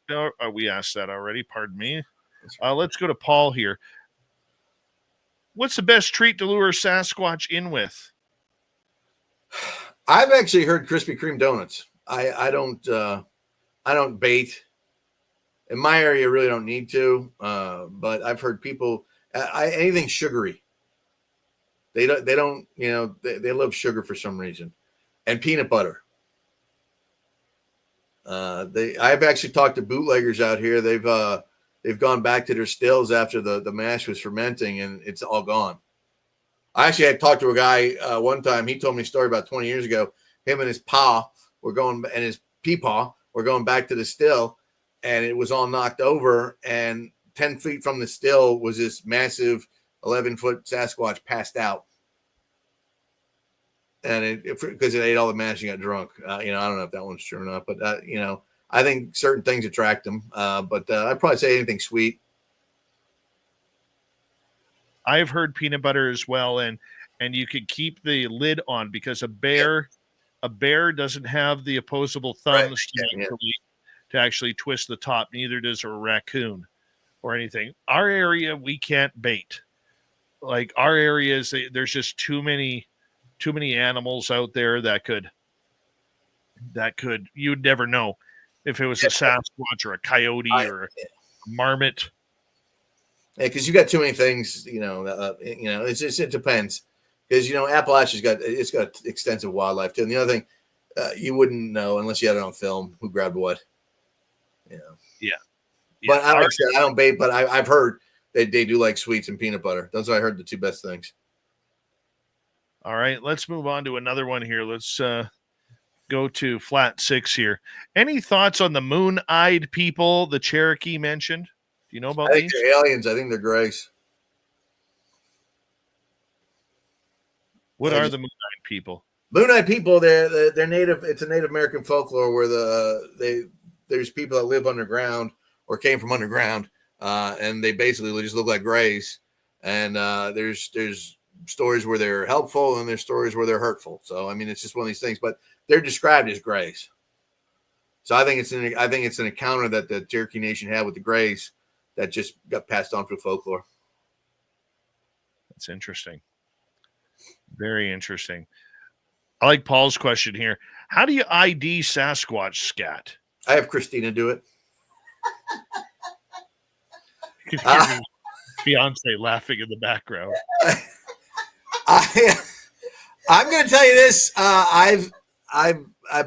we asked that already? Pardon me. Let's go to Paul here. What's the best treat to lure Sasquatch in with? I've actually heard Krispy Kreme donuts. I don't bait. In my area, really don't need to. But I've heard people anything sugary. They don't. They love sugar for some reason, and peanut butter. I've actually talked to bootleggers out here. They've gone back to their stills after the mash was fermenting, and it's all gone. I actually had talked to a guy one time. He told me a story about 20 years ago. Him and his paw were going, and his peepaw were going back to the still, and it was all knocked over. And 10 feet from the still was this massive 11-foot Sasquatch passed out. And because it ate all the mash and got drunk. I don't know if that one's true or not, but I think certain things attract them. But I'd probably say anything sweet. I've heard peanut butter as well, and you could keep the lid on, because a bear doesn't have the opposable thumbs to actually twist the top. Neither does a raccoon or anything. Our area, we can't bait. Like our areas, there's just too many animals out there that could you'd never know if it was a Sasquatch or a coyote or a marmot. Yeah, because you got too many things. It depends. Because Appalachia's got extensive wildlife too. And the other thing, you wouldn't know unless you had it on film who grabbed what. Yeah. But I don't bait, but I've heard they do like sweets and peanut butter. Those are, I heard, the two best things. All right, let's move on to another one here. Let's go to Flat 6 here. Any thoughts on the moon-eyed people the Cherokee mentioned? Do you know about I think these? they're aliens. I think they're grays. What are the moon-eyed people? Moon-eyed people, they're native. It's a Native American folklore where there's people that live underground or came from underground, and they basically just look like grays. And there's stories where they're helpful and there's stories where they're hurtful. So I mean, it's just one of these things. But they're described as grays. So I think it's an encounter that the Cherokee Nation had with the grays that just got passed on through folklore. That's interesting. Very interesting. I like Paul's question here. How do you ID Sasquatch scat? I have Christina do it. You can hear Beyonce laughing in the background. I'm going to tell you this. I'm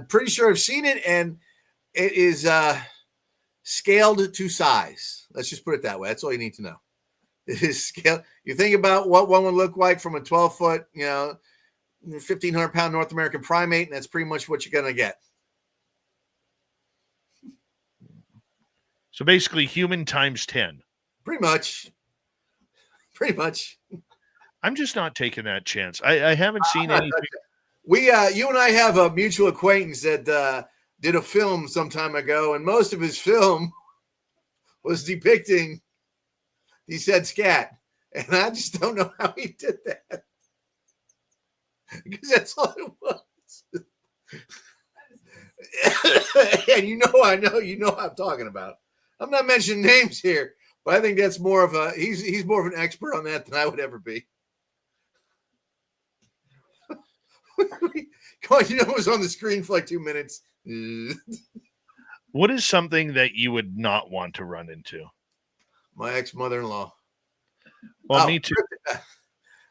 pretty sure I've seen it, and it is scaled to size. Let's just put it that way. That's all you need to know. It is scaled. You think about what one would look like from a 12-foot, 1,500-pound North American primate, and that's pretty much what you're going to get. So basically, human times 10. Pretty much. I'm just not taking that chance. I haven't seen anything. You and I have a mutual acquaintance that did a film some time ago, and most of his film was depicting the said scat. And I just don't know how he did that. Because that's all it was. And you know what I'm talking about. I'm not mentioning names here, but I think that's more of he's more of an expert on that than I would ever be. Come on, it was on the screen for like 2 minutes. What is something that you would not want to run into? My ex-mother-in-law. Well, me too.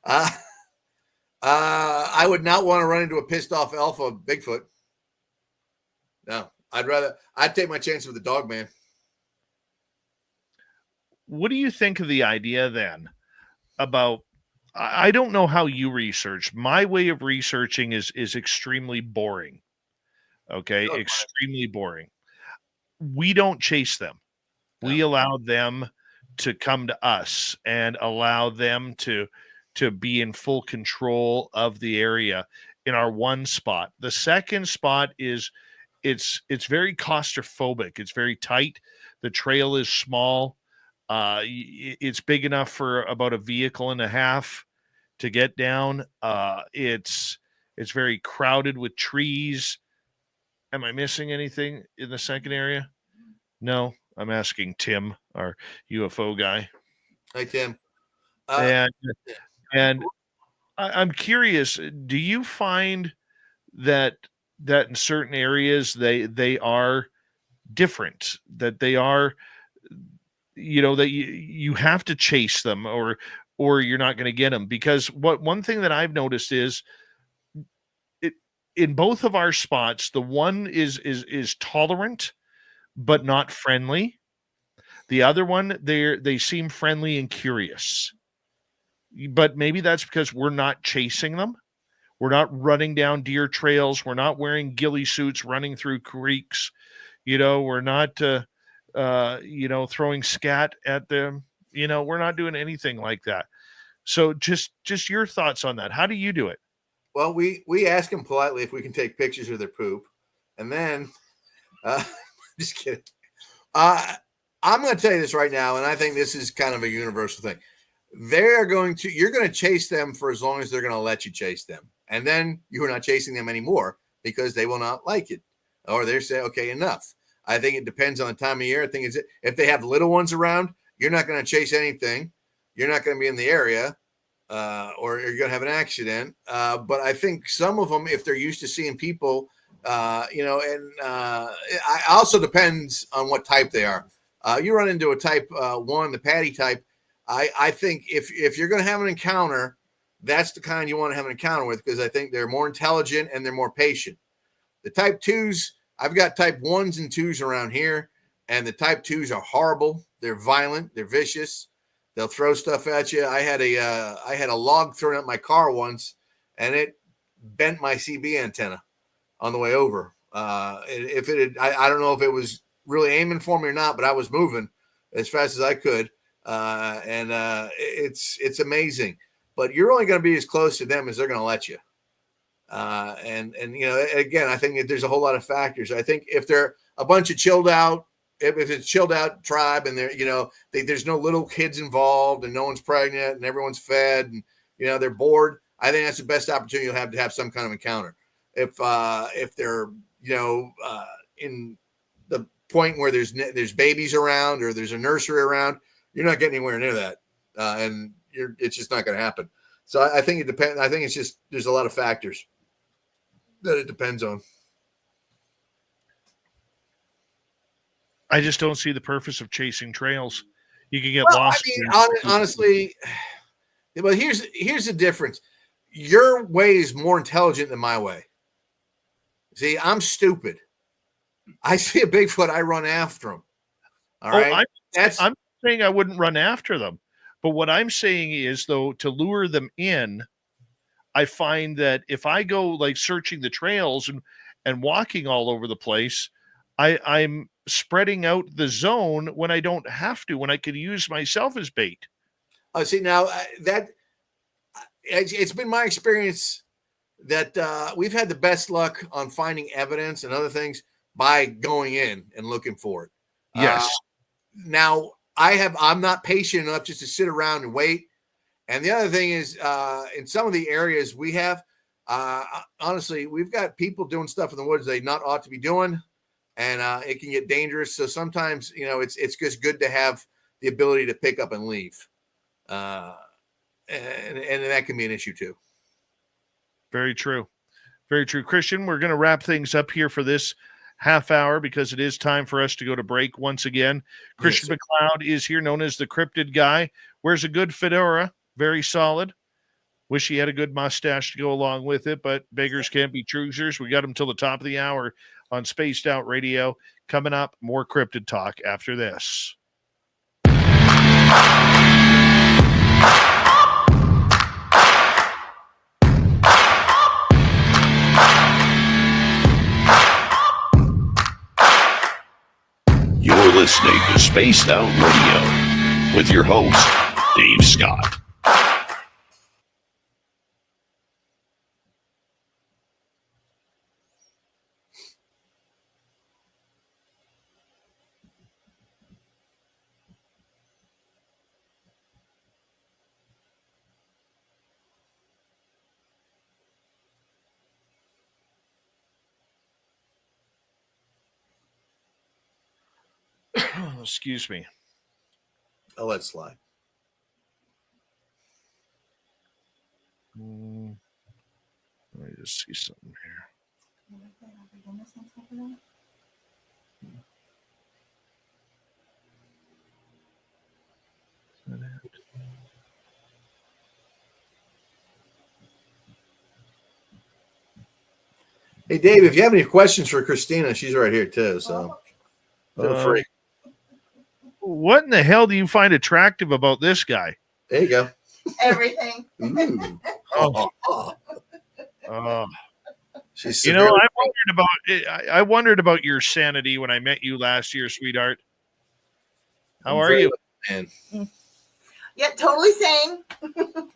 I would not want to run into a pissed off alpha Bigfoot. No, I'd take my chance with the dog man. What do you think of the idea then about, I don't know how you research. My way of researching is extremely boring. Okay. Oh, Extremely boring. We don't chase them. We allow them to come to us and allow them to be in full control of the area in our one spot. The second spot is it's very claustrophobic. It's very tight. The trail is small. It's big enough for about a vehicle and a half to get down. It's very crowded with trees. Am I missing anything in the second area? No, I'm asking Tim, our UFO guy. Hi, Tim. And I'm curious, do you find that in certain areas they are different, that they are, that you have to chase them or you're not going to get them? Because one thing that I've noticed is in both of our spots, the one is tolerant but not friendly. The other one, they seem friendly and curious. But maybe that's because we're not chasing them. We're not running down deer trails. We're not wearing ghillie suits running through creeks. We're not throwing scat at them. We're not doing anything like that. So just your thoughts on that. How do you do it? Well, we ask them politely if we can take pictures of their poop, and then just kidding. I'm going to tell you this right now, and I think this is kind of a universal thing. You're going to chase them for as long as they're going to let you chase them, and then you're not chasing them anymore because they will not like it, or they say, okay, enough. I think it depends on the time of year. I think if they have little ones around, you're not going to chase anything. You're not going to be in the area, or you're going to have an accident. But I think some of them, if they're used to seeing people, it also depends on what type they are. You run into a type 1, the patty type. I think if you're going to have an encounter, that's the kind you want to have an encounter with, because I think they're more intelligent and they're more patient. The type 2s, I've got type 1s and 2s around here, and the type 2s are horrible. They're violent. They're vicious. They'll throw stuff at you. I had a log thrown at my car once, and it bent my CB antenna on the way over. I don't know if it was really aiming for me or not, but I was moving as fast as I could. It's amazing, but you're only going to be as close to them as they're going to let you. Again, I think there's a whole lot of factors. I think if they're a bunch of chilled out, if it's a chilled out tribe and there's no little kids involved and no one's pregnant and everyone's fed and, they're bored, I think that's the best opportunity you'll have to have some kind of encounter. If they're, in the point where there's babies around or there's a nursery around, you're not getting anywhere near that. It's just not going to happen. So I think it depends. I think it's just, there's a lot of factors that it depends on. I just don't see the purpose of chasing trails. You can get lost. Honestly, but here's the difference. Your way is more intelligent than my way. See, I'm stupid. I see a Bigfoot, I run after him. All right. I'm saying I wouldn't run after them. But what I'm saying is, though, to lure them in, I find that if I go like searching the trails and walking all over the place, I'm spreading out the zone when I don't have to, when I could use myself as bait. See, now that it's been my experience that we've had the best luck on finding evidence and other things by going in and looking for it. Yes. Now I'm not patient enough just to sit around and wait. And the other thing is, in some of the areas we have, honestly, we've got people doing stuff in the woods they not ought to be doing, and it can get dangerous. So sometimes, it's just good to have the ability to pick up and leave. And that can be an issue too. Very true. Very true. Christian, we're going to wrap things up here for this half hour because it is time for us to go to break once again. Christian McLoud is here, known as the Cryptid Guy. Wears a good fedora, very solid. Wish he had a good mustache to go along with it, but beggars can't be choosers. We got him till the top of the hour. on Spaced Out Radio. Coming up, more cryptid talk after this. You're listening to Spaced Out Radio with your host, Dave Scott. Excuse me. I'll let it slide. Let me just see something here. Hey, Dave, if you have any questions for Christina, she's right here too. So feel free. What in the hell do you find attractive about this guy? There you go. Everything. Ooh. She's You know, severely- I wondered about your sanity when I met you last year, sweetheart. How I'm are very you? well, man. Yeah, totally sane.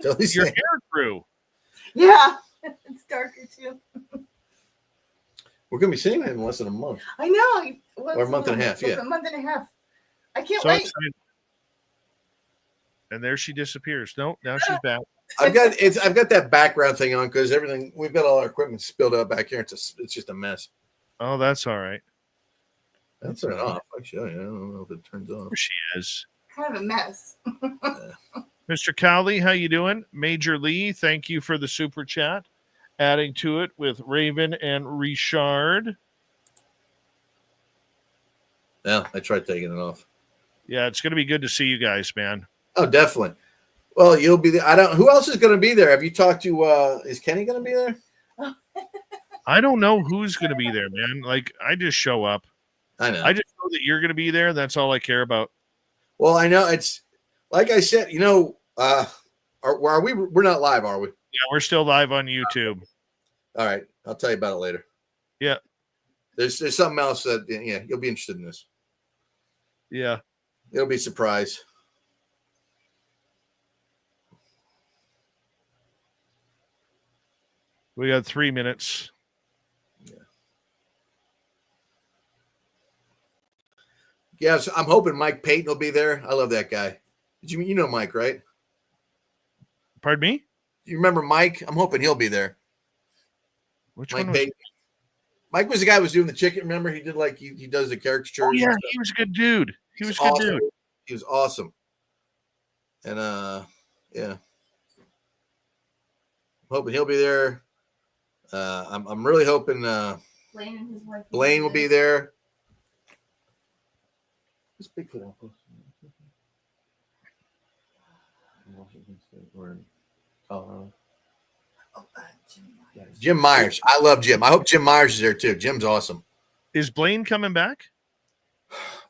Totally Your sane. hair grew. Yeah, it's darker too. We're gonna be seeing that in less than a month. I know. Or a month and a half, yeah. A month and a half. I can't So wait. excited. And there she disappears. No, now she's back. I've got that background thing on because everything we've got all our equipment spilled out back here. It's just a mess. Oh, that's all right. I'll turn it off. Actually, I don't know if it turns off. There she is. Kind of a mess. Mr. Cowley, how you doing? Major Lee, thank you for the super chat. Adding to it with Raven and Richard. Yeah, I tried taking it off. Yeah, it's going to be good to see you guys, man. Oh, definitely. Well, you'll be there. I don't. Who else is going to be there? Have you talked to? Is Kenny going to be there? I don't know who's going to be there, man. Like, I just show up. I know. I just know that you're going to be there. That's all I care about. Well, I know it's like I said. You know, are we? We're not live, are we? Yeah, we're still live on YouTube. All right, I'll tell you about it later. Yeah. There's something else that you'll be interested in this. Yeah. It'll be a surprise. We got 3 minutes. Yeah, so I'm hoping Mike Payton will be there. I love that guy. You know Mike, right? Pardon me? You remember Mike? I'm hoping he'll be there. Which Mike one was Payton. Mike was the guy who was doing the chicken. Remember, he did like he does the caricatures. Oh, yeah, and stuff. he was a good dude. He was a awesome. good dude. He was awesome. And yeah. Hoping he'll be there. I'm really hoping Blaine and his wife. Blaine will be there. Who's Bigfoot outpost? Washington State or Colorado. Oh, Jim Myers. Jim Myers. I love Jim. I hope Jim Myers is there too. Jim's awesome. Is Blaine coming back?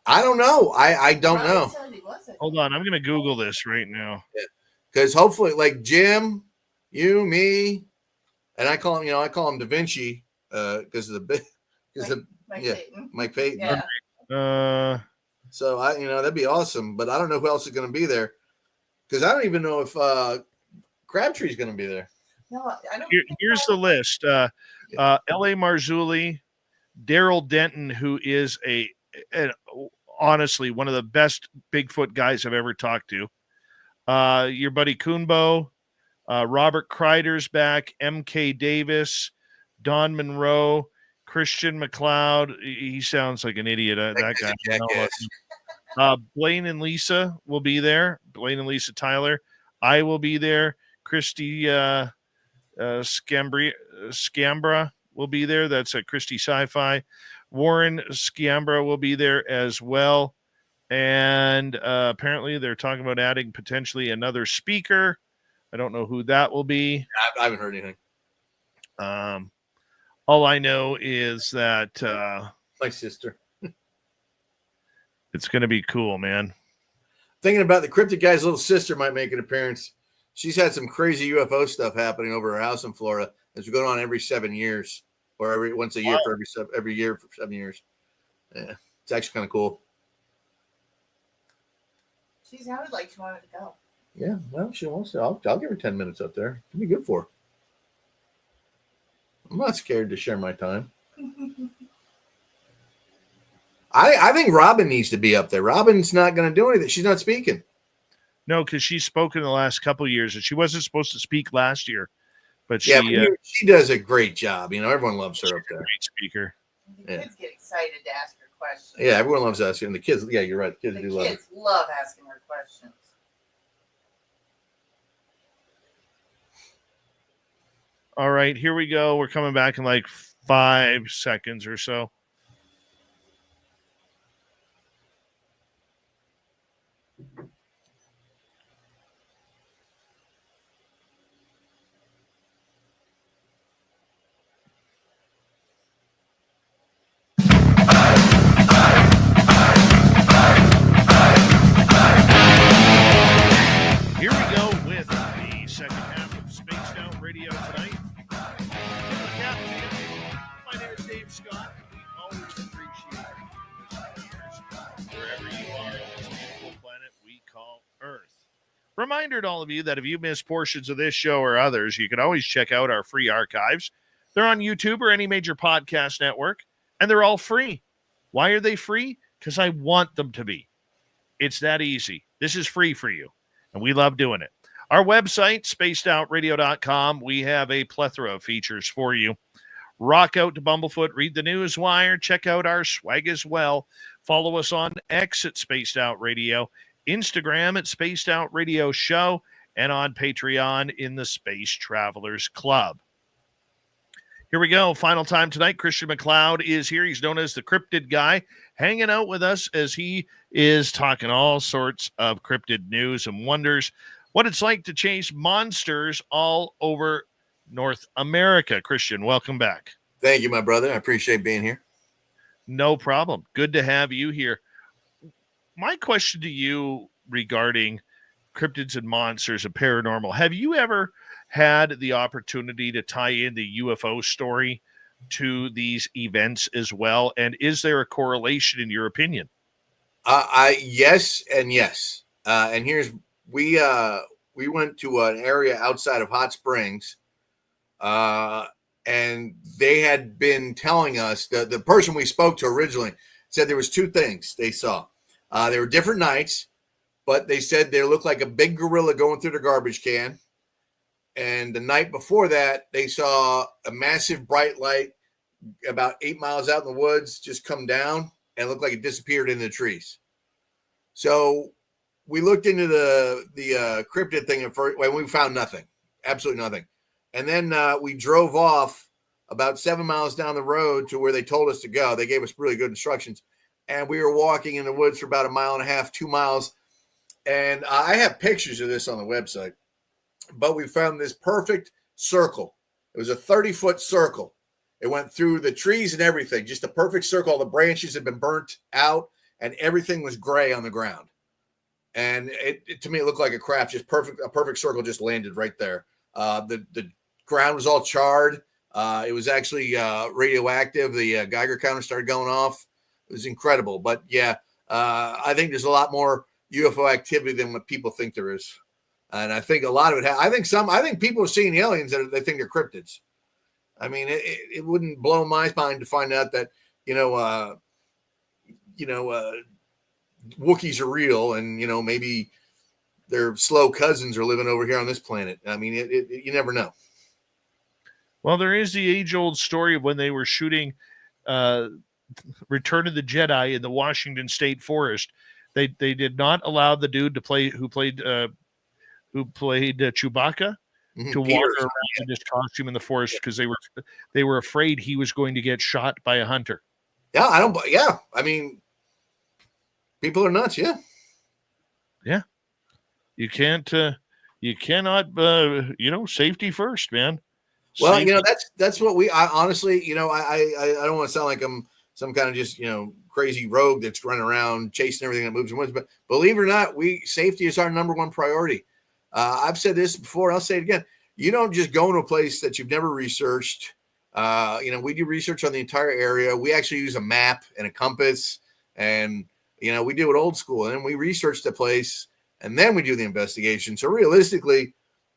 I don't know. I don't Robert know. said he wasn't. Hold on. I'm going to Google this right now. Because hopefully, like Jim, you, me, and I call him Da Vinci because of the Mike yeah. Payton. Mike Payton. Yeah. So that'd be awesome. But I don't know who else is going to be there because I don't even know if Crabtree's going to be there. No, I don't. Here's the list. L.A. Marzulli, Daryl Denton, who is honestly one of the best Bigfoot guys I've ever talked to. Your buddy Kuhnbo, Robert Kreider's back, M.K. Davis, Don Monroe, Christian McLeod. He sounds like an idiot. That guy. Blaine and Lisa will be there. Blaine and Lisa Tyler. I will be there. Christy Scambra will be there. That's at Christy Sci-Fi. Warren Scambra will be there as well. And apparently they're talking about adding potentially another speaker. I don't know who that will be. I haven't heard anything. All I know is that My sister. it's going to be cool, man. Thinking about the cryptid guy's little sister might make an appearance. She's had some crazy UFO stuff happening over her house in Florida. It's going on every 7 years, or every once a year for every year for 7 years. Yeah, it's actually kind of cool. She sounded like she wanted to go. Yeah, well, she wants to. I'll give her 10 minutes up there. It'll be good for her. I'm not scared to share my time. I think Robin needs to be up there. Robin's not going to do anything. She's not speaking. No, because she's spoken the last couple of years, and she wasn't supposed to speak last year, but she does a great job. You know, everyone loves her up there. Great speaker. The kids get excited to ask her questions. Yeah, everyone loves asking. The kids, yeah, you're right. The kids do love her. Kids love asking her questions. All right, here we go. We're coming back in like 5 seconds or so. Here we go with the second half of Spaced Out Radio tonight. My name is Dave Scott. We always appreciate you wherever you are on this beautiful planet we call Earth. Reminder to all of you that if you missed portions of this show or others, you can always check out our free archives. They're on YouTube or any major podcast network, and they're all free. Why are they free? Because I want them to be. It's that easy. This is free for you, and we love doing it. Our website, spacedoutradio.com, we have a plethora of features for you. Rock out to Bumblefoot, read the Newswire, check out our swag as well. Follow us on X at Spaced Out Radio, Instagram at Spaced Out Radio Show, and on Patreon in the Space Travelers Club. Here we go. Final time tonight. Christian McLoud is here. He's known as the Cryptid Guy, hanging out with us as he is talking all sorts of cryptid news and wonders what it's like to chase monsters all over North America. Christian, welcome back. Thank you, my brother. I appreciate being here. No problem. Good to have you here. My question to you regarding cryptids and monsters and paranormal, have you ever had the opportunity to tie in the UFO story to these events as well? And is there a correlation in your opinion? Yes and yes. And here's we went to an area outside of Hot Springs, and they had been telling us the person we spoke to originally said there was two things they saw. They were different nights, but they said they looked like a big gorilla going through the garbage can. And the night before that, they saw a massive bright light about 8 miles out in the woods just come down and looked like it disappeared in the trees. So we looked into the cryptid thing at first, when we found nothing, absolutely nothing. And then we drove off about 7 miles down the road to where they told us to go. They gave us really good instructions. And we were walking in the woods for about 1.5 miles, 2 miles. And I have pictures of this on the website. But we found this perfect circle. It was a 30-foot circle. It went through the trees and everything, just a perfect circle. All the branches had been burnt out, and everything was gray on the ground. And to me, it looked like a craft, just perfect. A perfect circle just landed right there. The ground was all charred. It was actually radioactive. The Geiger counter started going off. It was incredible. But yeah, I think there's a lot more UFO activity than what people think there is. And I think a lot of it. I think people are seeing aliens that they think they're cryptids. I mean, it wouldn't blow my mind to find out that Wookiees are real, and maybe their slow cousins are living over here on this planet. I mean, you never know. Well, there is the age-old story of when they were shooting Return of the Jedi in the Washington State Forest. They did not allow the dude who played Chewbacca to walk around in his costume in the forest because they were afraid he was going to get shot by a hunter. Yeah, I mean, people are nuts. Yeah. You cannot, safety first, man. Well, Safety. that's what I honestly, I don't want to sound like I'm some kind of just, crazy rogue that's running around chasing everything that moves and wins. But believe it or not, safety is our number one priority. I've said this before. I'll say it again. You don't just go into a place that you've never researched. We do research on the entire area. We actually use a map and a compass, and we do it old school, and then we research the place, and then we do the investigation. So realistically,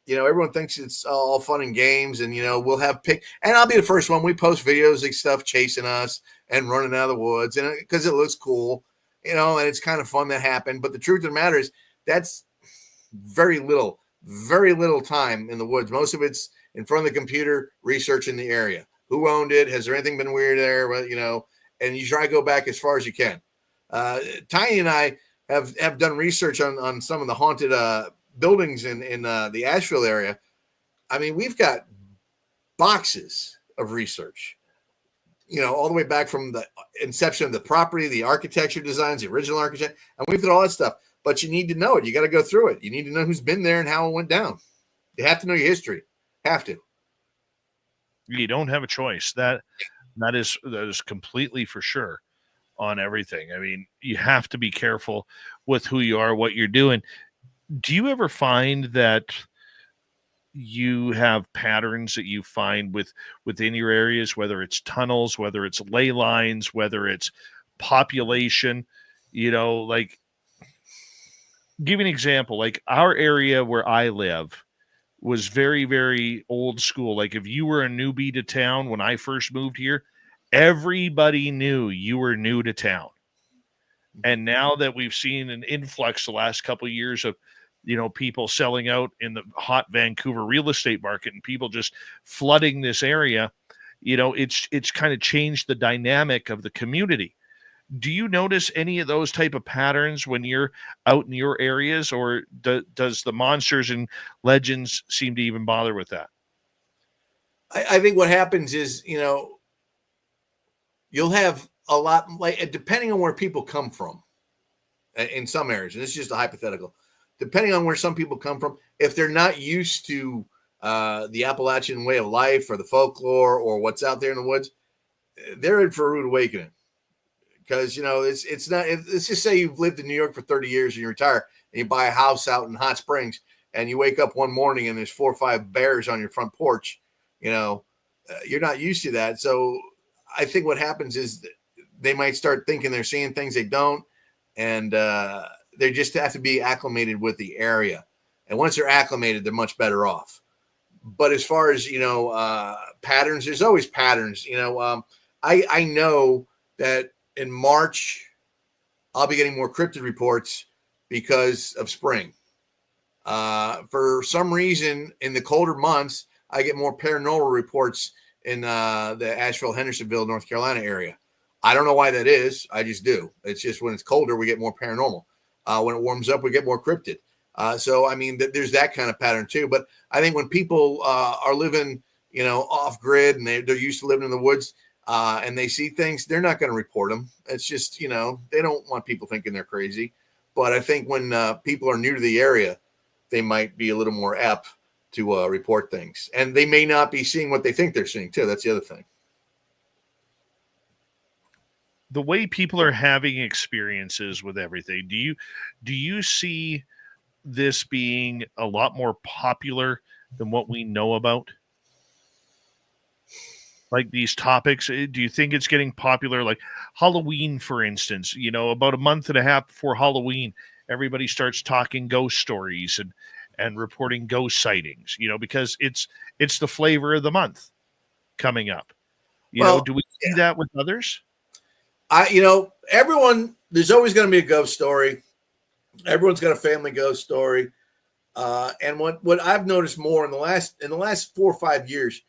everyone thinks it's all fun and games, and we'll have and I'll be the first one. We post videos of stuff chasing us and running out of the woods, and because it looks cool, and it's kind of fun that happened. But the truth of the matter is that's very little time in the woods. Most of it's in front of the computer, researching the area. Who owned it? Has there anything been weird there? Well, and you try to go back as far as you can. Tiny and I have done research on some of the haunted buildings in the Asheville area. I mean, we've got boxes of research, all the way back from the inception of the property, the architecture designs, the original architect, and we've got all that stuff. But you need to know it. You got to go through it. You need to know who's been there and how it went down. You have to know your history. Have to. You don't have a choice. That is completely for sure on everything. I mean, you have to be careful with who you are, what you're doing. Do you ever find that you have patterns that you find within your areas, whether it's tunnels, whether it's ley lines, whether it's population, like give you an example, like our area where I live was very, very old school. Like if you were a newbie to town, when I first moved here, everybody knew you were new to town. And now that we've seen an influx the last couple of years of, people selling out in the hot Vancouver real estate market and people just flooding this area, it's kind of changed the dynamic of the community. Do you notice any of those type of patterns when you're out in your areas, or does the monsters and legends seem to even bother with that? I think what happens is, you'll have a lot, like, depending on where people come from in some areas, and this is just a hypothetical, depending on where some people come from, if they're not used to the Appalachian way of life or the folklore or what's out there in the woods, they're in for a rude awakening. Because, it's not, let's just say you've lived in New York for 30 years and you retire and you buy a house out in Hot Springs and you wake up one morning and there's 4 or 5 bears on your front porch, you're not used to that. So I think what happens is they might start thinking they're seeing things they don't. And they just have to be acclimated with the area. And once they're acclimated, they're much better off. But as far as, patterns, there's always patterns. I know that in March, I'll be getting more cryptid reports because of spring. For some reason, in the colder months, I get more paranormal reports in the Asheville, Hendersonville, North Carolina area. I don't know why that is. I just do. It's just when it's colder, we get more paranormal. When it warms up, we get more cryptid. So, I mean, there's that kind of pattern too. But I think when people are living, off grid and they're used to living in the woods, and they see things, they're not going to report them. It's just, they don't want people thinking they're crazy. But I think when people are new to the area, they might be a little more apt to report things. And they may not be seeing what they think they're seeing, too. That's the other thing. The way people are having experiences with everything, do you see this being a lot more popular than what we know about? Like these topics, do you think it's getting popular? Like Halloween, for instance, about a month and a half before Halloween, everybody starts talking ghost stories and reporting ghost sightings, because it's the flavor of the month coming up. Do we see that with others? Everyone, there's always going to be a ghost story. Everyone's got a family ghost story. And what I've noticed more in the last 4 or 5 years,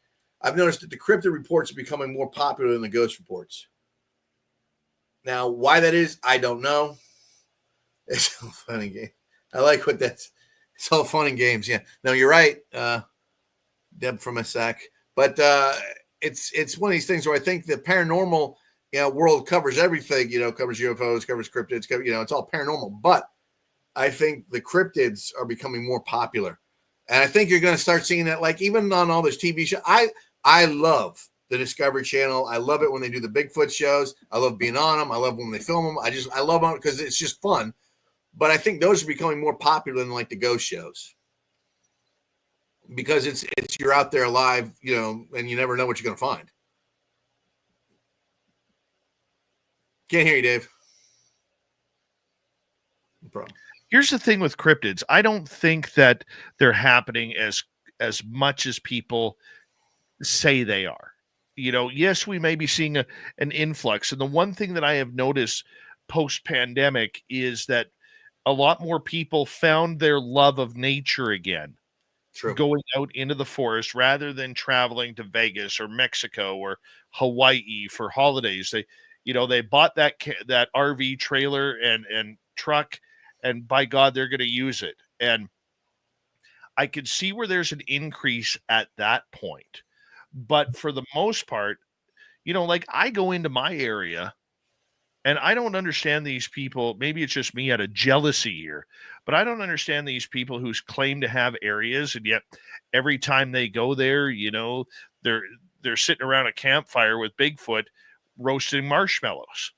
I've noticed that the cryptid reports are becoming more popular than the ghost reports. Now, why that is, I don't know. It's all fun and games. I like what that's. It's all fun and games. Yeah. No, you're right, Deb from a sack. But it's one of these things where I think the paranormal world covers everything. Covers UFOs, covers cryptids. It's all paranormal. But I think the cryptids are becoming more popular. And I think you're going to start seeing that, like even on all this TV show. I love the Discovery Channel. I love it when they do the Bigfoot shows. I love being on them. I love when they film them. I love them because it's just fun. But I think those are becoming more popular than like the ghost shows, because it's you're out there live, you know, and you never know what you're going to find. Can't hear you, Dave. No problem. Here's the thing with cryptids. I don't think that they're happening as much as people say they are. You know, yes, we may be seeing an influx. And the one thing that I have noticed post-pandemic is that a lot more people found their love of nature again. True. Going out into the forest rather than traveling to Vegas or Mexico or Hawaii for holidays. They bought that RV trailer and truck, and by God, they're going to use it. And I could see where there's an increase at that point. But for the most part, you know, like I go into my area and I don't understand these people. Maybe it's just me out of jealousy here, but I don't understand these people who claim to have areas, and yet every time they go there, you know, they're sitting around a campfire with Bigfoot roasting marshmallows.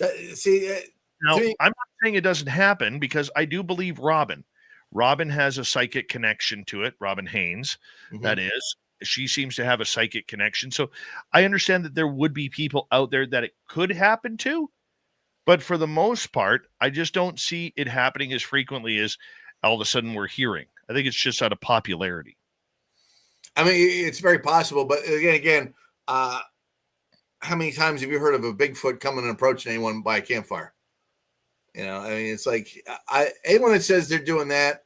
Now, I'm not saying it doesn't happen, because I do believe Robin has a psychic connection to it. Robin Haynes, that is. She seems to have a psychic connection. So I understand that there would be people out there that it could happen to, but for the most part, I just don't see it happening as frequently as all of a sudden we're hearing. I think it's just out of popularity. I mean, it's very possible, but again, how many times have you heard of a Bigfoot coming and approaching anyone by a campfire? You know, I mean, it's like anyone that says they're doing that,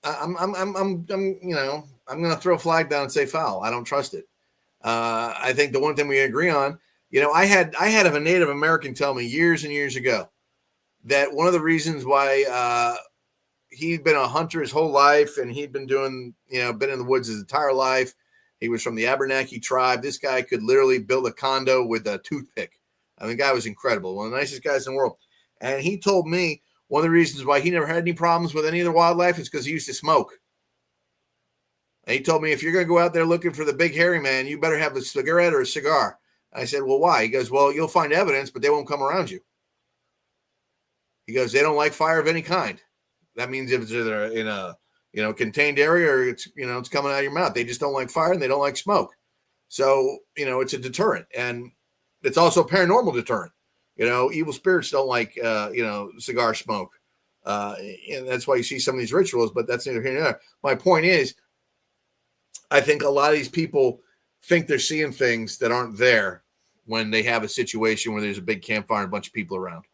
I'm going to throw a flag down and say foul. I don't trust it. I think the one thing we agree on, you know, I had a Native American tell me years and years ago that one of the reasons why he'd been a hunter his whole life, and he'd been doing, you know, been in the woods his entire life. He was from the Abenaki tribe. This guy could literally build a condo with a toothpick. I mean, the guy was incredible. One of the nicest guys in the world. And he told me one of the reasons why he never had any problems with any of the wildlife is because he used to smoke. And he told me, if you're going to go out there looking for the big hairy man, you better have a cigarette or a cigar. I said, well, why? He goes, well, you'll find evidence, but they won't come around you. He goes, they don't like fire of any kind. That means if it's either in a, you know, contained area or it's, you know, it's coming out of your mouth. They just don't like fire and they don't like smoke. So, you know, it's a deterrent, and it's also a paranormal deterrent. You know, evil spirits don't like, you know, cigar smoke. And that's why you see some of these rituals, but that's neither here nor there. My point is, I think a lot of these people think they're seeing things that aren't there when they have a situation where there's a big campfire and a bunch of people around.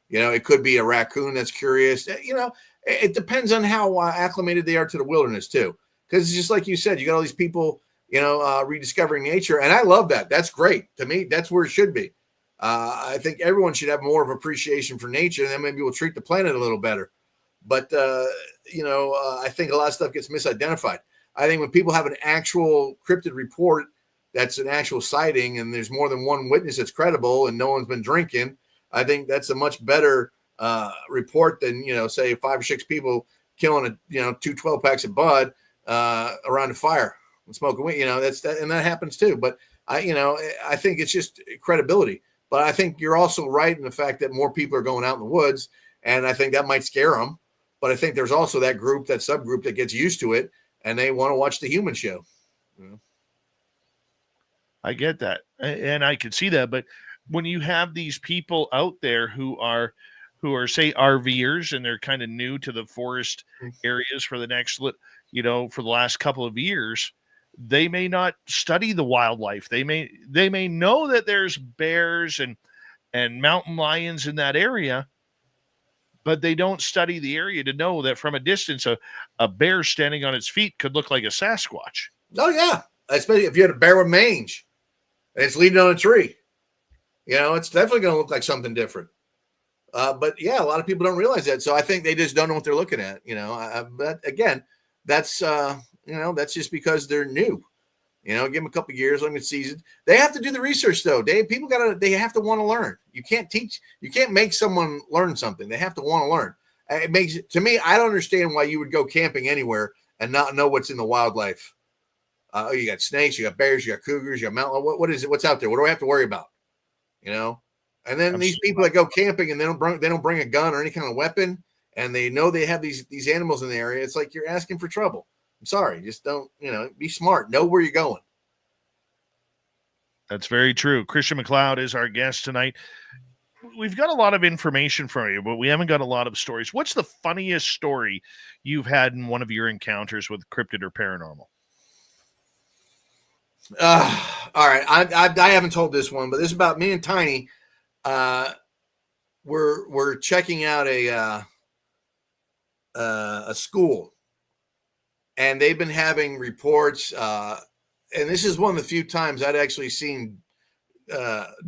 You know, it could be a raccoon that's curious. You know, it depends on how acclimated they are to the wilderness too. Because it's just like you said, you got all these people, you know, rediscovering nature. And I love that. That's great. To me, that's where it should be. I think everyone should have more of appreciation for nature, and then maybe we'll treat the planet a little better. But, you know, I think a lot of stuff gets misidentified. I think when people have an actual cryptid report that's an actual sighting, and there's more than one witness that's credible and no one's been drinking, I think that's a much better report than, you know, say 5 or 6 people killing, you know, 2 12-packs of bud around a fire and smoking weed. You know, and that happens too. But I think it's just credibility. But I think you're also right in the fact that more people are going out in the woods, and I think that might scare them. But I think there's also that group, that subgroup that gets used to it, and they want to watch the human show. You know? I get that, and I can see that. But when you have these people out there who are say RVers, and they're kind of new to the forest areas for the next, you know, for the last couple of years, they may not study the wildlife. They may know that there's bears and mountain lions in that area, but they don't study the area to know that from a distance, a bear standing on its feet could look like a Sasquatch. Oh yeah, especially if you had a bear with mange and it's leaning on a tree. You know, it's definitely going to look like something different. But yeah, a lot of people don't realize that. So I think they just don't know what they're looking at. You know, but again, that's you know, that's just because they're new. You know, give them a couple of years, let them get seasoned. They have to do the research though. They have to want to learn. You can't make someone learn something. They have to want to learn. It makes to me. I don't understand why you would go camping anywhere and not know what's in the wildlife. You got snakes, you got bears, you got cougars, you got mountain. What is it? What's out there? What do I have to worry about? You know. And then these people that go camping and they don't bring a gun or any kind of weapon, and they know they have these animals in the area. It's like you're asking for trouble. I'm sorry, just don't be smart. Know where you're going. That's very true. Christian McLoud is our guest tonight. We've got a lot of information from you, but we haven't got a lot of stories. What's the funniest story you've had in one of your encounters with cryptid or paranormal? All right. I haven't told this one, but this is about me and Tiny. We're checking out a school, and they've been having reports. And this is one of the few times I'd actually seen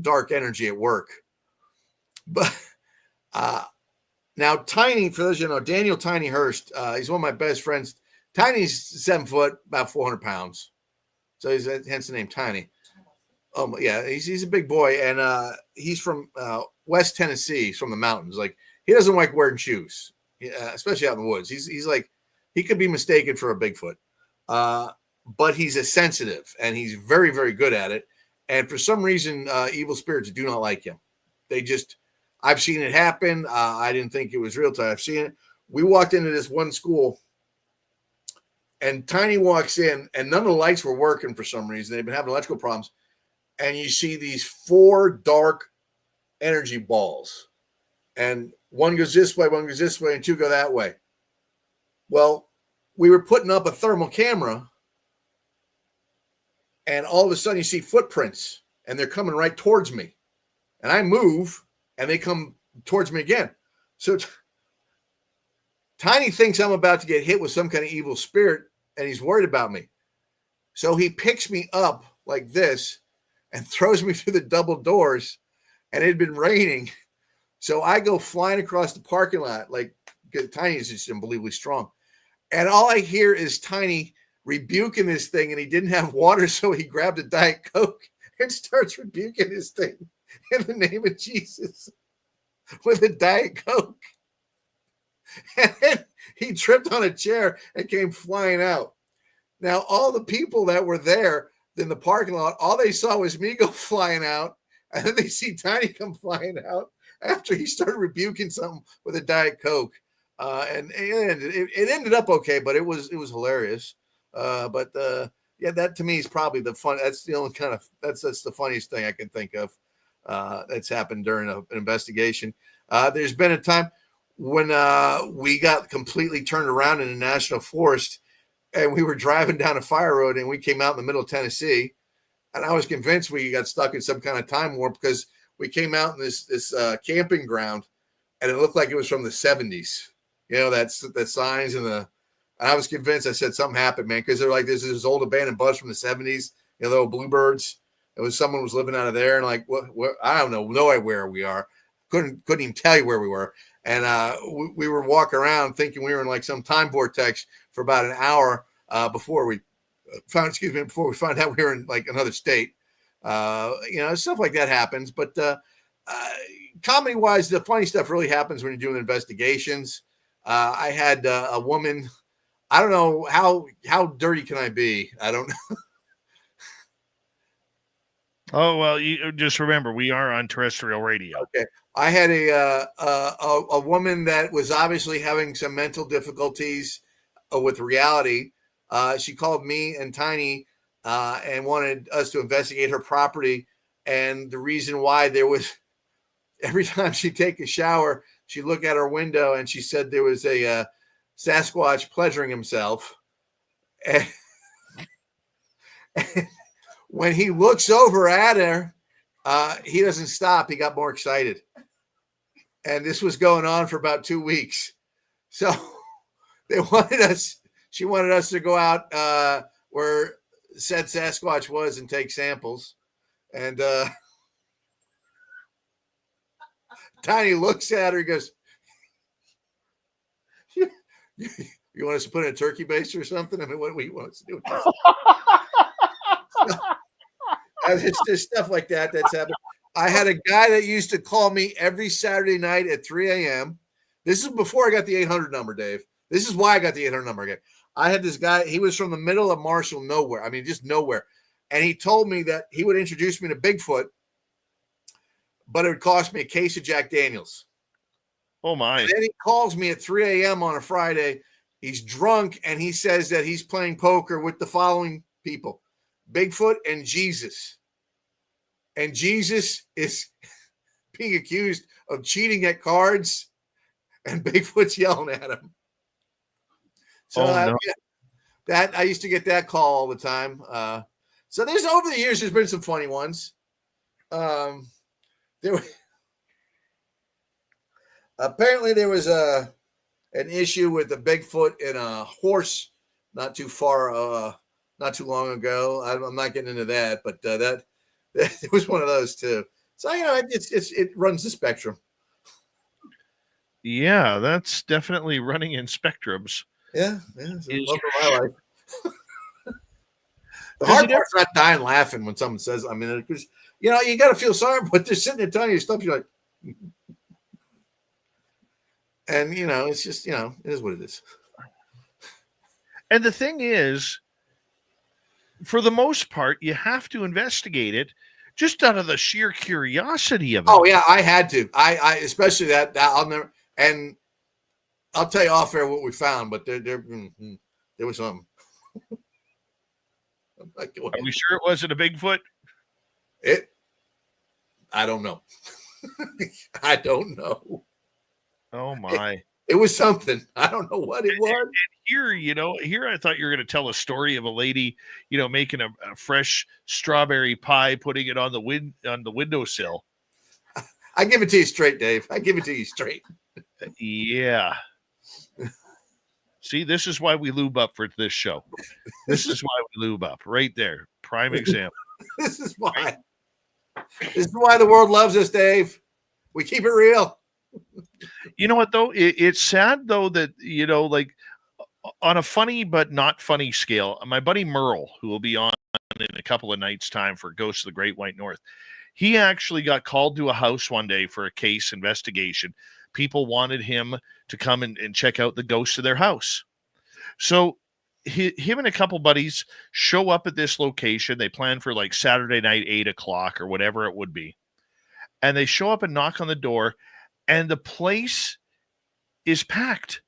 dark energy at work. But now Tiny, for those you know, Daniel Tiny Hurst, he's one of my best friends. Tiny's 7 foot, about 400 pounds. So he's hence the name Tiny. Yeah, he's a big boy, and he's from West Tennessee. He's from the mountains. Like, he doesn't like wearing shoes, especially out in the woods. He's like, he could be mistaken for a Bigfoot, but he's a sensitive, and he's very, very good at it. And for some reason, evil spirits do not like him. I've seen it happen. I didn't think it was real till I've seen it. We walked into this one school, and Tiny walks in, and none of the lights were working for some reason. They've been having electrical problems. And you see these 4 dark energy balls. And one goes this way, one goes this way, and 2 go that way. Well, we were putting up a thermal camera, and all of a sudden you see footprints, and they're coming right towards me. And I move, and they come towards me again. So Tiny thinks I'm about to get hit with some kind of evil spirit, and he's worried about me. So he picks me up like this and throws me through the double doors, and it had been raining. So I go flying across the parking lot, like, Tiny is just unbelievably strong. And all I hear is Tiny rebuking this thing, and he didn't have water, so he grabbed a Diet Coke and starts rebuking this thing in the name of Jesus with a Diet Coke. And then he tripped on a chair and came flying out. Now, all the people that were there in the parking lot, all they saw was me go flying out, and then they see Tiny come flying out after he started rebuking something with a Diet Coke. And it ended up okay, but it was hilarious. Yeah, that to me is probably the fun. That's the only kind of that's the funniest thing I can think of that's happened during an investigation. There's been a time when we got completely turned around in a national forest, and we were driving down a fire road, and we came out in the middle of Tennessee, and I was convinced we got stuck in some kind of time warp because we came out in this camping ground, and it looked like it was from the 70s. You know, that's the signs and I was convinced. I said something happened, man, because they're like this old abandoned bus from the 70s. You know, the old Bluebirds. It was someone was living out of there, and like what I don't know where we are. Couldn't even tell you where we were. And we were walking around thinking we were in like some time vortex for about an hour before we found out we were in like another state. Stuff like that happens. But comedy wise, the funny stuff really happens when you're doing investigations. I had a woman. I don't know how dirty can I be? I don't know. Oh, well, you just remember we are on terrestrial radio. Okay. I had a woman that was obviously having some mental difficulties with reality. She called me and Tiny and wanted us to investigate her property. And the reason why there was, every time she'd take a shower, she'd look at her window and she said there was a Sasquatch pleasuring himself. And when he looks over at her, he doesn't stop. He got more excited. And this was going on for about 2 weeks. So she wanted us to go out where said Sasquatch was and take samples. And Tiny looks at her and goes, you want us to put in a turkey base or something? I mean, what do you want us to do with this? It's just stuff like that's happened. I had a guy that used to call me every Saturday night at 3 a.m. This is before I got the 800 number, Dave. This is why I got the 800 number again. I had this guy. He was from the middle of Marshall, nowhere. I mean, just nowhere. And he told me that he would introduce me to Bigfoot, but it would cost me a case of Jack Daniels. Oh, my. And then he calls me at 3 a.m. on a Friday. He's drunk, and he says that he's playing poker with the following people: Bigfoot and Jesus. And Jesus is being accused of cheating at cards, and Bigfoot's yelling at him. So no. that I used to get that call all the time. So there's over the years, there's been some funny ones. Apparently there was an issue with a Bigfoot and a horse not too long ago. I'm not getting into that, but that it was one of those too. So it runs the spectrum. Yeah, that's definitely running in spectrums. Yeah. My life. The hard part's not dying laughing when someone says, I mean, because you got to feel sorry, but they're sitting there telling you stuff. You're like, and it's just, it is what it is. And the thing is, for the most part, you have to investigate it just out of the sheer curiosity of it. Oh yeah, I had to. I especially that I'll never. And I'll tell you off air what we found, but there was something. Are we sure it wasn't a Bigfoot? I don't know. I don't know. Oh my! It was something. I don't know what it was. And here I thought you were going to tell a story of a lady, making a fresh strawberry pie, putting it on the windowsill. I give it to you straight, Dave. I give it to you straight. Yeah. See, this is why we lube up for this show. This is why we lube up right there. Prime example. This is why. This is why the world loves us, Dave. We keep it real. You know what, though? It's sad, though, that, like on a funny but not funny scale, my buddy Merle, who will be on in a couple of nights' time for Ghosts of the Great White North, he actually got called to a house one day for a case investigation. People wanted him to come and check out the ghosts of their house. So him and a couple buddies show up at this location. They plan for like Saturday night, 8:00 or whatever it would be. And they show up and knock on the door, and the place is packed.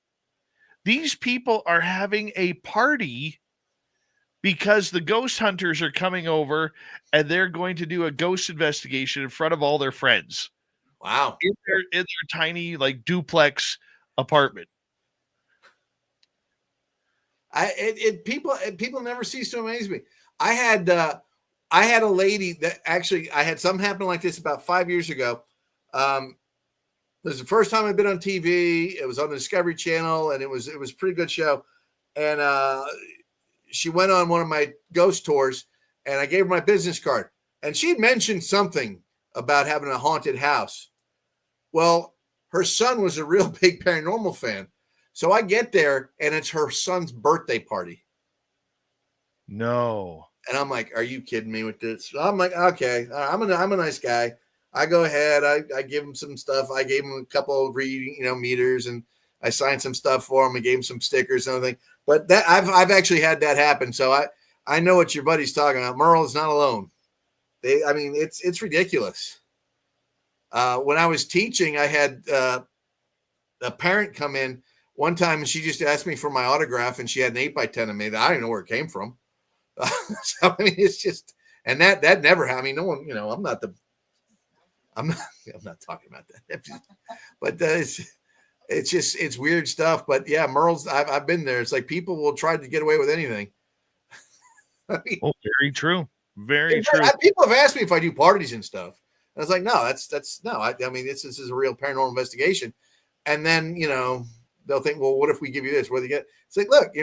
These people are having a party because the ghost hunters are coming over and they're going to do a ghost investigation in front of all their friends. Wow. In their tiny, like, duplex apartment. People never cease to amaze me. I had a lady that actually, I had something happen like this about 5 years ago. It was the first time I'd been on TV. It was on the Discovery Channel, and it was a pretty good show. And she went on one of my ghost tours, and I gave her my business card. And she had mentioned something about having a haunted house. Well, her son was a real big paranormal fan. So I get there, and it's her son's birthday party. No. And I'm like, are you kidding me with this? So I'm like, okay, I'm a nice guy. I go ahead. I give him some stuff. I gave him a couple of meters, and I signed some stuff for him. I gave him some stickers and everything. But that I've actually had that happen. So I know what your buddy's talking about. Merle is not alone. It's ridiculous. When I was teaching, I had a parent come in one time, and she just asked me for my autograph, and she had an 8x10 of me that I don't know where it came from. So it's just, and that never happened. I mean, no one, I'm not talking about that. But it's weird stuff. But yeah, Merle's, I've been there. It's like people will try to get away with anything. Very true. Very true. People have asked me if I do parties and stuff. And I was like, no, that's no. I mean, this is a real paranormal investigation. And then they'll think, well, what if we give you this? What do you get? It's like, look,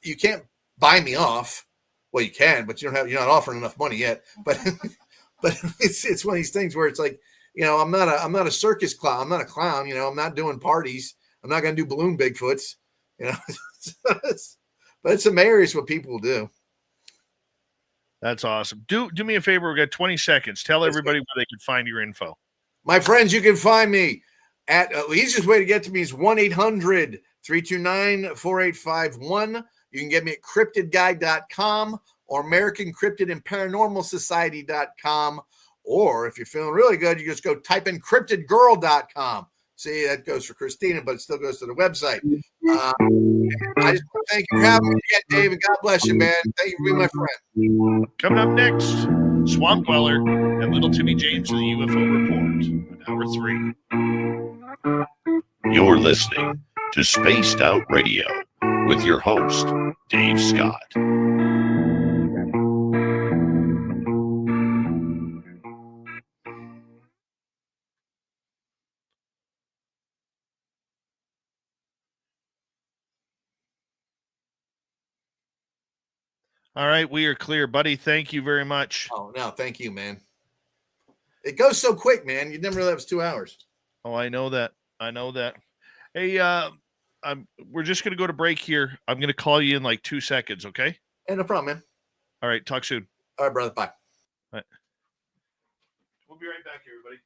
you can't buy me off. Well, you can, but you're not offering enough money yet. But it's one of these things where it's like, I'm not a circus clown. I'm not a clown. I'm not doing parties. I'm not going to do balloon Bigfoots. But it's hilarious what people do. That's awesome. Do me a favor. We got 20 seconds. Tell everybody where they can find your info. My friends, you can find me The easiest way to get to me is 1-800-329-4851. You can get me at cryptidguide.com or American Cryptid and Paranormal Society.com. Or if you're feeling really good, you just go type in cryptidgirl.com. See, that goes for Christina, but it still goes to the website. I just want to thank you for having me again, Dave, and God bless you, man. Thank you for being my friend. Coming up next, Swamp Dweller and Little Timmy James of the UFO Report, Hour 3. You're listening to Spaced Out Radio with your host, Dave Scott. All right, we are clear, buddy. Thank you very much. Oh, no, thank you, man. It goes so quick, man. You never realized it was 2 hours. Oh, I know that. Hey, we're just going to go to break here. I'm going to call you in like 2 seconds, okay? Hey, no problem, man. All right, talk soon. All right, brother. Bye. All right. We'll be right back, everybody.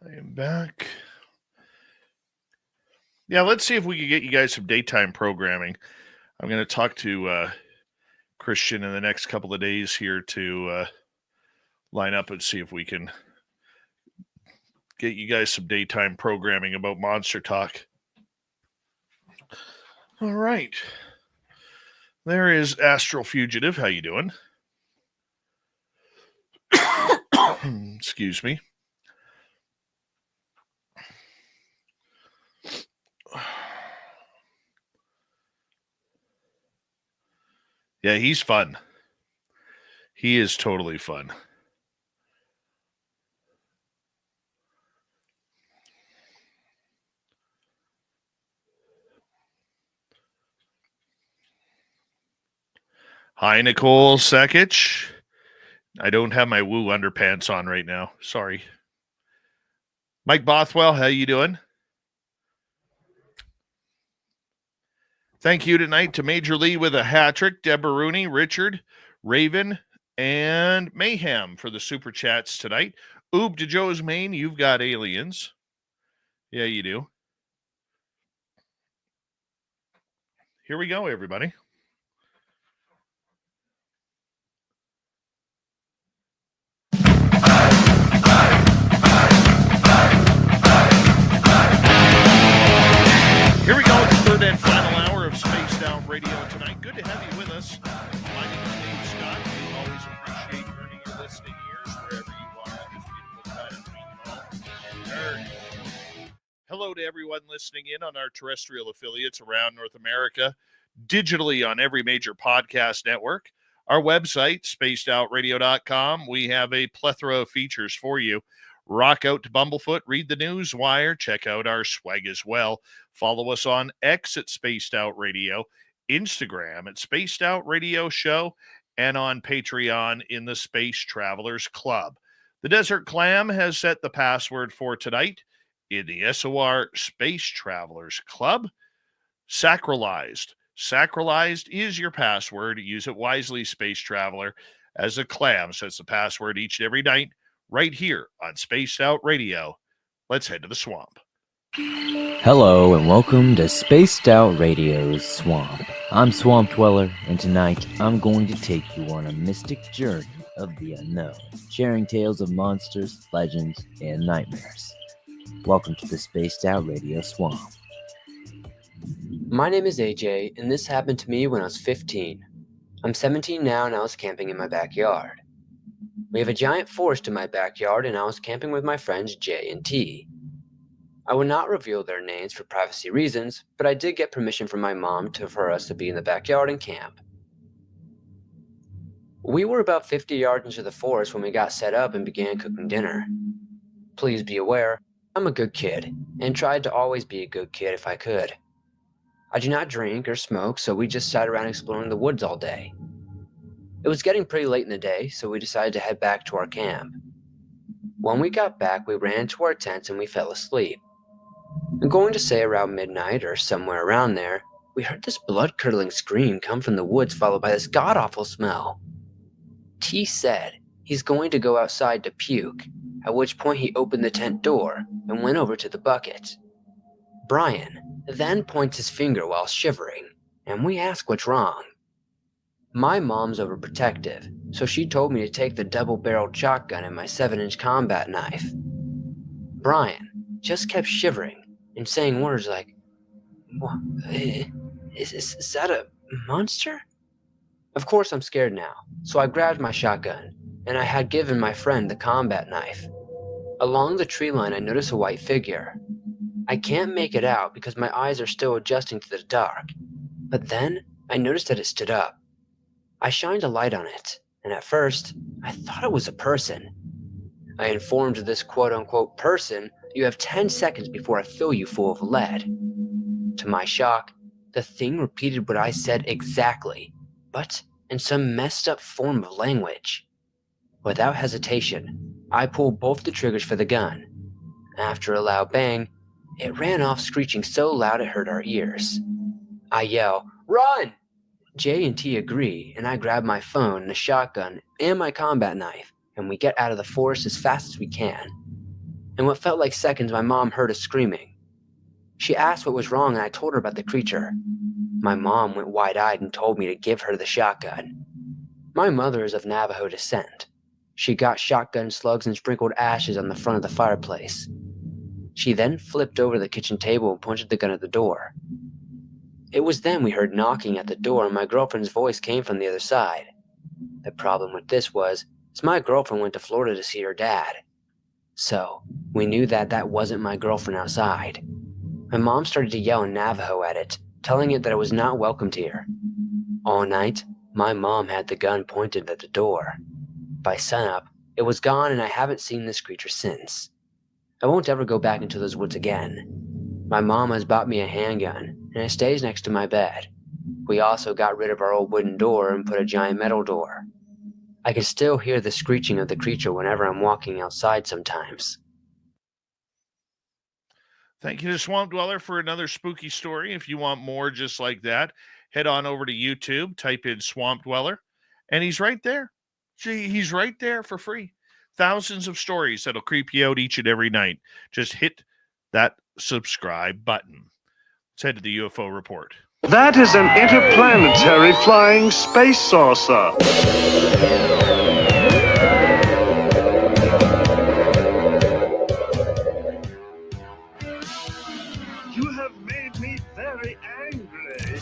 I am back. Yeah, let's see if we can get you guys some daytime programming. I'm going to talk to Christian in the next couple of days here to line up and see if we can get you guys some daytime programming about Monster Talk. All right. There is Astral Fugitive. How you doing? Excuse me. Yeah, he's fun. He is totally fun. Hi, Nicole Sekich. I don't have my woo underpants on right now. Sorry. Mike Bothwell, how you doing? Thank you tonight to Major Lee with a hat trick, Deborah Rooney, Richard, Raven, and Mayhem for the super chats tonight. Oob to Joe's Maine, you've got aliens. Yeah, you do. Here we go, everybody. Here we go with the third and final hour of Spaced Out Radio tonight. Good to have you with us. My name is Dave Scott. We always appreciate earning your listening ears wherever you are on this beautiful planet we call Earth. Hello to everyone listening in on our terrestrial affiliates around North America, digitally on every major podcast network. Our website, spacedoutradio.com. We have a plethora of features for you. Rock out to Bumblefoot, read the news wire, check out our swag as well. Follow us on X at Spaced Out Radio, Instagram at Spaced Out Radio Show, and on Patreon in the Space Travelers Club. The Desert Clam has set the password for tonight in the SOR Space Travelers Club. Sacralized. Sacralized is your password. Use it wisely, Space Traveler, as a clam sets the password each and every night right here on Spaced Out Radio. Let's head to the swamp. Hello and welcome to Spaced Out Radio's Swamp. I'm Swamp Dweller, and tonight I'm going to take you on a mystic journey of the unknown, sharing tales of monsters, legends, and nightmares. Welcome to the Spaced Out Radio Swamp. My name is AJ, and this happened to me when I was 15. I'm 17 now, and I was camping in my backyard. We have a giant forest in my backyard, and I was camping with my friends J and T. I will not reveal their names for privacy reasons, but I did get permission from my mom for us to be in the backyard and camp. We were about 50 yards into the forest when we got set up and began cooking dinner. Please be aware, I'm a good kid, and tried to always be a good kid if I could. I do not drink or smoke, so we just sat around exploring the woods all day. It was getting pretty late in the day, so we decided to head back to our camp. When we got back, we ran to our tents and we fell asleep. I'm going to say around midnight or somewhere around there, we heard this blood-curdling scream come from the woods followed by this god-awful smell. T said he's going to go outside to puke, at which point he opened the tent door and went over to the bucket. Brian then points his finger while shivering, and we ask what's wrong. My mom's overprotective, so she told me to take the double-barreled shotgun and my 7-inch combat knife. Brian just kept shivering and saying words like, is that a monster? Of course I'm scared now, so I grabbed my shotgun, and I had given my friend the combat knife. Along the tree line I notice a white figure. I can't make it out because my eyes are still adjusting to the dark, but then I noticed that it stood up. I shined a light on it, and at first, I thought it was a person. I informed this quote-unquote person, you have 10 seconds before I fill you full of lead. To my shock, the thing repeated what I said exactly, but in some messed up form of language. Without hesitation, I pulled both the triggers for the gun. After a loud bang, it ran off screeching so loud it hurt our ears. I yell, "Run!" J and T agree, and I grab my phone and a shotgun and my combat knife, and we get out of the forest as fast as we can. In what felt like seconds, my mom heard us screaming. She asked what was wrong, and I told her about the creature. My mom went wide-eyed and told me to give her the shotgun. My mother is of Navajo descent. She got shotgun slugs and sprinkled ashes on the front of the fireplace. She then flipped over the kitchen table and pointed the gun at the door. It was then we heard knocking at the door, and my girlfriend's voice came from the other side. The problem with this was my girlfriend went to Florida to see her dad. So, we knew that that wasn't my girlfriend outside. My mom started to yell in Navajo at it, telling it that it was not welcomed here. All night, my mom had the gun pointed at the door. By sunup, it was gone, and I haven't seen this creature since. I won't ever go back into those woods again. My mom has bought me a handgun, and it stays next to my bed. We also got rid of our old wooden door and put a giant metal door. I can still hear the screeching of the creature whenever I'm walking outside sometimes. Thank you to Swamp Dweller for another spooky story. If you want more just like that, head on over to YouTube, type in Swamp Dweller, and he's right there. He's right there for free. Thousands of stories that'll creep you out each and every night. Just hit that subscribe button. Let's head to the UFO report. That is an interplanetary flying space saucer. You have made me very angry.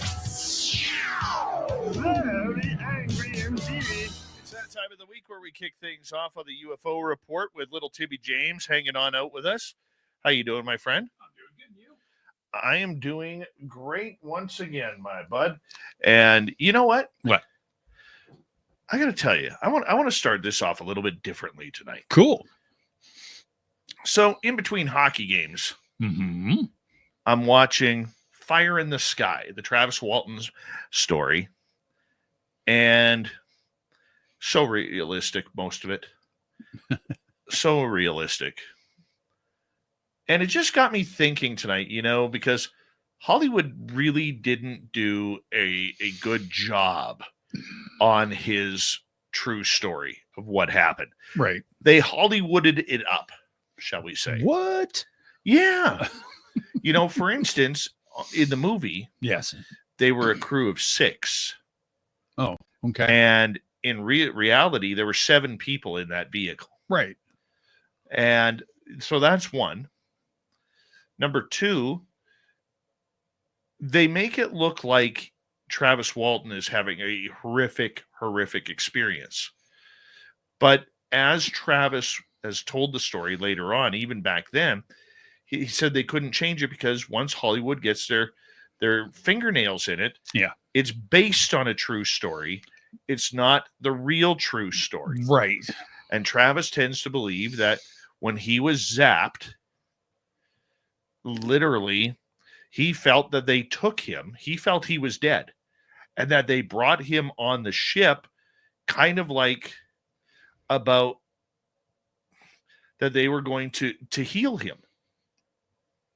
Very angry indeed. It's that time of the week where we kick things off on the UFO report with little Timmy James hanging on out with us. How you doing, my friend? I'm doing good. You? I am doing great once again, my bud. And you know what? What? I got to tell you, I want to start this off a little bit differently tonight. Cool. So, in between hockey games, I'm watching Fire in the Sky, the Travis Walton's story, and so realistic, most of it. So realistic. And it just got me thinking tonight, because Hollywood really didn't do a good job on his true story of what happened. Right. They Hollywooded it up, shall we say. What? Yeah. For instance, in the movie, yes, they were a crew of 6. Oh, okay. And in reality, there were 7 people in that vehicle. Right. And so that's one. Number 2, they make it look like Travis Walton is having a horrific experience. But as Travis has told the story later on, even back then, he said they couldn't change it because once Hollywood gets their fingernails in it, it's based on a true story. It's not the real true story. Right. And Travis tends to believe that when he was zapped, literally, he felt that they took him. He felt he was dead. And that they brought him on the ship kind of like about that they were going to heal him.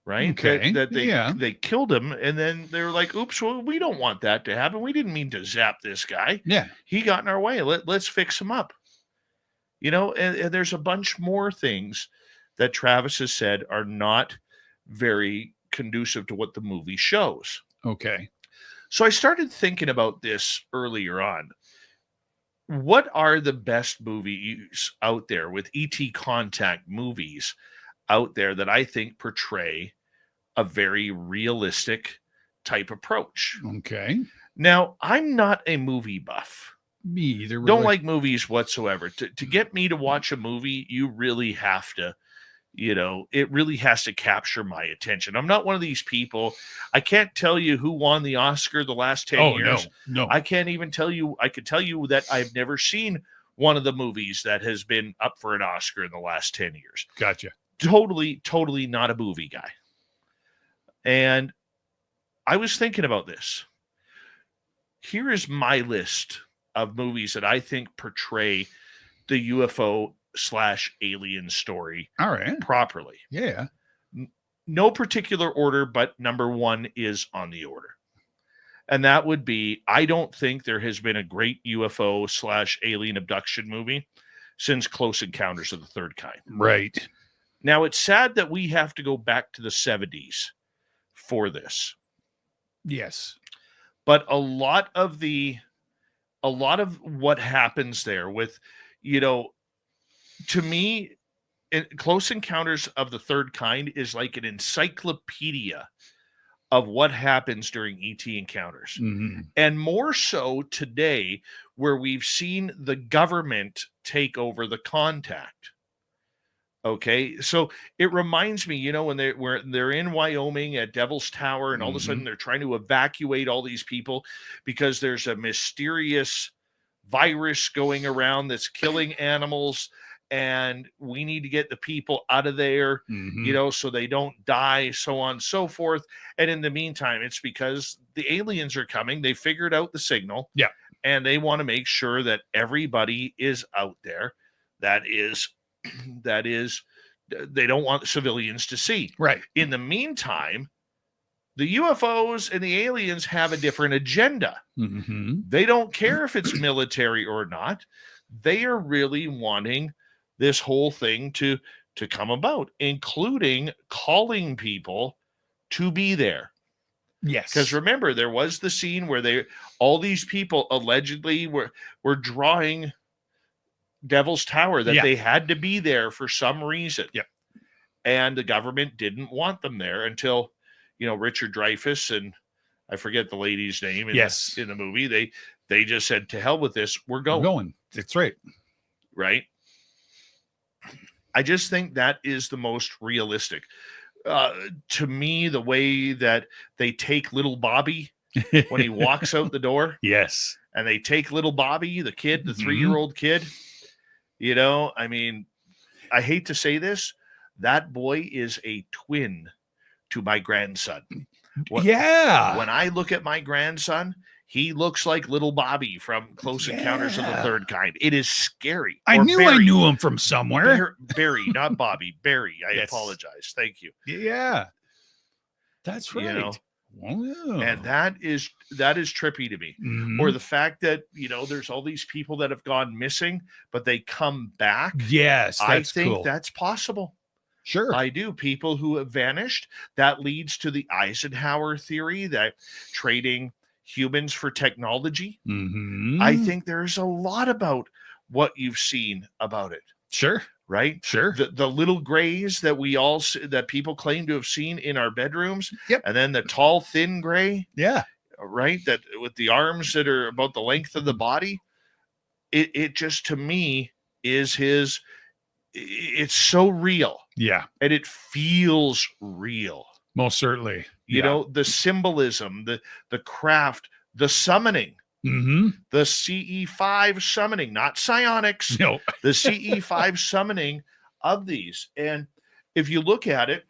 Right? Okay. That they killed him, and then they were like, oops, well, we don't want that to happen. We didn't mean to zap this guy. Yeah. He got in our way. Let's fix him up. And there's a bunch more things that Travis has said are not very conducive to what the movie shows. Okay. So I started thinking about this earlier on. What are the best movies out there with ET contact movies out there that I think portray a very realistic type approach? Okay. Now, I'm not a movie buff. Me either. Really. Don't like movies whatsoever. To get me to watch a movie, you really have to, it really has to capture my attention. I'm not one of these people. I can't tell you who won the Oscar the last 10 years. No. I can't even tell you. I could tell you that I've never seen one of the movies that has been up for an Oscar in the last 10 years. Gotcha. Totally not a movie guy. And I was thinking about this. Here is my list of movies that I think portray the UFO/alien story properly. Yeah. No particular order, but number 1 is on the order. And that would be, I don't think there has been a great UFO/alien abduction movie since Close Encounters of the Third Kind. Right. Now, it's sad that we have to go back to the 70s for this. Yes. But a lot of what happens there with, to me, Close Encounters of the Third Kind is like an encyclopedia of what happens during ET encounters. Mm-hmm. And more so today, where we've seen the government take over the contact. Okay, so it reminds me, when they're in Wyoming at Devil's Tower, and all of a sudden they're trying to evacuate all these people because there's a mysterious virus going around that's killing animals, and we need to get the people out of there, so they don't die, so on and so forth. And in the meantime, it's because the aliens are coming. They figured out the signal, and they want to make sure that everybody is out there. That is, they don't want civilians to see. Right. In the meantime, the UFOs and the aliens have a different agenda. They don't care if it's military or not. They are really wanting this whole thing to come about, including calling people to be there. Yes. Because remember, there was the scene where all these people allegedly were drawing Devil's Tower, that they had to be there for some reason. And the government didn't want them there until, Richard Dreyfuss and I forget the lady's name in the movie. They just said, to hell with this, we're going. That's right. Right. I just think that is the most realistic. To me, the way that they take little Bobby when he walks out the door. Yes. And they take little Bobby, the kid, the 3-year-old kid. I mean, I hate to say this, that boy is a twin to my grandson. When I look at my grandson, he looks like little Bobby from Close Encounters of the Third Kind. It is scary. I knew him from somewhere. Barry, not Bobby. Barry. I apologize. Thank you. Yeah. That's right. And that is trippy to me. Or the fact that there's all these people that have gone missing, but they come back. Yes, I think that's possible. Sure, I do. People who have vanished. That leads to the Eisenhower theory that trading humans for technology. I think there's a lot about what you've seen about it. Sure. Right? Sure. The little grays that that people claim to have seen in our bedrooms. Yep. And then the tall, thin gray. Yeah. Right? That with the arms that are about the length of the body. It just, to me, is it's so real. Yeah. And it feels real. Most certainly. The symbolism, the craft, the summoning. The CE5 summoning, not psionics. No. The CE5 summoning of these. And if you look at it,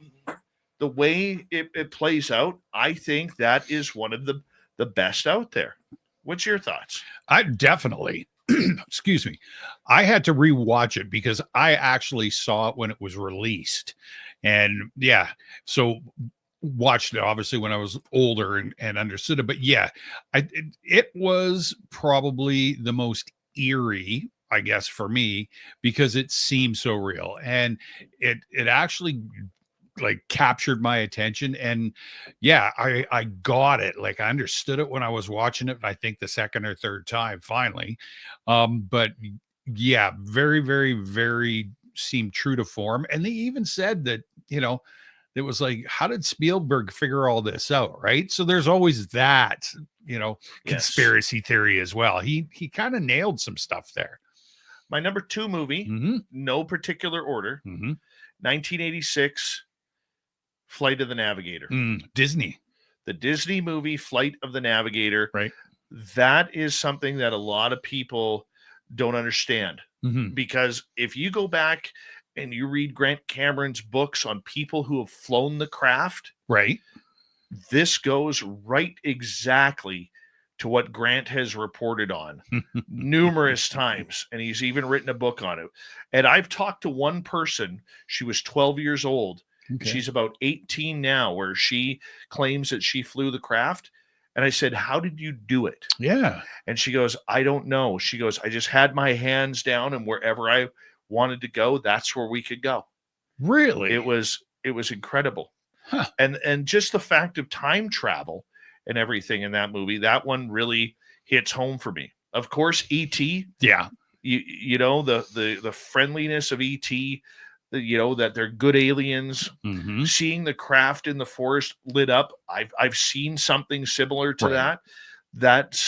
the way it plays out, I think that is one of the best out there. What's your thoughts? I definitely, excuse me, I had to rewatch it because I actually saw it when it was released. And so watched it obviously when I was older and understood it, but it was probably the most eerie, I guess, for me, because it seemed so real, and it actually like captured my attention. And I got it. Like, I understood it when I was watching it, I think the second or third time finally. But very, very, very seemed true to form. And they even said that, it was like, how did Spielberg figure all this out? Right. So there's always that, conspiracy theory as well. He kind of nailed some stuff there. My number 2 movie, no particular order, 1986, Flight of the Navigator. Disney. The Disney movie, Flight of the Navigator. Right. That is something that a lot of people don't understand. Because if you go back and you read Grant Cameron's books on people who have flown the craft, right, this goes right exactly to what Grant has reported on numerous times. And he's even written a book on it. And I've talked to one person, she was 12 years old. Okay. She's about 18 now, where she claims that she flew the craft. And I said, how did you do it? Yeah. And she goes, I don't know. She goes, I just had my hands down, and wherever I wanted to go, that's where we could go. Really? It was incredible. Huh. And just the fact of time travel and everything in that movie, that one really hits home for me. Of course, E.T. Yeah. You know, the friendliness of E.T., you know, that they're good aliens. Mhm. Seeing the craft in the forest lit up. I've seen something similar to Right. that. That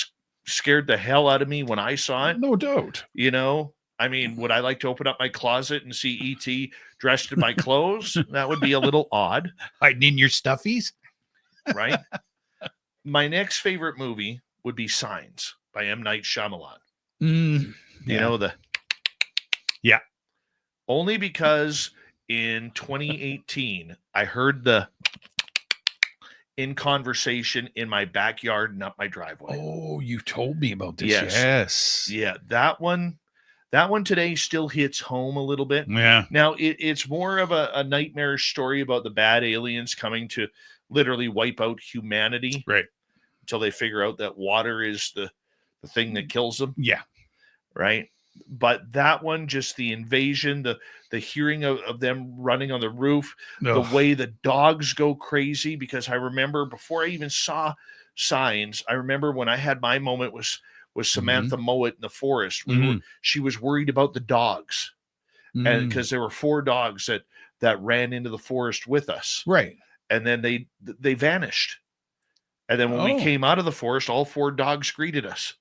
scared the hell out of me when I saw it. No doubt. You know, I mean, would I like to open up my closet and see E.T. dressed in my clothes? That would be a little odd, Hiding in your stuffies. right? My next favorite movie would be Signs by M. Night Shyamalan. Mm, You know, the Yeah. only because in 2018 I heard the in conversation in my backyard and up my driveway. Oh, you told me about this. Yes. Yes. Yeah, that one today still hits home a little bit. Yeah. Now it's more of a nightmarish story about the bad aliens coming to literally wipe out humanity, Right. until they figure out that water is the thing that kills them, Yeah. right? But that one, just the invasion, the hearing of them running on the roof, the Ugh. way the dogs go crazy. Because I remember before I even saw Signs, I remember when I had my moment was Samantha Mowat in the forest. She was worried about the dogs, and because there were 4 dogs that ran into the forest with us, Right. and then they vanished. And then when we came out of the forest, all 4 dogs greeted us.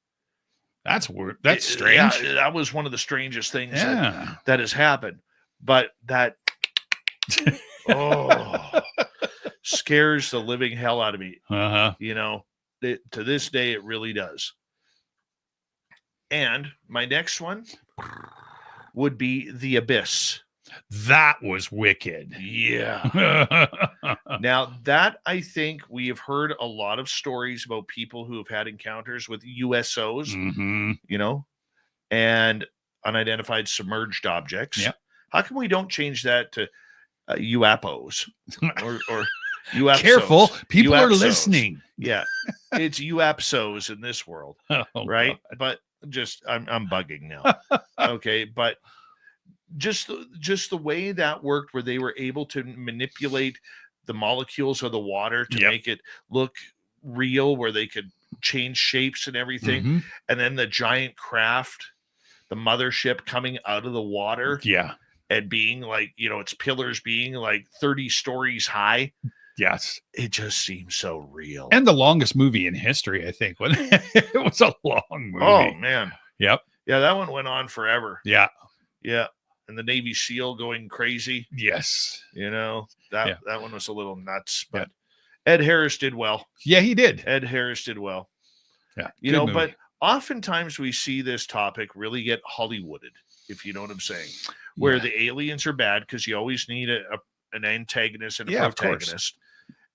That's weird. That's strange. Yeah, that was one of the strangest things Yeah. that has happened. But that scares the living hell out of me. Uh-huh. You know, to this day, it really does. And my next one would be The Abyss. That was wicked. Yeah. Now, that I think we have heard a lot of stories about people who have had encounters with USOs, you know, and unidentified submerged objects. Yeah. How come we don't change that to UAPOs or UFOs? Careful. People are UFOs. listening. Yeah. It's UFOs in this world, Oh, right? God. But just, I'm bugging now. Okay. But just the way that worked, where they were able to manipulate the molecules of the water to make it look real, where they could change shapes and everything. And then the giant craft, the mothership coming out of the water. Yeah. And being like, you know, its pillars being like 30 stories high. Yes. It just seems so real. And the longest movie in history, I think. It was a long movie. Oh, man. Yep. Yeah, that one went on forever. Yeah. Yeah. And the Navy SEAL going crazy. Yes. You know, that one was a little nuts, but Ed Harris did well. Yeah, he did. Ed Harris did well. Yeah. You good know, movie. but oftentimes we see this topic really get Hollywooded, if you know what I'm saying, where the aliens are bad, because you always need an antagonist and a protagonist.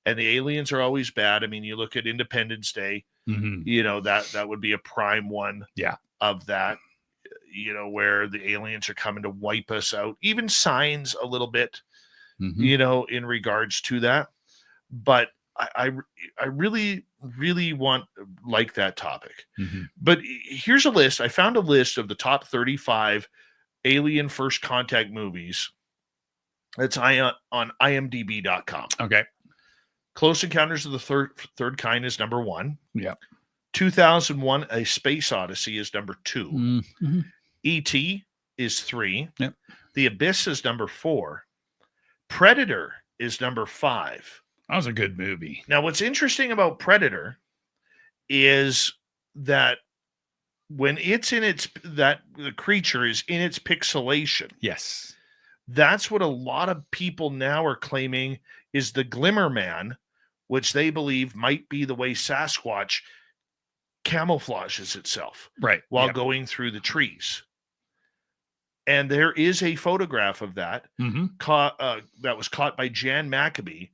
And the aliens are always bad. I mean, you look at Independence Day, you know, that would be a prime one of that, you know, where the aliens are coming to wipe us out. Even Signs a little bit, you know, in regards to that. But I really, really like that topic. But here's a list. I found a list of the top 35 alien first contact movies. That's on imdb.com. Okay. Close Encounters of the Third Kind is number 1. Yeah. 2001: A Space Odyssey is number 2. E.T. is 3. Yep. The Abyss is number 4. Predator is number 5. That was a good movie. Now, what's interesting about Predator is that when it's in the creature is in its pixelation. Yes. That's what a lot of people now are claiming is the Glimmer Man, which they believe might be the way Sasquatch camouflages itself while going through the trees. And there is a photograph of that that was caught by Jan Maccabee,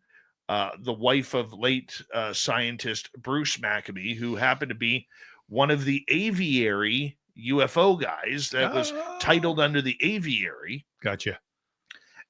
the wife of late scientist Bruce Maccabee, who happened to be one of the aviary UFO guys that was titled under the aviary. Gotcha.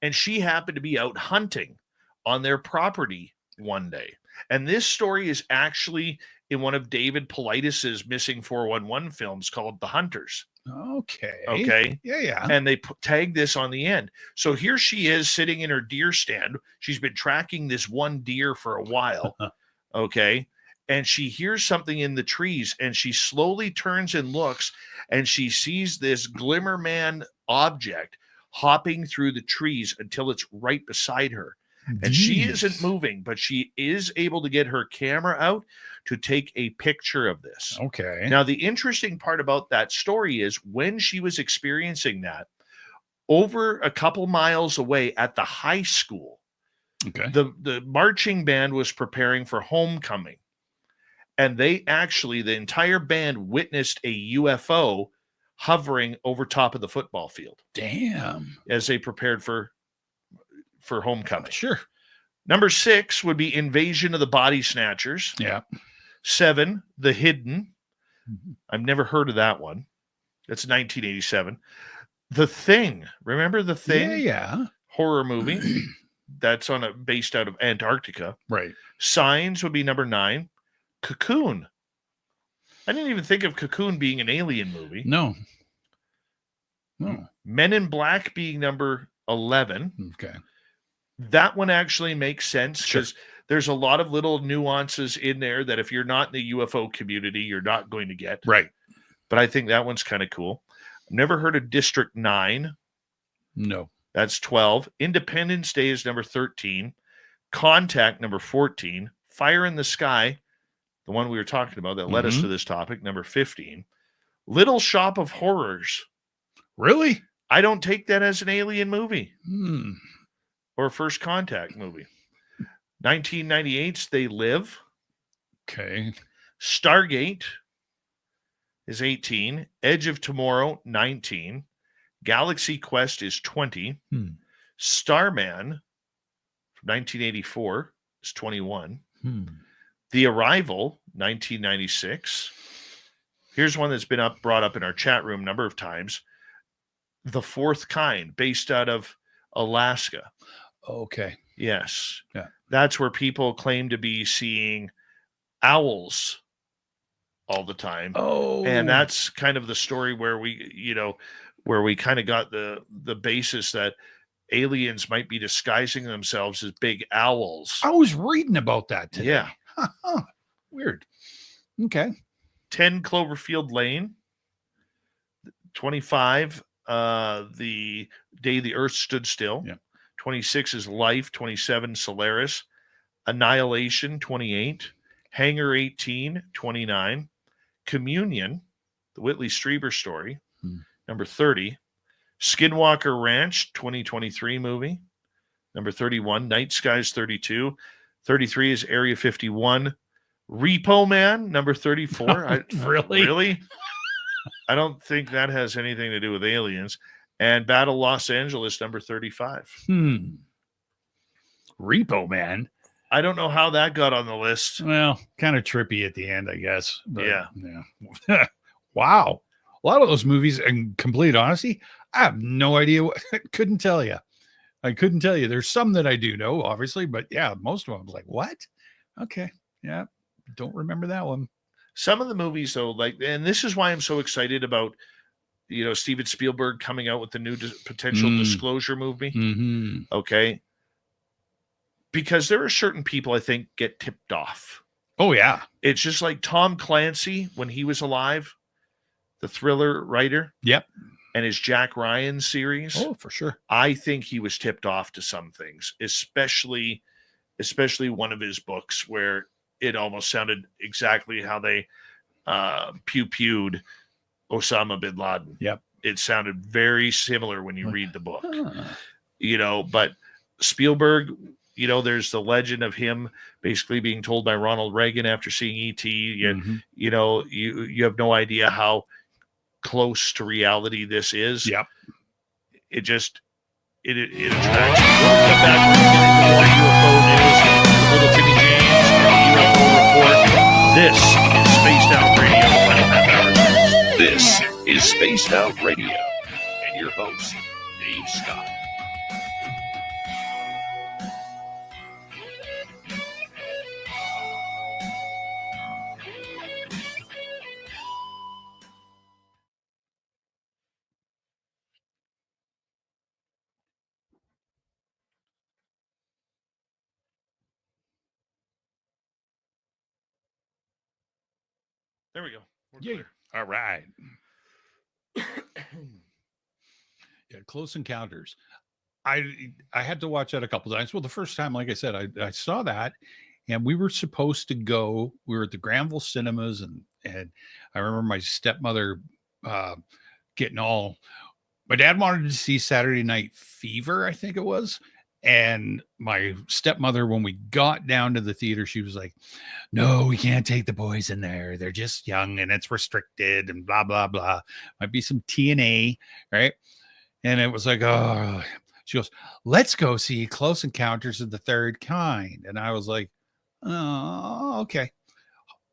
And she happened to be out hunting on their property one day. And this story is actually in one of David Paulides' missing 411 films called The Hunters. Okay. Okay. Yeah. And they tagged this on the end. So here she is sitting in her deer stand. She's been tracking this one deer for a while. Okay. And she hears something in the trees and she slowly turns and looks and she sees this Glimmer Man object hopping through the trees until it's right beside her. And she isn't moving, but she is able to get her camera out to take a picture of this. Okay. Now, the interesting part about that story is when she was experiencing that, over a couple miles away at the high school, Okay. the marching band was preparing for homecoming. And they actually, the entire band witnessed a UFO hovering over top of the football field. Damn. As they prepared for homecoming. Sure. Number 6 would be Invasion of the Body Snatchers. Yeah. 7, The Hidden. I've never heard of that one. That's 1987. The Thing. Remember The Thing? Yeah. Horror movie. That's based out of Antarctica. Right. Signs would be number 9. Cocoon. I didn't even think of Cocoon being an alien movie. No. Men in Black being number 11. Okay. That one actually makes sense because there's a lot of little nuances in there that if you're not in the UFO community, you're not going to get. Right. But I think that one's kind of cool. Never heard of District 9. No. That's 12. Independence Day is number 13. Contact, number 14. Fire in the Sky, the one we were talking about that led us to this topic, number 15. Little Shop of Horrors. Really? I don't take that as an alien movie. Or a First Contact movie. 1998's They Live. Okay. Stargate is 18. Edge of Tomorrow, 19. Galaxy Quest is 20. Starman from 1984 is 21. The Arrival, 1996. Here's one that's been brought up in our chat room a number of times. The Fourth Kind, based out of Alaska. Okay. Yes. Yeah. That's where people claim to be seeing owls all the time. Oh. And that's kind of the story where we kind of got the basis that aliens might be disguising themselves as big owls. I was reading about that today. Yeah. Weird. Okay. 10 Cloverfield Lane. 25, The Day the Earth Stood Still. Yeah. 26 is Life. 27, Solaris. Annihilation, 28. Hangar 18, 29. Communion, the Whitley Strieber story, number 30. Skinwalker Ranch, 2023 movie. Number 31. Night Skies, 32. 33 is Area 51. Repo Man, number 34. Really? Really? I don't think that has anything to do with aliens. And Battle Los Angeles, number 35. Repo Man. I don't know how that got on the list. Well, kind of trippy at the end, I guess. But, yeah. Wow. A lot of those movies, in complete honesty, I have no idea. I couldn't tell you. There's some that I do know, obviously, but yeah, most of them I was like, what? Okay. Yeah. Don't remember that one. Some of the movies, though, and this is why I'm so excited about, Steven Spielberg coming out with the new potential disclosure movie. Okay. Because there are certain people I think get tipped off. Oh, yeah. It's just like Tom Clancy when he was alive, the thriller writer. Yep. And his Jack Ryan series. Oh, for sure. I think he was tipped off to some things, especially one of his books where it almost sounded exactly how they pew-pewed Osama bin Laden. Yep. It sounded very similar when you read the book. But Spielberg, there's the legend of him basically being told by Ronald Reagan after seeing E.T., you have no idea how close to reality this is. Yep. It attracts you. We'll come back. We're going to get into more UFO news. Little Timmy James, the UFO report. This is Spaced Out Radio. Final half hour. This is Spaced Out Radio, and your host, Dave Scott. There we go. We're Yeah. clear. All right. Yeah, Close Encounters. I had to watch that a couple times. Well, the first time, like I said, I saw that, and we were supposed to go. We were at the Granville Cinemas, and I remember my stepmother getting all. My dad wanted to see Saturday Night Fever, I think it was. And my stepmother, when we got down to the theater, she was like, "No, we can't take the boys in there. They're just young and it's restricted and blah, blah, blah. Might be some TNA, right?" And it was like, oh, she goes, "Let's go see Close Encounters of the Third Kind." And I was like, "Oh, okay."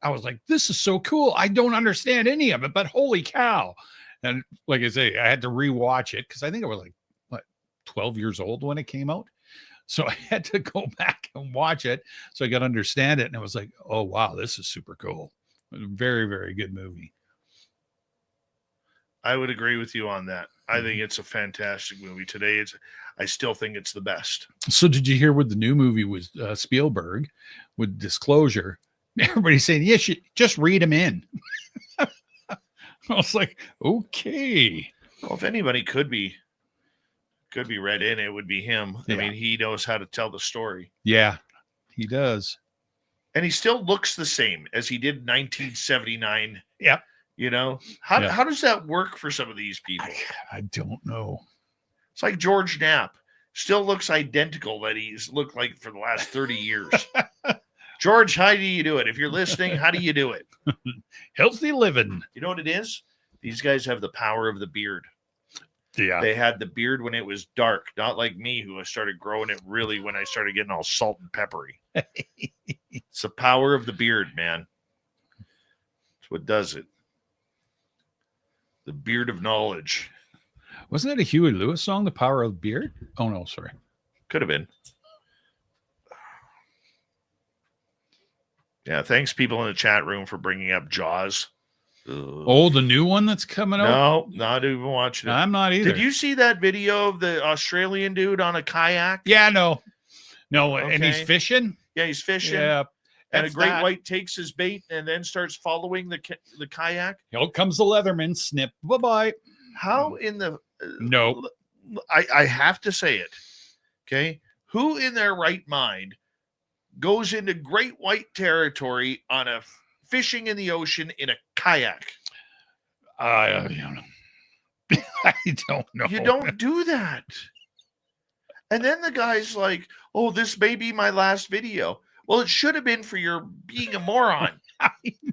I was like, "This is so cool. I don't understand any of it, but holy cow." And like I say, I had to rewatch it because I think I was like, what, 12 years old when it came out. So I had to go back and watch it so I could understand it. And I was like, oh, wow, this is super cool. Very, very good movie. I would agree with you on that. I think it's a fantastic movie. Today, I still think it's the best. So did you hear what the new movie was, Spielberg, with Disclosure? Everybody's saying, yes, you just read them in. I was like, okay. Well, if anybody could be read in, it would be him. Yeah. I mean, he knows how to tell the story. Yeah, he does. And he still looks the same as he did in 1979. Yeah. You know, how does that work for some of these people? I don't know. It's like George Knapp still looks identical that he's looked like for the last 30 years. George, how do you do it? If you're listening, how do you do it? Healthy living. You know what it is? These guys have the power of the beard. Yeah. They had the beard when it was dark, not like me, who I started growing it really when I started getting all salt and peppery. It's the power of the beard, man. That's what does it. The beard of knowledge. Wasn't that a Huey Lewis song, The Power of Beard? Oh, no, sorry. Could have been. Yeah, thanks, people in the chat room, for bringing up Jaws. Ugh. Oh, the new one that's coming out? No, not even watching it. I'm not either. Did you see that video of the Australian dude on a kayak? Yeah, no. And he's Okay. fishing? Yeah, he's fishing. Yeah. And a that's great that. white takes his bait and then starts following the kayak. Out comes the Leatherman, snip, bye-bye. How in the... Nope. I have to say it. Okay? Who in their right mind goes into great white territory on a fishing in the ocean in a kayak? I don't know. I don't know. You don't do that. And then the guy's like, "Oh, this may be my last video." Well, it should have been for your being a moron. I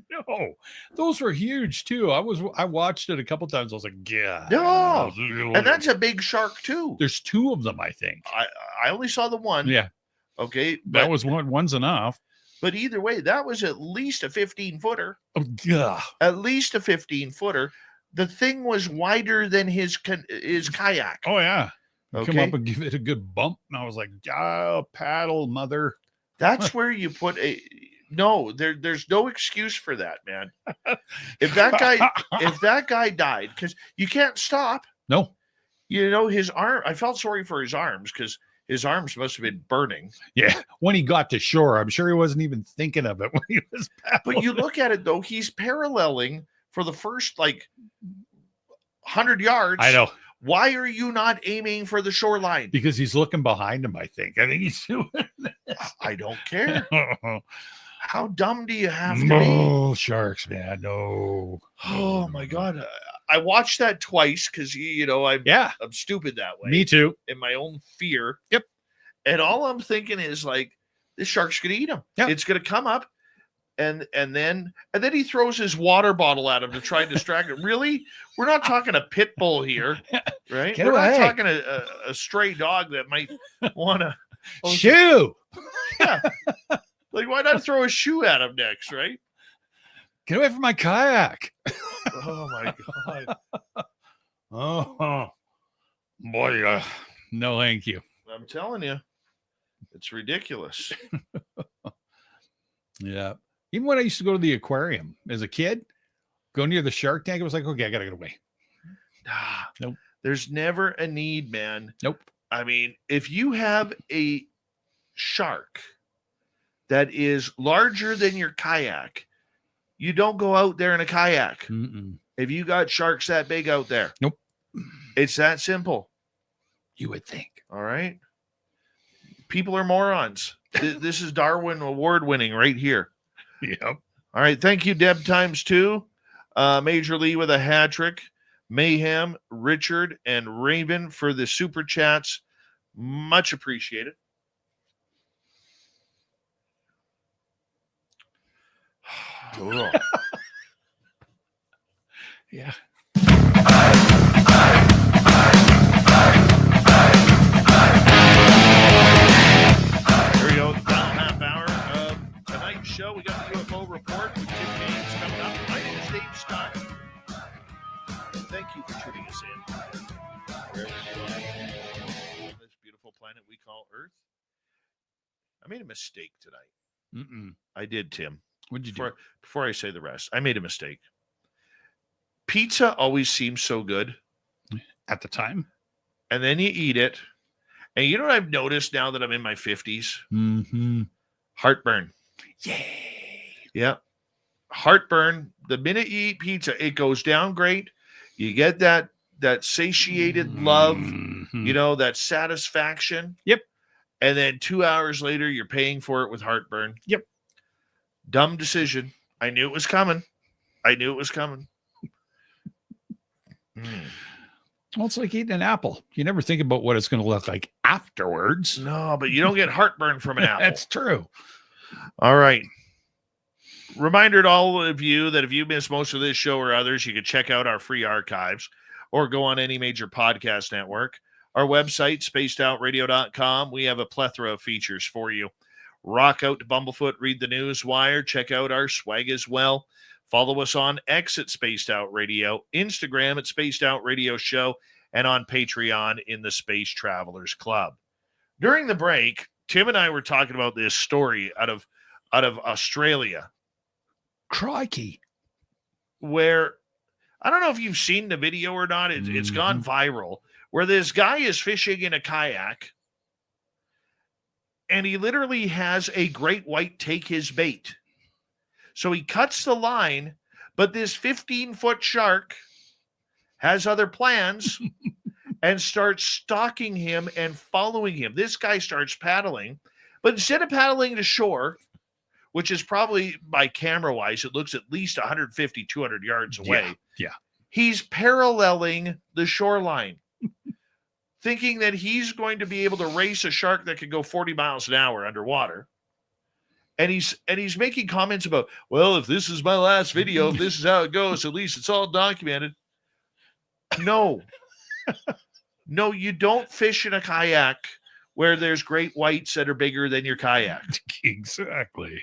know. Those were huge too. I watched it a couple times. I was like, yeah. No. And that's a big shark too. There's two of them, I think. I only saw the one. Yeah. Okay. That was one's enough. But either way, that was at least a 15-footer. Oh, yeah. At least a 15-footer. The thing was wider than his kayak. Oh, yeah. Okay. Come up and give it a good bump. And I was like, paddle, mother. That's where you put there's no excuse for that, man. If that guy died, because you can't stop. No. You know, his arm, I felt sorry for his arms because his arms must have been burning. Yeah. When he got to shore, I'm sure he wasn't even thinking of it when he was paddling. But you look at it though, he's paralleling for the first 100 yards. I know. Why are you not aiming for the shoreline? Because he's looking behind him, I think. I think he's doing I don't care. How dumb do you have to No sharks, man. No. be? Oh my God. I watched that twice because I'm stupid that way. Me too. In my own fear. Yep. And all I'm thinking is this shark's gonna eat him. Yep. It's gonna come up. And then he throws his water bottle at him to try and distract him. Really? We're not talking a pit bull here, right? Get We're away. not talking a stray dog that might want to Shoo! Yeah. Why not throw a shoe at him next, right? Get away from my kayak. Oh my God. Oh boy, no, thank you. I'm telling you, it's ridiculous. Yeah. Even when I used to go to the aquarium as a kid, go near the shark tank, it was like, okay, I gotta get away. Nope. There's never a need, man. Nope. I mean, if you have a shark that is larger than your kayak, You don't go out there in a kayak. Mm-mm. If you got sharks that big out there. Nope. It's that simple. You would think. All right. People are morons. This is Darwin Award winning right here. Yep. All right. Thank you, Deb ×2. Major Lee with a hat trick. Mayhem, Richard, and Raven for the super chats. Much appreciated. Yeah. Here we go. Final half hour of tonight's show. We got the UFO report with Tim James coming up. My name is Dave Scott. Thank you for tuning us in. Wherever you are, this beautiful planet we call Earth. I made a mistake tonight. I did, Tim. What'd you do? Before I say the rest, I made a mistake. Pizza always seems so good At the time? and then you eat it. And you know what I've noticed now that I'm in my 50s? Mm-hmm. Heartburn. Yay. Yeah. Heartburn. The minute you eat pizza, it goes down great. You get that satiated love, Mhm. you know, that satisfaction. Yep. And then 2 hours later, you're paying for it with heartburn. Yep. Dumb decision. I knew it was coming. Well, it's like eating an apple. You never think about what it's going to look like afterwards. No, but you don't get heartburn from an apple. That's true. All right. Reminder to all of you that if you missed most of this show or others, you can check out our free archives or go on any major podcast network. Our website, spacedoutradio.com. We have a plethora of features for you. Rock out to Bumblefoot, read the news wire, check out our swag as well. Follow us on X at Spaced Out Radio, Instagram at Spaced Out Radio Show, and on Patreon in the Space Travelers Club. During the break, Tim and I were talking about this story out of Australia, Crikey. where I don't know if you've seen the video or not. It's gone viral, where this guy is fishing in a kayak, and he literally has a great white take his bait. So he cuts the line, but this 15-foot shark has other plans and starts stalking him and following him. This guy starts paddling, but instead of paddling to shore, which is probably, by camera-wise, it looks at least 150, 200 yards away. Yeah. He's paralleling the shoreline, thinking that he's going to be able to race a shark that could go 40 miles an hour underwater. And he's making comments about, well, if this is my last video, if this is how it goes, at least it's all documented. No, you don't fish in a kayak where there's great whites that are bigger than your kayak. Exactly.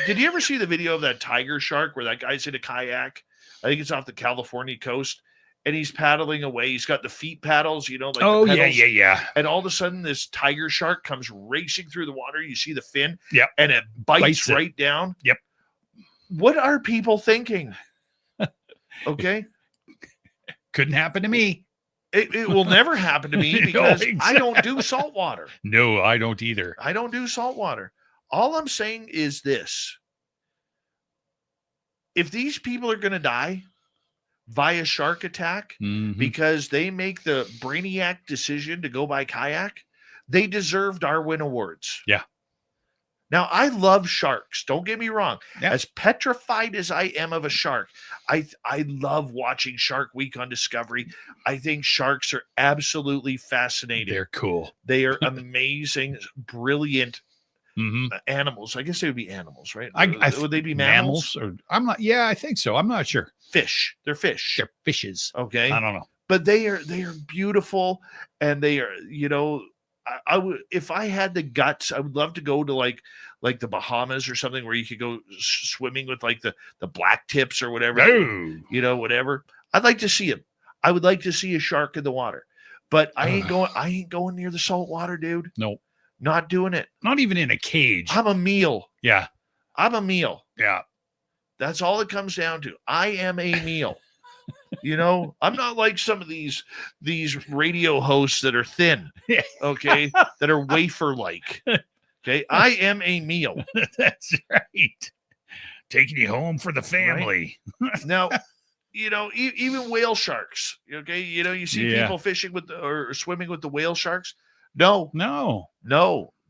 Did you ever see the video of that tiger shark where that guy's in a kayak? I think it's off the California coast. And he's paddling away. He's got the feet paddles, you know. Like Oh, the pedals. yeah. And all of a sudden, this tiger shark comes racing through the water. You see the fin. Yep. And it bites it. right down. Yep. What are people thinking? Okay. Couldn't happen to me. It will never happen to me No, because exactly. I don't do salt water. No, I don't either. I don't do salt water. All I'm saying is this. If these people are going to die via shark attack Mhm. because they make the brainiac decision to go by kayak, they deserve Darwin Awards. Yeah. Now, I love sharks. Don't get me wrong. Yeah. As petrified as I am of a shark, I love watching Shark Week on Discovery. I think sharks are absolutely fascinating. They're cool. They are amazing, brilliant Mhm. animals. I guess they would be animals, right? Would they be mammals? Or I'm not. Yeah, I think so. I'm not sure. Fish. They're fish. They're fishes. Okay. I don't know. But they are beautiful, and they are, you know, I would, if I had the guts, I would love to go to like the Bahamas or something where you could go swimming with like the black tips or whatever, No. you know, whatever. I'd like to see him. I would like to see a shark in the water, but I ain't going near the salt water, dude. No. Not doing it. Not even in a cage. I'm a meal. Yeah. I'm a meal. Yeah. That's all it comes down to. I am a meal. You know, I'm not like some of these radio hosts that are thin, okay, that are wafer-like. Okay, I am a meal. That's right. taking you home for the family. Now, even whale sharks. Okay, you see people fishing with or swimming with the whale sharks. No,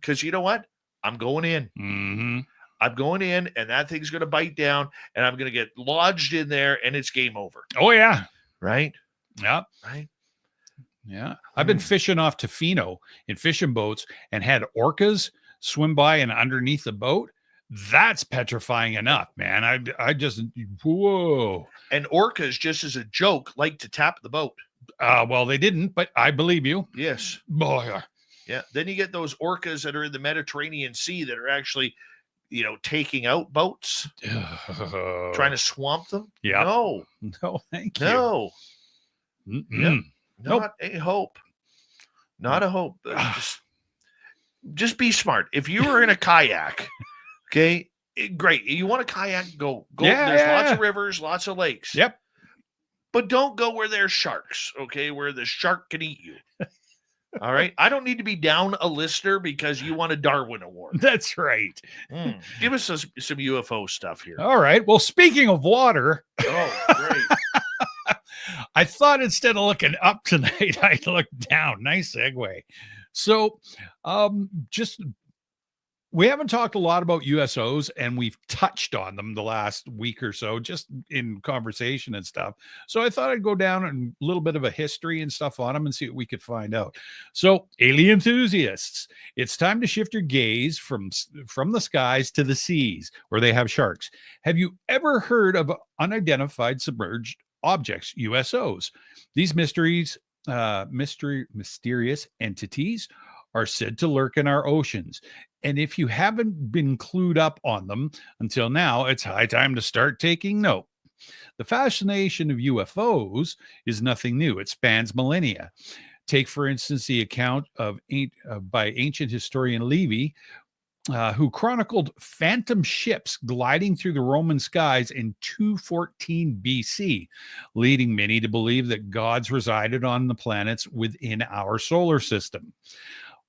because you know what? I'm going in. Mm-hmm. I'm going in, and that thing's going to bite down, and I'm going to get lodged in there, and it's game over. Oh yeah, right. Yeah, right. Yeah, I've been fishing off Tofino in fishing boats and had orcas swim by and underneath the boat. That's petrifying enough, man. I just whoa. And orcas, just as a joke, like to tap the boat. Well, they didn't, but I believe you. Yes. Boy. Yeah. Then you get those orcas that are in the Mediterranean Sea that are actually, taking out boats, trying to swamp them. Yeah. No, thank you. No. Yep. Not a hope. Not a hope. Just be smart. If you were in a kayak, okay, great. You want a kayak? Go. Yeah, There's lots of rivers, lots of lakes. Yep. But don't go where there's sharks, okay, where the shark can eat you. All right. I don't need to be down a listener because you won a Darwin Award. That's right. Give us some UFO stuff here. All right. Well, speaking of water. Oh, great. I thought instead of looking up tonight, I'd look down. Nice segue. So we haven't talked a lot about USOs, and we've touched on them the last week or so, just in conversation and stuff. So I thought I'd go down and a little bit of a history and stuff on them and see what we could find out. So, alien enthusiasts, it's time to shift your gaze from the skies to the seas where they have sharks. Have you ever heard of unidentified submerged objects, USOs? These mysterious entities are said to lurk in our oceans. And if you haven't been clued up on them until now, it's high time to start taking note. The fascination of UFOs is nothing new. It spans millennia. Take, for instance, the account by ancient historian Livy, who chronicled phantom ships gliding through the Roman skies in 214 BC, leading many to believe that gods resided on the planets within our solar system.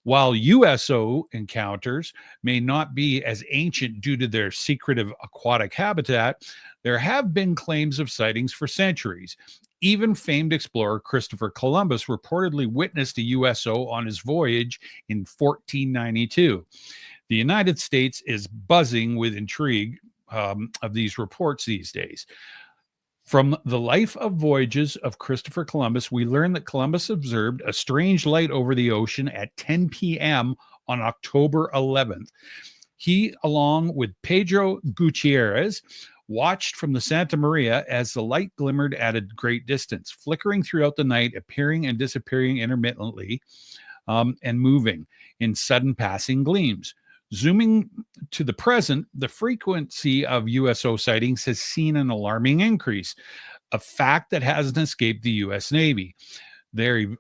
While USO encounters may not be as ancient due to their secretive aquatic habitat, there have been claims of sightings for centuries. Even famed explorer Christopher Columbus reportedly witnessed a USO on his voyage in 1492. The United States is buzzing with intrigue of these reports these days. From the life of voyages of Christopher Columbus, we learn that Columbus observed a strange light over the ocean at 10 p.m. on October 11th. He, along with Pedro Gutierrez, watched from the Santa Maria as the light glimmered at a great distance, flickering throughout the night, appearing and disappearing intermittently, and moving in sudden passing gleams. Zooming to the present, the frequency of USO sightings has seen an alarming increase, a fact that hasn't escaped the U.S. Navy. They've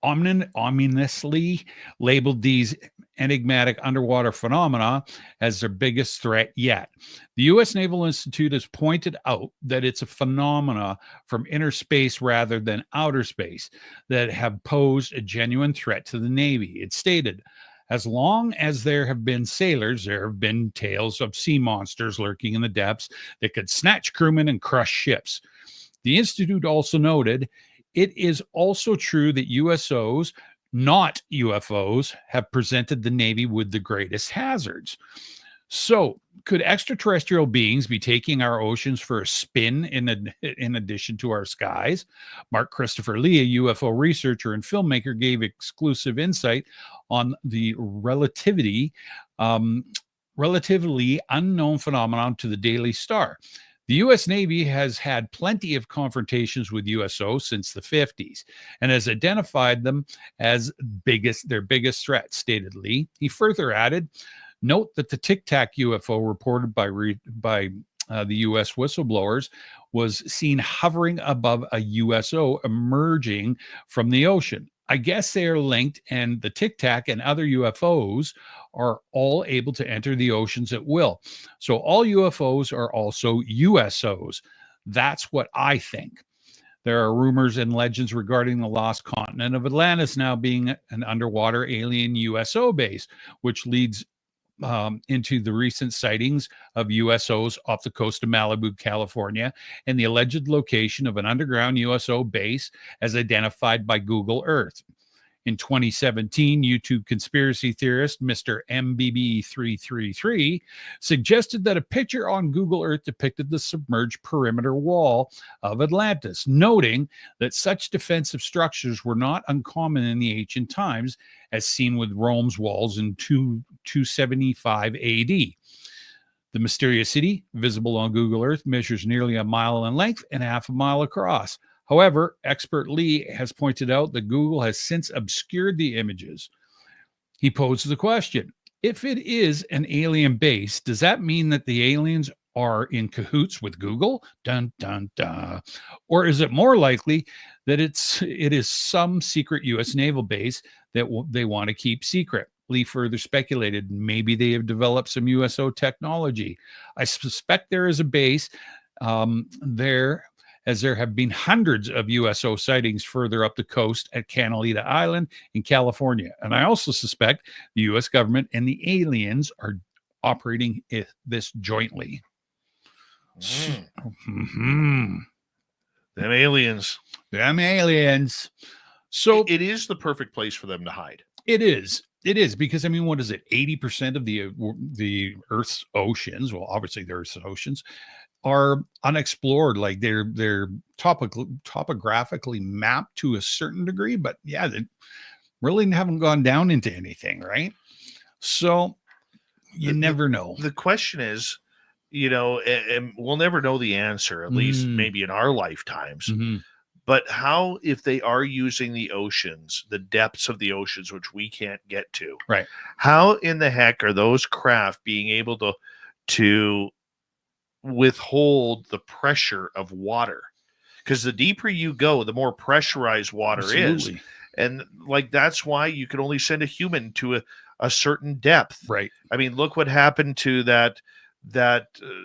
ominously labeled these enigmatic underwater phenomena as their biggest threat yet. The U.S. Naval Institute has pointed out that it's a phenomena from inner space rather than outer space that have posed a genuine threat to the Navy. It stated, as long as there have been sailors, there have been tales of sea monsters lurking in the depths that could snatch crewmen and crush ships. The Institute also noted, it is also true that USOs, not UFOs, have presented the Navy with the greatest hazards. So, could extraterrestrial beings be taking our oceans for a spin in addition to our skies? Mark Christopher Lee, a UFO researcher and filmmaker, gave exclusive insight on the relatively unknown phenomenon to the Daily Star. The U.S. Navy has had plenty of confrontations with USO since the 50s and has identified them as their biggest threat, stated Lee. He further added, note that the Tic Tac UFO reported by the U.S. whistleblowers was seen hovering above a USO emerging from the ocean. I guess they are linked, and the Tic Tac and other UFOs are all able to enter the oceans at will. So all UFOs are also USOs. That's what I think. There are rumors and legends regarding the lost continent of Atlantis now being an underwater alien USO base, which leads into the recent sightings of USOs off the coast of Malibu, California, and the alleged location of an underground USO base as identified by Google Earth. In 2017, YouTube conspiracy theorist Mr. MBB333 suggested that a picture on Google Earth depicted the submerged perimeter wall of Atlantis, noting that such defensive structures were not uncommon in the ancient times, as seen with Rome's walls in 275 AD. The mysterious city, visible on Google Earth, measures nearly a mile in length and half a mile across. However, expert Lee has pointed out that Google has since obscured the images. He posed the question, if it is an alien base, does that mean that the aliens are in cahoots with Google? Dun, dun, dun. Or is it more likely that it is some secret U.S. naval base that they want to keep secret? Lee further speculated maybe they have developed some USO technology. I suspect there is a base there, as there have been hundreds of USO sightings further up the coast at Catalina Island in California. And I also suspect the U.S. government and the aliens are operating this jointly. Them aliens. Them aliens. So it is the perfect place for them to hide. It is. It is, because I mean, what is it? 80% of the Earth's oceans, well, obviously the Earth's oceans, are unexplored. Like they're topographically mapped to a certain degree, but yeah, they really haven't gone down into anything, right? So you never know. The question is, and we'll never know the answer, at least maybe in our lifetimes. Mm-hmm. But how, if they are using the oceans, the depths of the oceans, which we can't get to, right? How in the heck are those craft being able to withhold the pressure of water? Because the deeper you go, the more pressurized water is. And like, that's why you can only send a human to a certain depth. Right. I mean, look what happened to that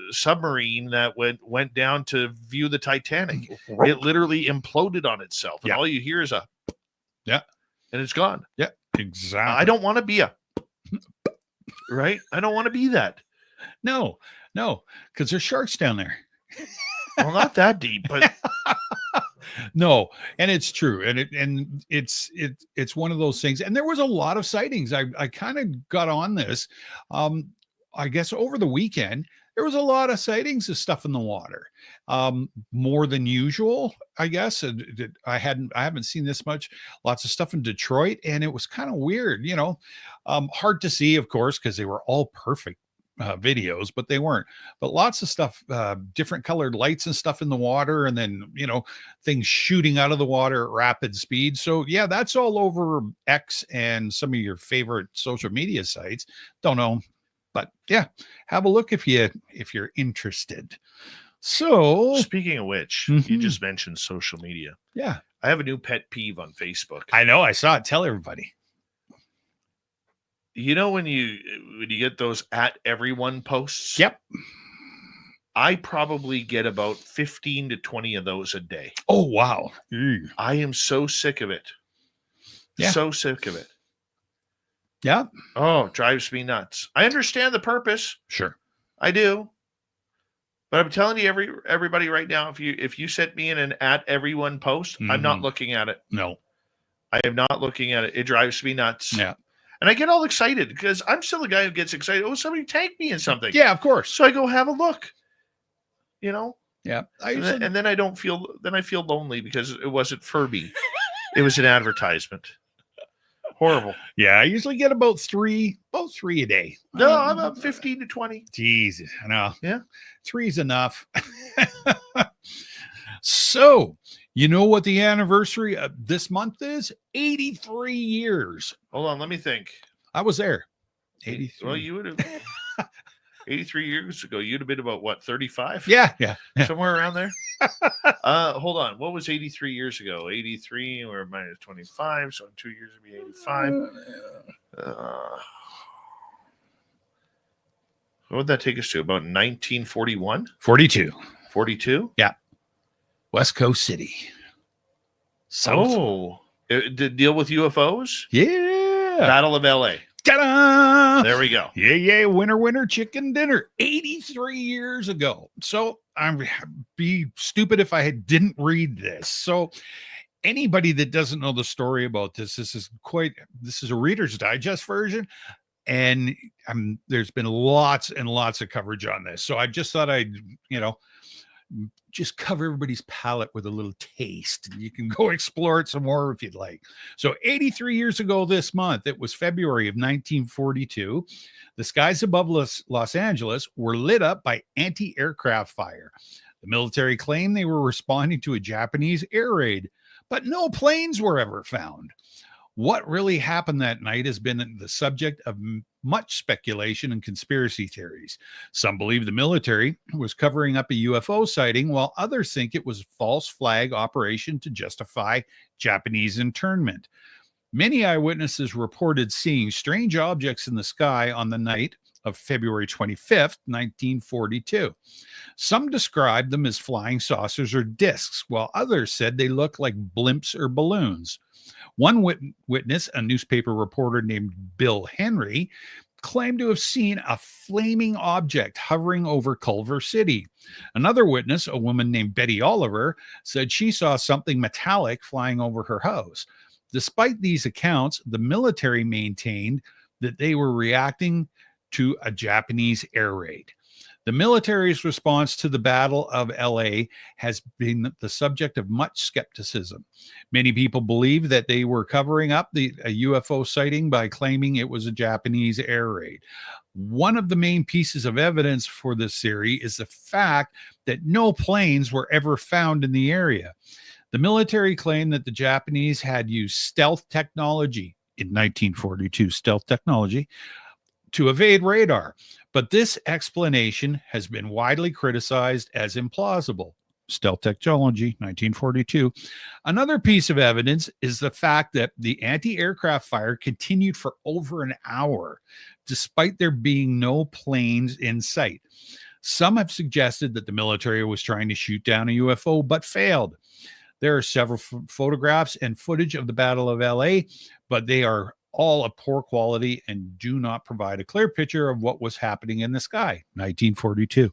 submarine that went down to view the Titanic. It literally imploded on itself, and all you hear is a and it's gone. Yeah, exactly. I don't want to be right. I don't want to be that. No, because there's sharks down there. Well, not that deep, but no, and it's true, and it's one of those things. And there was a lot of sightings. I kind of got on this. I guess over the weekend, there was a lot of sightings of stuff in the water, more than usual, I guess. I haven't seen this much, lots of stuff in Detroit, and it was kind of weird, hard to see, of course, because they were all perfect videos, but they weren't. But lots of stuff, different colored lights and stuff in the water, and then, things shooting out of the water at rapid speed. So yeah, that's all over X and some of your favorite social media sites. Don't know. But yeah, have a look if you're interested. So speaking of which, you just mentioned social media. Yeah. I have a new pet peeve on Facebook. I know, I saw it. Tell everybody. When you get those at everyone posts? Yep. I probably get about 15 to 20 of those a day. Oh, wow. I am so sick of it. Yeah. So sick of it. Yeah. Oh, drives me nuts. I understand the purpose. Sure. I do. But I'm telling you, everybody right now, if you sent me in an at everyone post, I'm not looking at it. No. I am not looking at it. It drives me nuts. Yeah. And I get all excited because I'm still the guy who gets excited. Oh, somebody tagged me in something. Yeah, of course. So I go have a look. Yeah. And then I don't feel. Then I feel lonely because it wasn't for me. It was an advertisement. Horrible. Yeah, I usually get about three a day. No, I'm up 15 to 20. Jesus, I know. Yeah. 3's enough. So, you know what the anniversary of this month is? 83 years. Hold on, let me think. I was there. 83. Well, you would have 83 years ago. You'd have been about what, 35? Yeah. Somewhere around there. Hold on. What was 83 years ago? 83 or minus 25. So in 2 years it'd be 85. What would that take us to? About 1941? 42. 42? Yeah. West Coast City. South. Oh, did deal with UFOs? Yeah. Battle of LA. Ta-da! There we go. Yeah, winner, chicken dinner, 83 years ago. So I'd be stupid if I didn't read this. So anybody that doesn't know the story about this is a Reader's Digest version. And there's been lots and lots of coverage on this. So I just thought I'd, just cover everybody's palate with a little taste. You can go explore it some more if you'd like. So 83 years ago this month, it was February of 1942. The skies above Los Angeles were lit up by anti-aircraft fire. The military claimed they were responding to a Japanese air raid, but no planes were ever found. What really happened that night has been the subject of much speculation and conspiracy theories. Some believe the military was covering up a UFO sighting, while others think it was a false flag operation to justify Japanese internment. Many eyewitnesses reported seeing strange objects in the sky on the night of February 25th, 1942. Some described them as flying saucers or discs, while others said they looked like blimps or balloons. One witness, a newspaper reporter named Bill Henry, claimed to have seen a flaming object hovering over Culver City. Another witness, a woman named Betty Oliver, said she saw something metallic flying over her house. Despite these accounts, the military maintained that they were reacting to a Japanese air raid. The military's response to the Battle of LA has been the subject of much skepticism. Many people believe that they were covering up a UFO sighting by claiming it was a Japanese air raid. One of the main pieces of evidence for this theory is the fact that no planes were ever found in the area. The military claimed that the Japanese had used stealth technology in 1942, to evade radar. But this explanation has been widely criticized as implausible. Stealth technology, 1942. Another piece of evidence is the fact that the anti-aircraft fire continued for over an hour, despite there being no planes in sight. Some have suggested that the military was trying to shoot down a UFO, but failed. There are several photographs and footage of the Battle of LA, but they are all of poor quality and do not provide a clear picture of what was happening in the sky. 1942.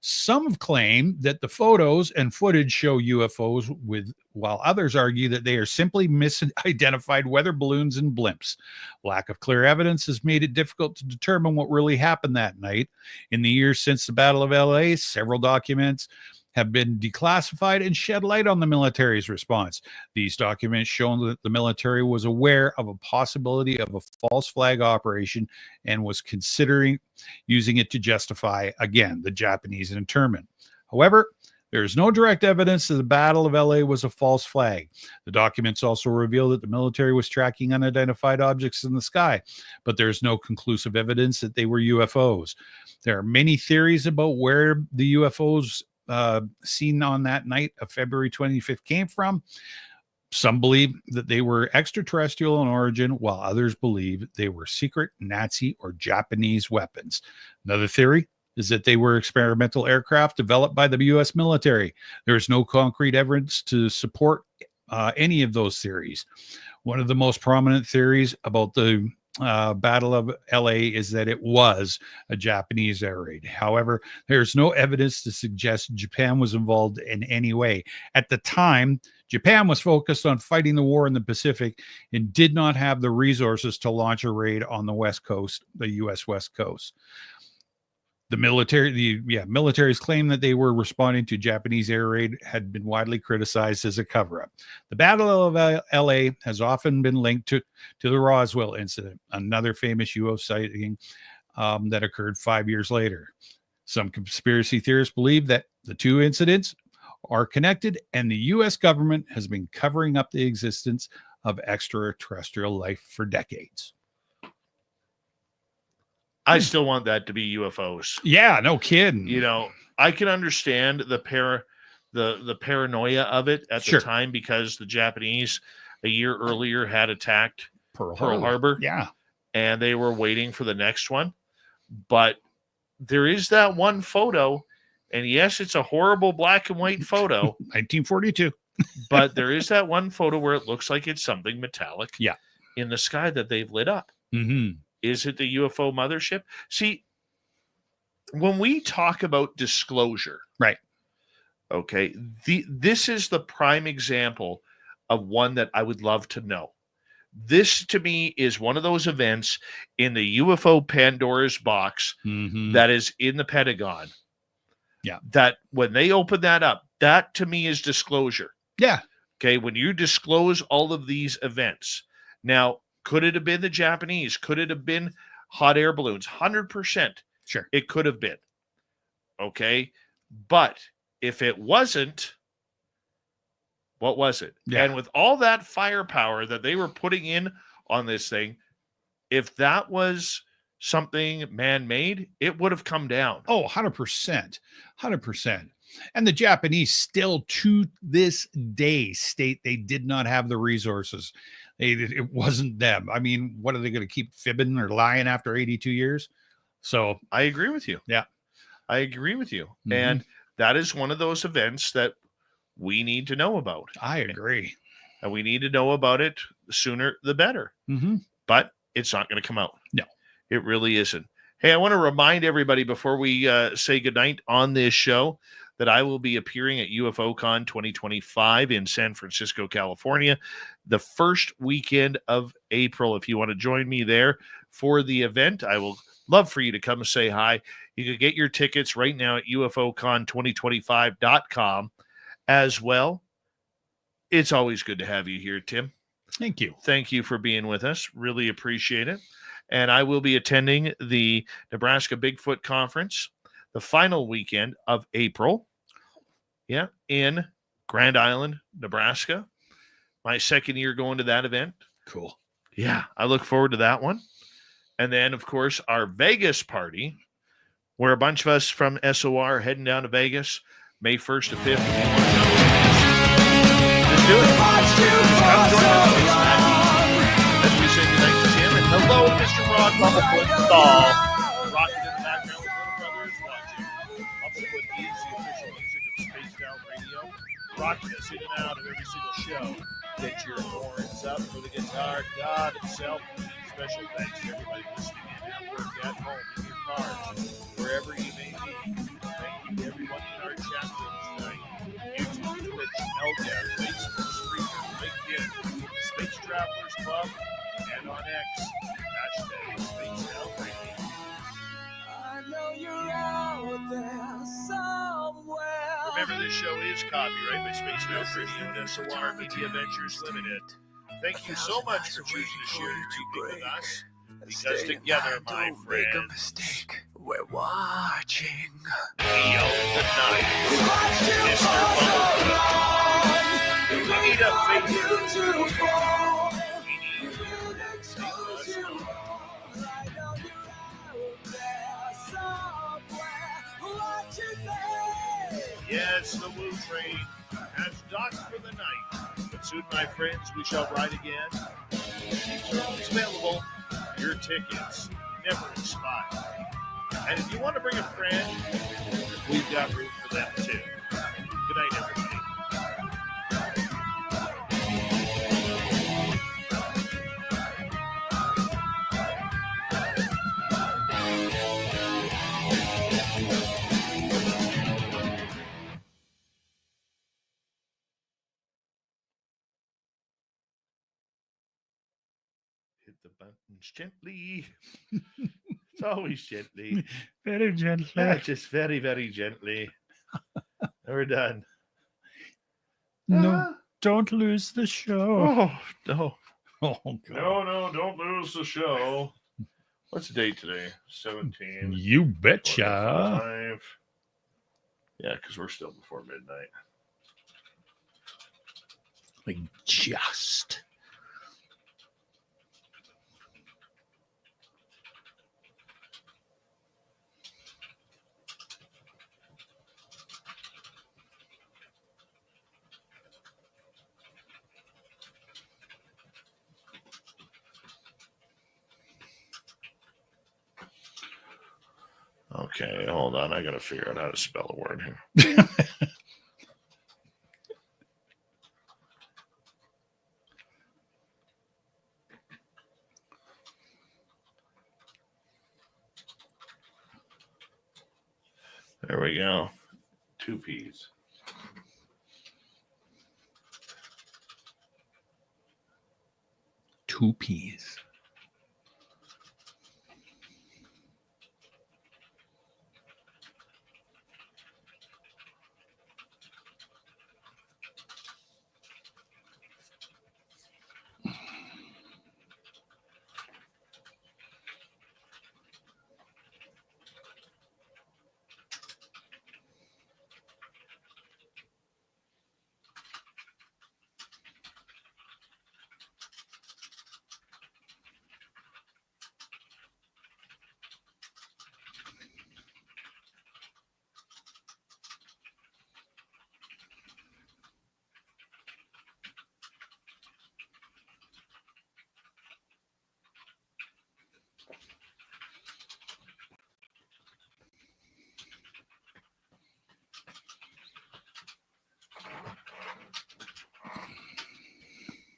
Some have claimed that the photos and footage show UFOs, while others argue that they are simply misidentified weather balloons and blimps. Lack of clear evidence has made it difficult to determine what really happened that night. In the years since the Battle of LA, several documents have been declassified and shed light on the military's response. These documents show that the military was aware of a possibility of a false flag operation and was considering using it to justify, again, the Japanese internment. However, there is no direct evidence that the Battle of LA was a false flag. The documents also reveal that the military was tracking unidentified objects in the sky, but there is no conclusive evidence that they were UFOs. There are many theories about where the UFOs seen on that night of February 25th came from. Some believe that they were extraterrestrial in origin, while others believe they were secret Nazi or Japanese weapons. Another theory is that they were experimental aircraft developed by the U.S. military. There is no concrete evidence to support any of those theories. One of the most prominent theories about the Battle of LA is that it was a Japanese air raid. However, there's no evidence to suggest Japan was involved in any way. At the time, Japan was focused on fighting the war in the Pacific and did not have the resources to launch a raid on the West Coast, the U.S. West Coast. The military's claim that they were responding to Japanese air raid had been widely criticized as a cover-up. The Battle of LA has often been linked to the Roswell incident, another famous UFO sighting that occurred 5 years later. Some conspiracy theorists believe that the two incidents are connected, and the U.S. government has been covering up the existence of extraterrestrial life for decades. I still want that to be UFOs. Yeah, no kidding. You know, I can understand the paranoia of it at the time, because the Japanese a year earlier had attacked Pearl Harbor. Yeah. And they were waiting for the next one. But there is that one photo, and yes, it's a horrible black and white photo. 1942. But there is that one photo where it looks like it's something metallic in the sky that they've lit up. Mm-hmm. Is it the UFO mothership? See, when we talk about disclosure, Right. okay, this is the prime example of one that I would love to know. This, to me, is one of those events in the UFO Pandora's box that is in the Pentagon. Yeah. That when they open that up, that to me is disclosure. Yeah. Okay. When you disclose all of these events. Now, could it have been the Japanese? Could it have been hot air balloons? 100%. Sure. It could have been. Okay. But if it wasn't, what was it? Yeah. And with all that firepower that they were putting in on this thing, if that was something man-made, it would have come down. Oh, 100%. 100%. And the Japanese still to this day state they did not have the resources. It wasn't them. I mean, what are they going to keep fibbing or lying after 82 years? So I agree with you. Yeah. I agree with you. And that is one of those events that we need to know about. I agree. And we need to know about it sooner the better. But it's not going to come out. No. It really isn't. Hey, I want to remind everybody before we say goodnight on this show that I will be appearing at UFOCon 2025 in San Francisco, California, the first weekend of April. If you want to join me there for the event, I will love for you to come say hi. You can get your tickets right now at UFOCon2025.com as well. It's always good to have you here, Tim. Thank you. Thank you for being with us. Really appreciate it. And I will be attending the Nebraska Bigfoot Conference the final weekend of April. Yeah, in Grand Island, Nebraska. My second year going to that event. Cool. Yeah, I look forward to that one. And then, of course, our Vegas party, where a bunch of us from SOR are heading down to Vegas, May 1st to 5th. Let's do it. Come join us. As we say goodnight to Tim. And hello, Mr. Rod Bumblefoot. Rocking in the background with Little Brothers watching. Bumblefoot is the official music of Spaced Out Radio. Rocking us in and out of every single show. Get your horns up for the guitar god himself. Special thanks to everybody listening in at work, at home, in your car, wherever you may be. Thank you to everyone in our chat rooms tonight. YouTube, Twitch, LDAP, Facebook, Spreaker, LinkedIn, Space Travelers Club, and on X, hashtag Space Out Radio. I know you're out there somewhere. Remember, this show is copyright by Space Out Radio and SOR Media Ventures Limited. Thank you so much for choosing to share your evening with us. Because together, my friends, make a mistake. We're watching. we own the night. Mr. Bumblefoot. We need a faith. Yes, the Woo Train has docked for the night. But soon, my friends, we shall ride again. They're always available. Your tickets never expire. And if you want to bring a friend, we've got room for them too. Good night, everybody. Hit the buttons gently. It's always gently. Very gently. Yeah, just very, very gently. We're done. No, don't lose the show. Oh, no. Oh, God. No, don't lose the show. What's the date today? 17. You betcha. 45. Yeah, because we're still before midnight. Like just. Okay, hold on. I got to figure out how to spell a word here. There we go. 2 peas. Two peas.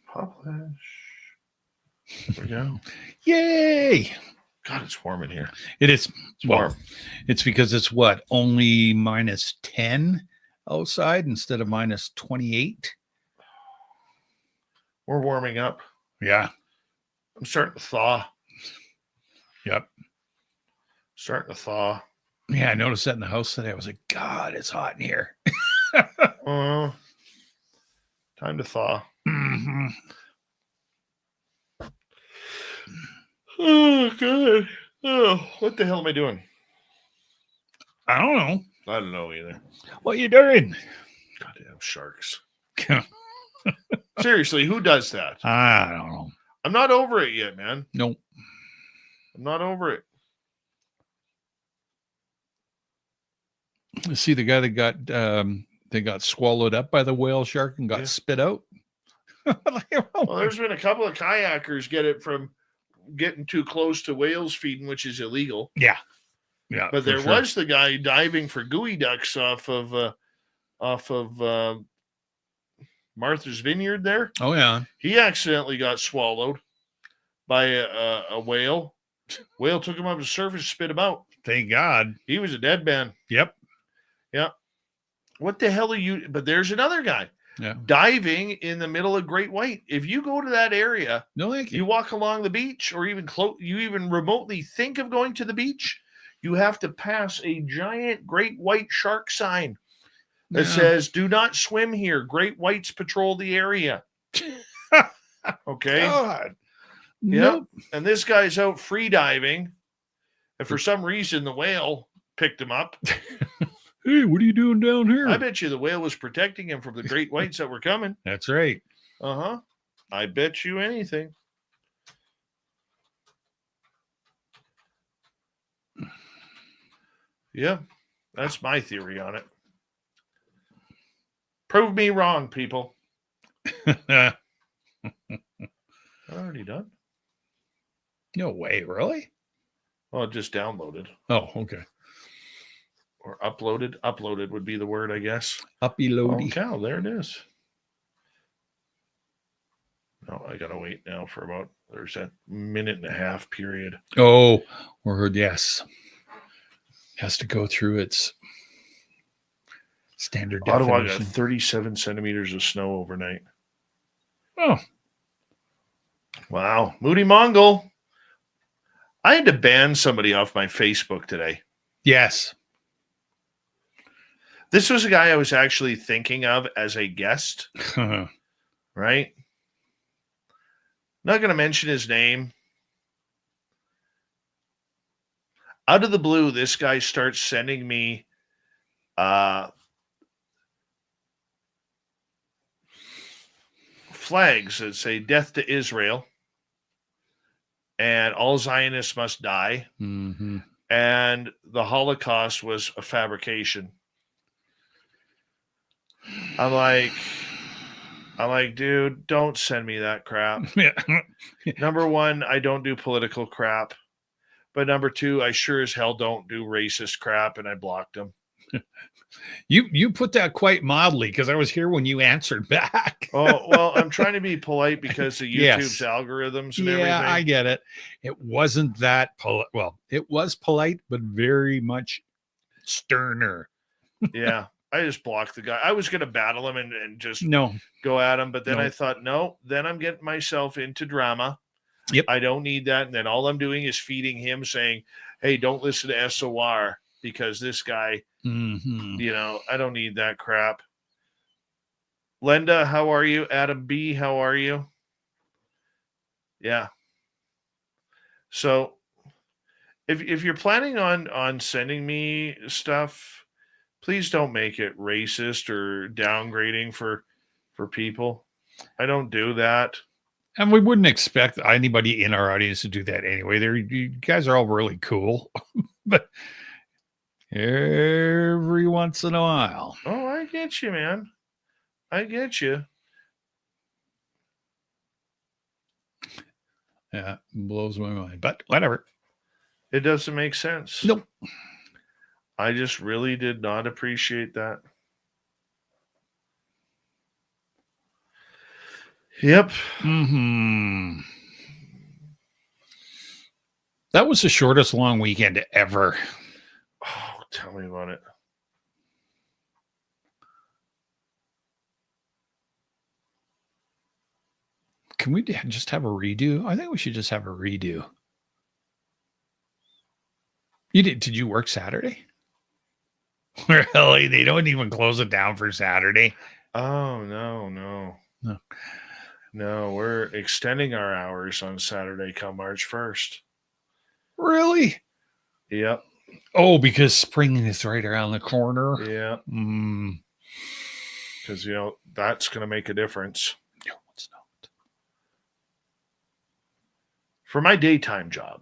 Publish. There we go. Yay! God, it's warm in here. It is. It's Well, warm. it's because it's what? Only -10 outside instead of -28. We're warming up. Yeah. I'm starting to thaw. Yep. Starting to thaw. Yeah, I noticed that in the house today. I was like, God, it's hot in here. Time to thaw. Mm-hmm. Oh, God. Oh, what the hell am I doing? I don't know. I don't know either. What you doing? Goddamn sharks. Seriously, who does that? I don't know. I'm not over it yet, man. Nope. I'm not over it. See the guy that got swallowed up by the whale shark and got spit out. Well, there's been a couple of kayakers get it from getting too close to whales feeding, which is illegal. Yeah. But there was the guy diving for gooey ducks off of Martha's Vineyard there. Oh yeah. He accidentally got swallowed by a whale. Whale took him up to the surface, spit him out. Thank God. He was a dead man. Yep. Yeah. What the hell are you? But there's another guy Yeah. diving in the middle of Great White. If you go to that area, No, thank you. you walk along the beach, or even you even remotely think of going to the beach, you have to pass a giant great white shark sign that says, "Do not swim here. Great whites patrol the area." Okay. God. Yep. Nope. And this guy's out free diving, and for some reason the whale picked him up. Hey, what are you doing down here? I bet you the whale was protecting him from the great whites that were coming. That's right. Uh-huh. I bet you anything. Yeah, that's my theory on it. Prove me wrong, people. Already done? No way, really? Well, it just downloaded. Oh, okay. Or uploaded. Uploaded would be the word, I guess. Uppy Oh, loady. cow, there it is. No, I gotta wait now for about, there's that 1.5 period. Oh, word, yes. Has to go through its standard Ottawa definition. got 37 centimeters of snow overnight. Oh. Wow. Moody Mongol. I had to ban somebody off my Facebook today. Yes. This was a guy I was actually thinking of as a guest, right? Not going to mention his name. Out of the blue, this guy starts sending me flags that say "Death to Israel" and "All Zionists must die," Mm-hmm. and the Holocaust was a fabrication. I'm like, dude, don't send me that crap. Yeah. Number one, I don't do political crap. But number two, I sure as hell don't do racist crap, and I blocked him. You put that quite mildly, because I was here when you answered back. Oh, well, I'm trying to be polite because of Yes. YouTube's algorithms and Yeah, everything. I get it. It wasn't that polite. Well, it was polite, but very much sterner. Yeah. I just blocked the guy. I was going to battle him and just No. go at him. But then No. I thought, no, then I'm getting myself into drama. Yep. I don't need that. And then all I'm doing is feeding him saying, hey, don't listen to SOR because this guy, you know, I don't need that crap. Linda, how are you? Adam B, how are you? Yeah. So if you're planning on sending me stuff, please don't make it racist or downgrading for people. I don't do that. And we wouldn't expect anybody in our audience to do that anyway. You guys are all really cool. But every once in a while. Oh, I get you, man. I get you. Yeah, blows my mind. But whatever. It doesn't make sense. Nope. I just really did not appreciate that. Yep. That was the shortest long weekend ever. Oh, tell me about it. Can we just have a redo? I think we should just have a redo. Did you work Saturday? Really? They don't even close it down for Saturday. Oh, no. No, we're extending our hours on Saturday come March 1st. Really? Yep. Oh, because spring is right around the corner. Yeah. Because, you know, that's going to make a difference. No, it's not. For my daytime job.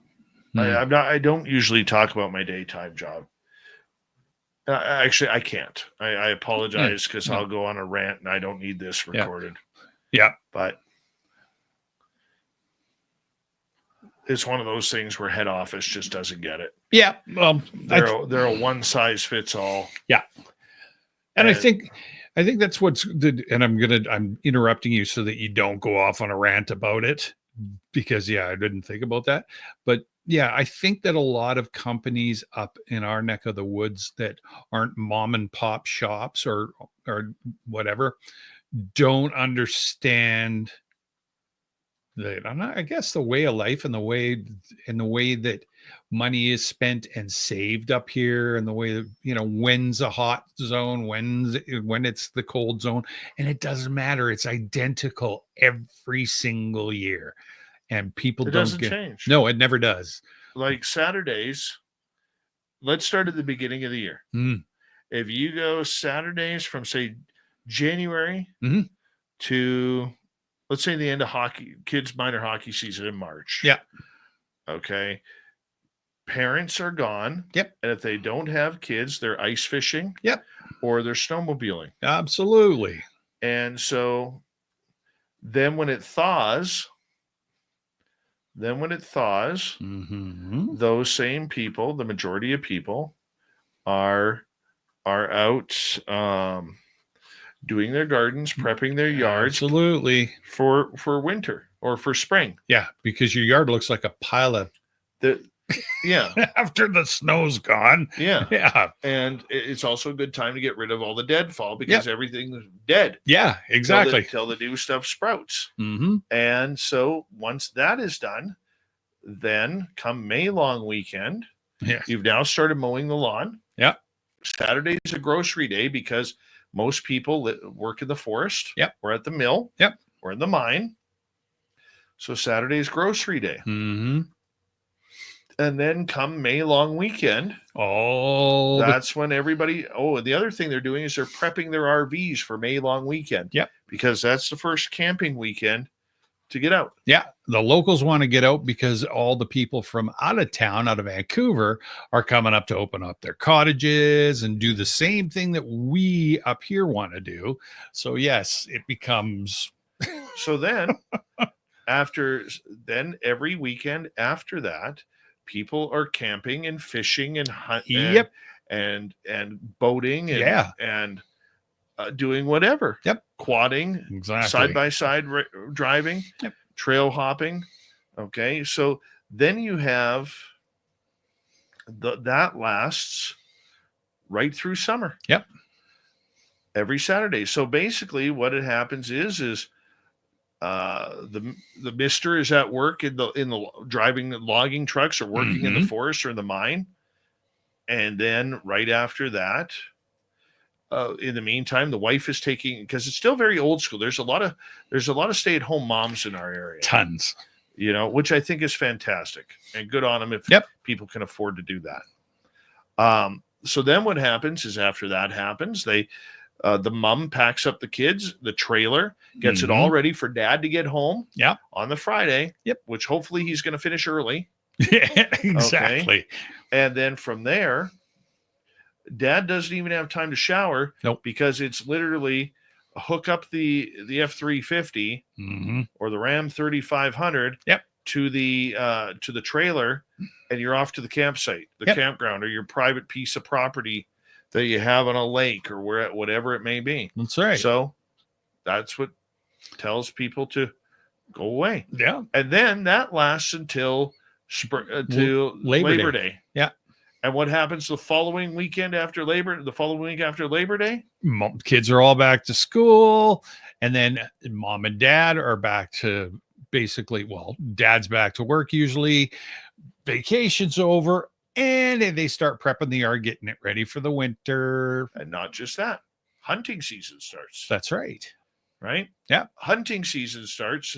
I don't usually talk about my daytime job. Actually, I can't. I apologize because I'll go on a rant and I don't need this recorded. Yeah. But it's one of those things where head office just doesn't get it. Yeah. Well, they're a one size fits all. Yeah. And I think that's what's good. And I'm interrupting you so that you don't go off on a rant about it because I didn't think about that. But yeah, I think that a lot of companies up in our neck of the woods that aren't mom and pop shops or whatever don't understand that. I guess the way of life and the way that money is spent and saved up here, and the way that, you know, when's a hot zone, when it's the cold zone, and it doesn't matter. It's identical every single year. And people don't change. No, it never does. Like Saturdays, let's start at the beginning of the year. If you go Saturdays from, say, January to, let's say, the end of kids' minor hockey season in March. Yeah. Okay. Parents are gone. Yep. And if they don't have kids, they're ice fishing. Yep. Or they're snowmobiling. Absolutely. And so then when it thaws, those same people, the majority of people, are out doing their gardens, prepping their yards. Absolutely. For winter or for spring. Yeah, because your yard looks like a pile of after the snow's gone. Yeah. Yeah. And it's also a good time to get rid of all the deadfall because everything's dead. Yeah, exactly. Till the new stuff sprouts. And so once that is done, then come May long weekend, you've now started mowing the lawn. Yeah. Saturday is a grocery day because most people work in the forest. Yep. Or at the mill. Yep. Or in the mine. So Saturday is grocery day. And then come May long weekend. That's when everybody. And the other thing they're doing is they're prepping their RVs for May long weekend. Yep. Because that's the first camping weekend to get out. Yeah. The locals want to get out because all the people from out of town, out of Vancouver, are coming up to open up their cottages and do the same thing that we up here want to do. So yes, it becomes. So then every weekend after that, people are camping and fishing and hunting and boating and doing whatever. Yep. Quadding, exactly. Side-by-side driving, trail hopping. Okay. So then you have that lasts right through summer. Yep. Every Saturday. So basically what it happens is the mister is at work in the driving the logging trucks or working in the forest or in the mine. And then right after that, in the meantime, the wife is taking, because it's still very old school. There's a lot of stay-at-home moms in our area. Tons. Which I think is fantastic and good on them if people can afford to do that. So then what happens is after that happens, the mom packs up the kids, the trailer, gets it all ready for dad to get home on the Friday, which hopefully he's going to finish early. Yeah, exactly. Okay. And then from there, dad doesn't even have time to shower because it's literally hook up the F-350 or the Ram 3500 to the trailer, and you're off to the campsite, the campground, or your private piece of property that you have on a lake or whatever it may be. That's right. So that's what tells people to go away. Yeah. And then that lasts until Labor Day. Yeah. And what happens the following weekend after the following week after Labor Day? Kids are all back to school, and then mom and dad are back to basically, dad's back to work usually, vacation's over, and they start prepping the yard, getting it ready for the winter. And not just that, hunting season starts. That's right. Right? Yeah. Hunting season starts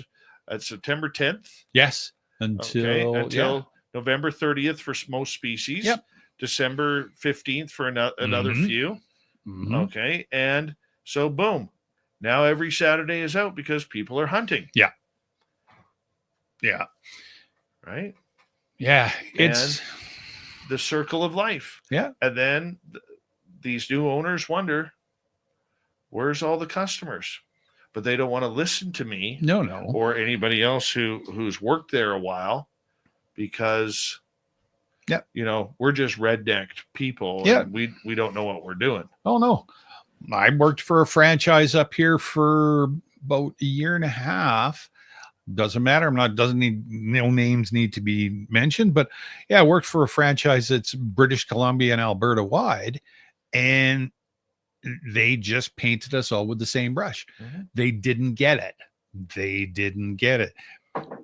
at September 10th. Yes. Until November 30th for most species. Yep. December 15th for another few. Okay. And so boom. Now every Saturday is out because people are hunting. Yeah. Yeah. Right? Yeah. It's the circle of life. Yeah. And then these new owners wonder, where's all the customers? But they don't want to listen to me. No. Or anybody else who's worked there a while, because we're just rednecked people. Yeah. And we don't know what we're doing. Oh no. I worked for a franchise up here for about a year and a half. Doesn't matter. No names need to be mentioned, but I worked for a franchise that's British Columbia and Alberta wide, and they just painted us all with the same brush. They didn't get it.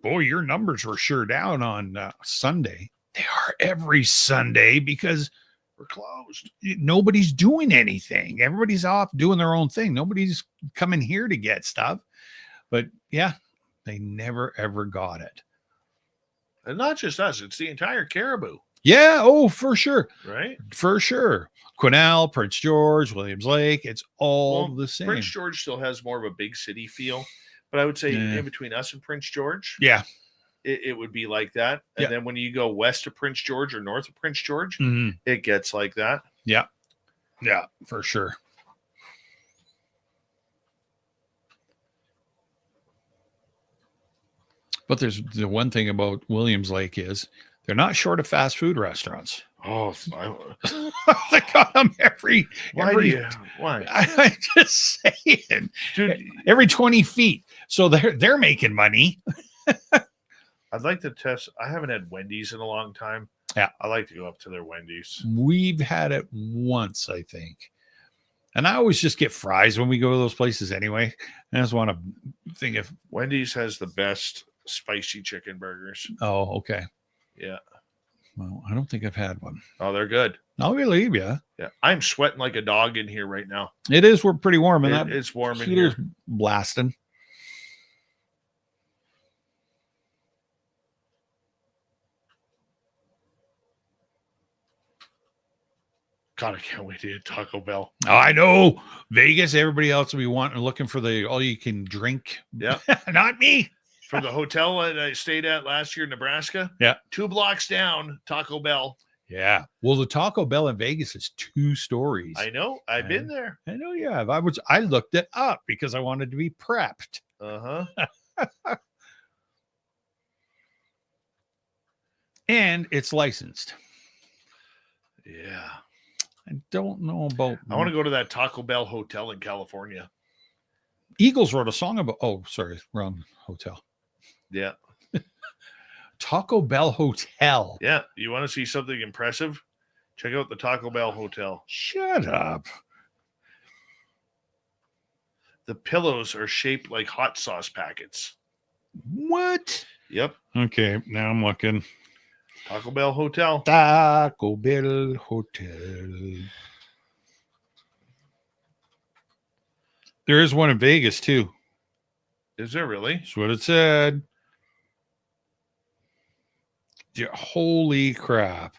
Boy, your numbers were sure down on Sunday. They are every Sunday because we're closed. Nobody's doing anything. Everybody's off doing their own thing. Nobody's coming here to get stuff. But they never, ever got it. And not just us. It's the entire Caribou. Yeah. Oh, for sure. Right? For sure. Quesnel, Prince George, Williams Lake. It's all the same. Prince George still has more of a big city feel. But I would say in between us and Prince George, it would be like that. And then when you go west of Prince George or north of Prince George, it gets like that. Yeah. Yeah, for sure. But there's the one thing about Williams Lake is they're not short of fast food restaurants. Oh, they got them every. Why? I'm just saying, dude. Every 20 feet, so they're making money. I'd like to test. I haven't had Wendy's in a long time. Yeah, I like to go up to their Wendy's. We've had it once, I think, and I always just get fries when we go to those places anyway. I just want to think if Wendy's has the best spicy chicken burgers. Oh, okay. Yeah. Well, I don't think I've had one. Oh, they're good. I'll believe you. Yeah, I'm sweating like a dog in here right now. It is. We're pretty warm, and it's warm in here. Blasting. God, I can't wait to eat Taco Bell. Oh, I know. Vegas, everybody else will be looking for the all-you-can-drink. Yeah. Not me. From the hotel that I stayed at last year in Nebraska. Yeah. 2 blocks down, Taco Bell. Yeah. Well, the Taco Bell in Vegas is 2 stories. I know. I've been there. I know you have. I looked it up because I wanted to be prepped. Uh-huh. And it's licensed. Yeah. I don't know about. I want to go to that Taco Bell hotel in California. Eagles wrote a song about. Oh, sorry, wrong hotel. Yeah. Taco Bell Hotel. Yeah. You want to see something impressive? Check out the Taco Bell Hotel. Shut up. The pillows are shaped like hot sauce packets. What? Yep. Okay, now I'm looking. Taco Bell Hotel. Taco Bell Hotel. There is one in Vegas too. Is there really? That's what it said. Yeah, holy crap.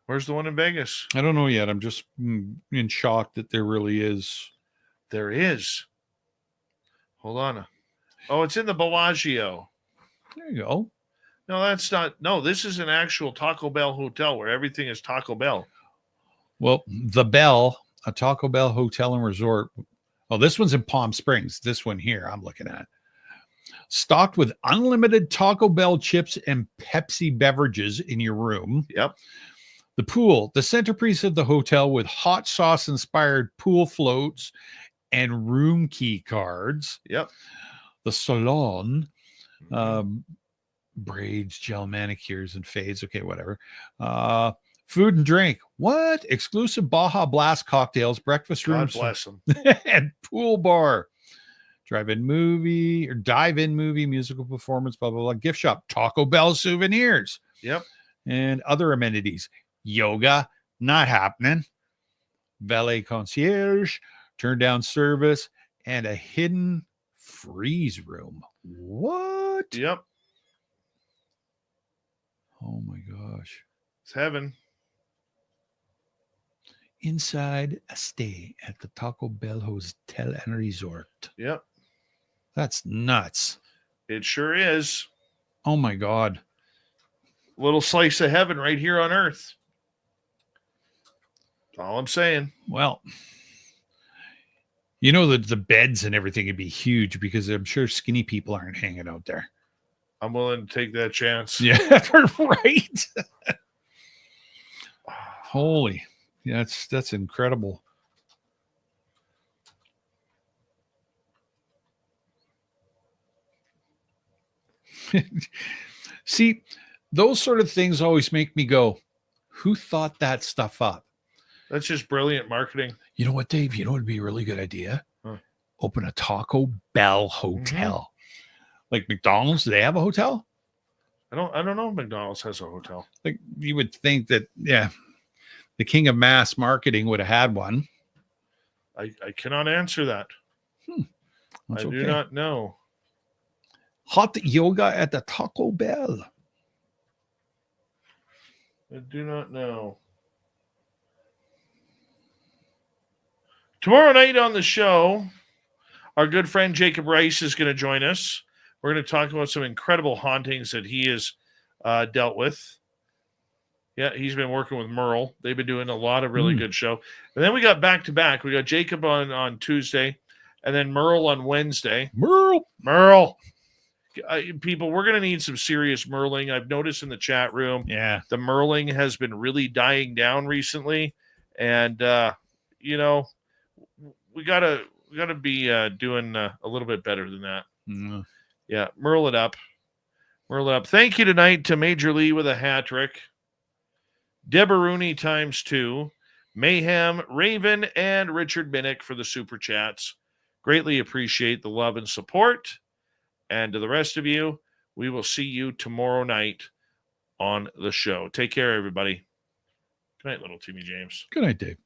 Where's the one in Vegas? I don't know yet. I'm just in shock that there really is. There is. Hold on. Oh, it's in the Bellagio. There you go. No, that's not. No, this is an actual Taco Bell hotel where everything is Taco Bell. Well, the Bell, a Taco Bell hotel and resort. Oh, this one's in Palm Springs. This one here I'm looking at. Stocked with unlimited Taco Bell chips and Pepsi beverages in your room. Yep. The pool, the centerpiece of the hotel with hot sauce inspired pool floats and room key cards. Yep. The salon, braids, gel manicures, and fades. Okay, whatever. Food and drink. What? Exclusive Baja Blast cocktails, breakfast God rooms, bless them. and pool bar. Drive-in movie or dive-in movie, musical performance, blah, blah, blah. Gift shop, Taco Bell souvenirs. Yep. And other amenities. Yoga, not happening. Valet concierge, turn down service, and a hidden freeze room. What? Yep. Oh my gosh. It's heaven. Inside a stay at the Taco Bell Hotel and Resort. Yep. That's nuts. It sure is. Oh my God. Little slice of heaven right here on earth. That's all I'm saying. Well, you know that the beds and everything would be huge because I'm sure skinny people aren't hanging out there. I'm willing to take that chance. Yeah, right. Holy, yeah, that's incredible. See, those sort of things always make me go, who thought that stuff up? That's just brilliant marketing. You know what, Dave? You know what would be a really good idea? Huh. Open a Taco Bell hotel. Like McDonald's, do they have a hotel? I don't know if McDonald's has a hotel. Like you would think that, yeah, the king of mass marketing would have had one. I cannot answer that. That's I do not know. Hot yoga at the Taco Bell. I do not know. Tomorrow night on the show, our good friend Jacob Rice is going to join us. We're going to talk about some incredible hauntings that he has dealt with. Yeah, he's been working with Merle. They've been doing a lot of really good show. And then we got back-to-back. We got Jacob on Tuesday, and then Merle on Wednesday. Merle. People, we're going to need some serious Merling. I've noticed in the chat room, the Merling has been really dying down recently. And, you know, we gotta be doing a little bit better than that. Mm. Yeah, Merle it up. Thank you tonight to Major Lee with a hat trick. Deborah Rooney ×2, Mayhem, Raven, and Richard Minnick for the super chats. Greatly appreciate the love and support. And to the rest of you, we will see you tomorrow night on the show. Take care, everybody. Good night, little Timmy James. Good night, Dave.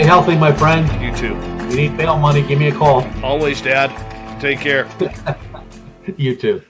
healthy, my friend. You too. If you need bail money, give me a call. Always, Dad. Take care. You too.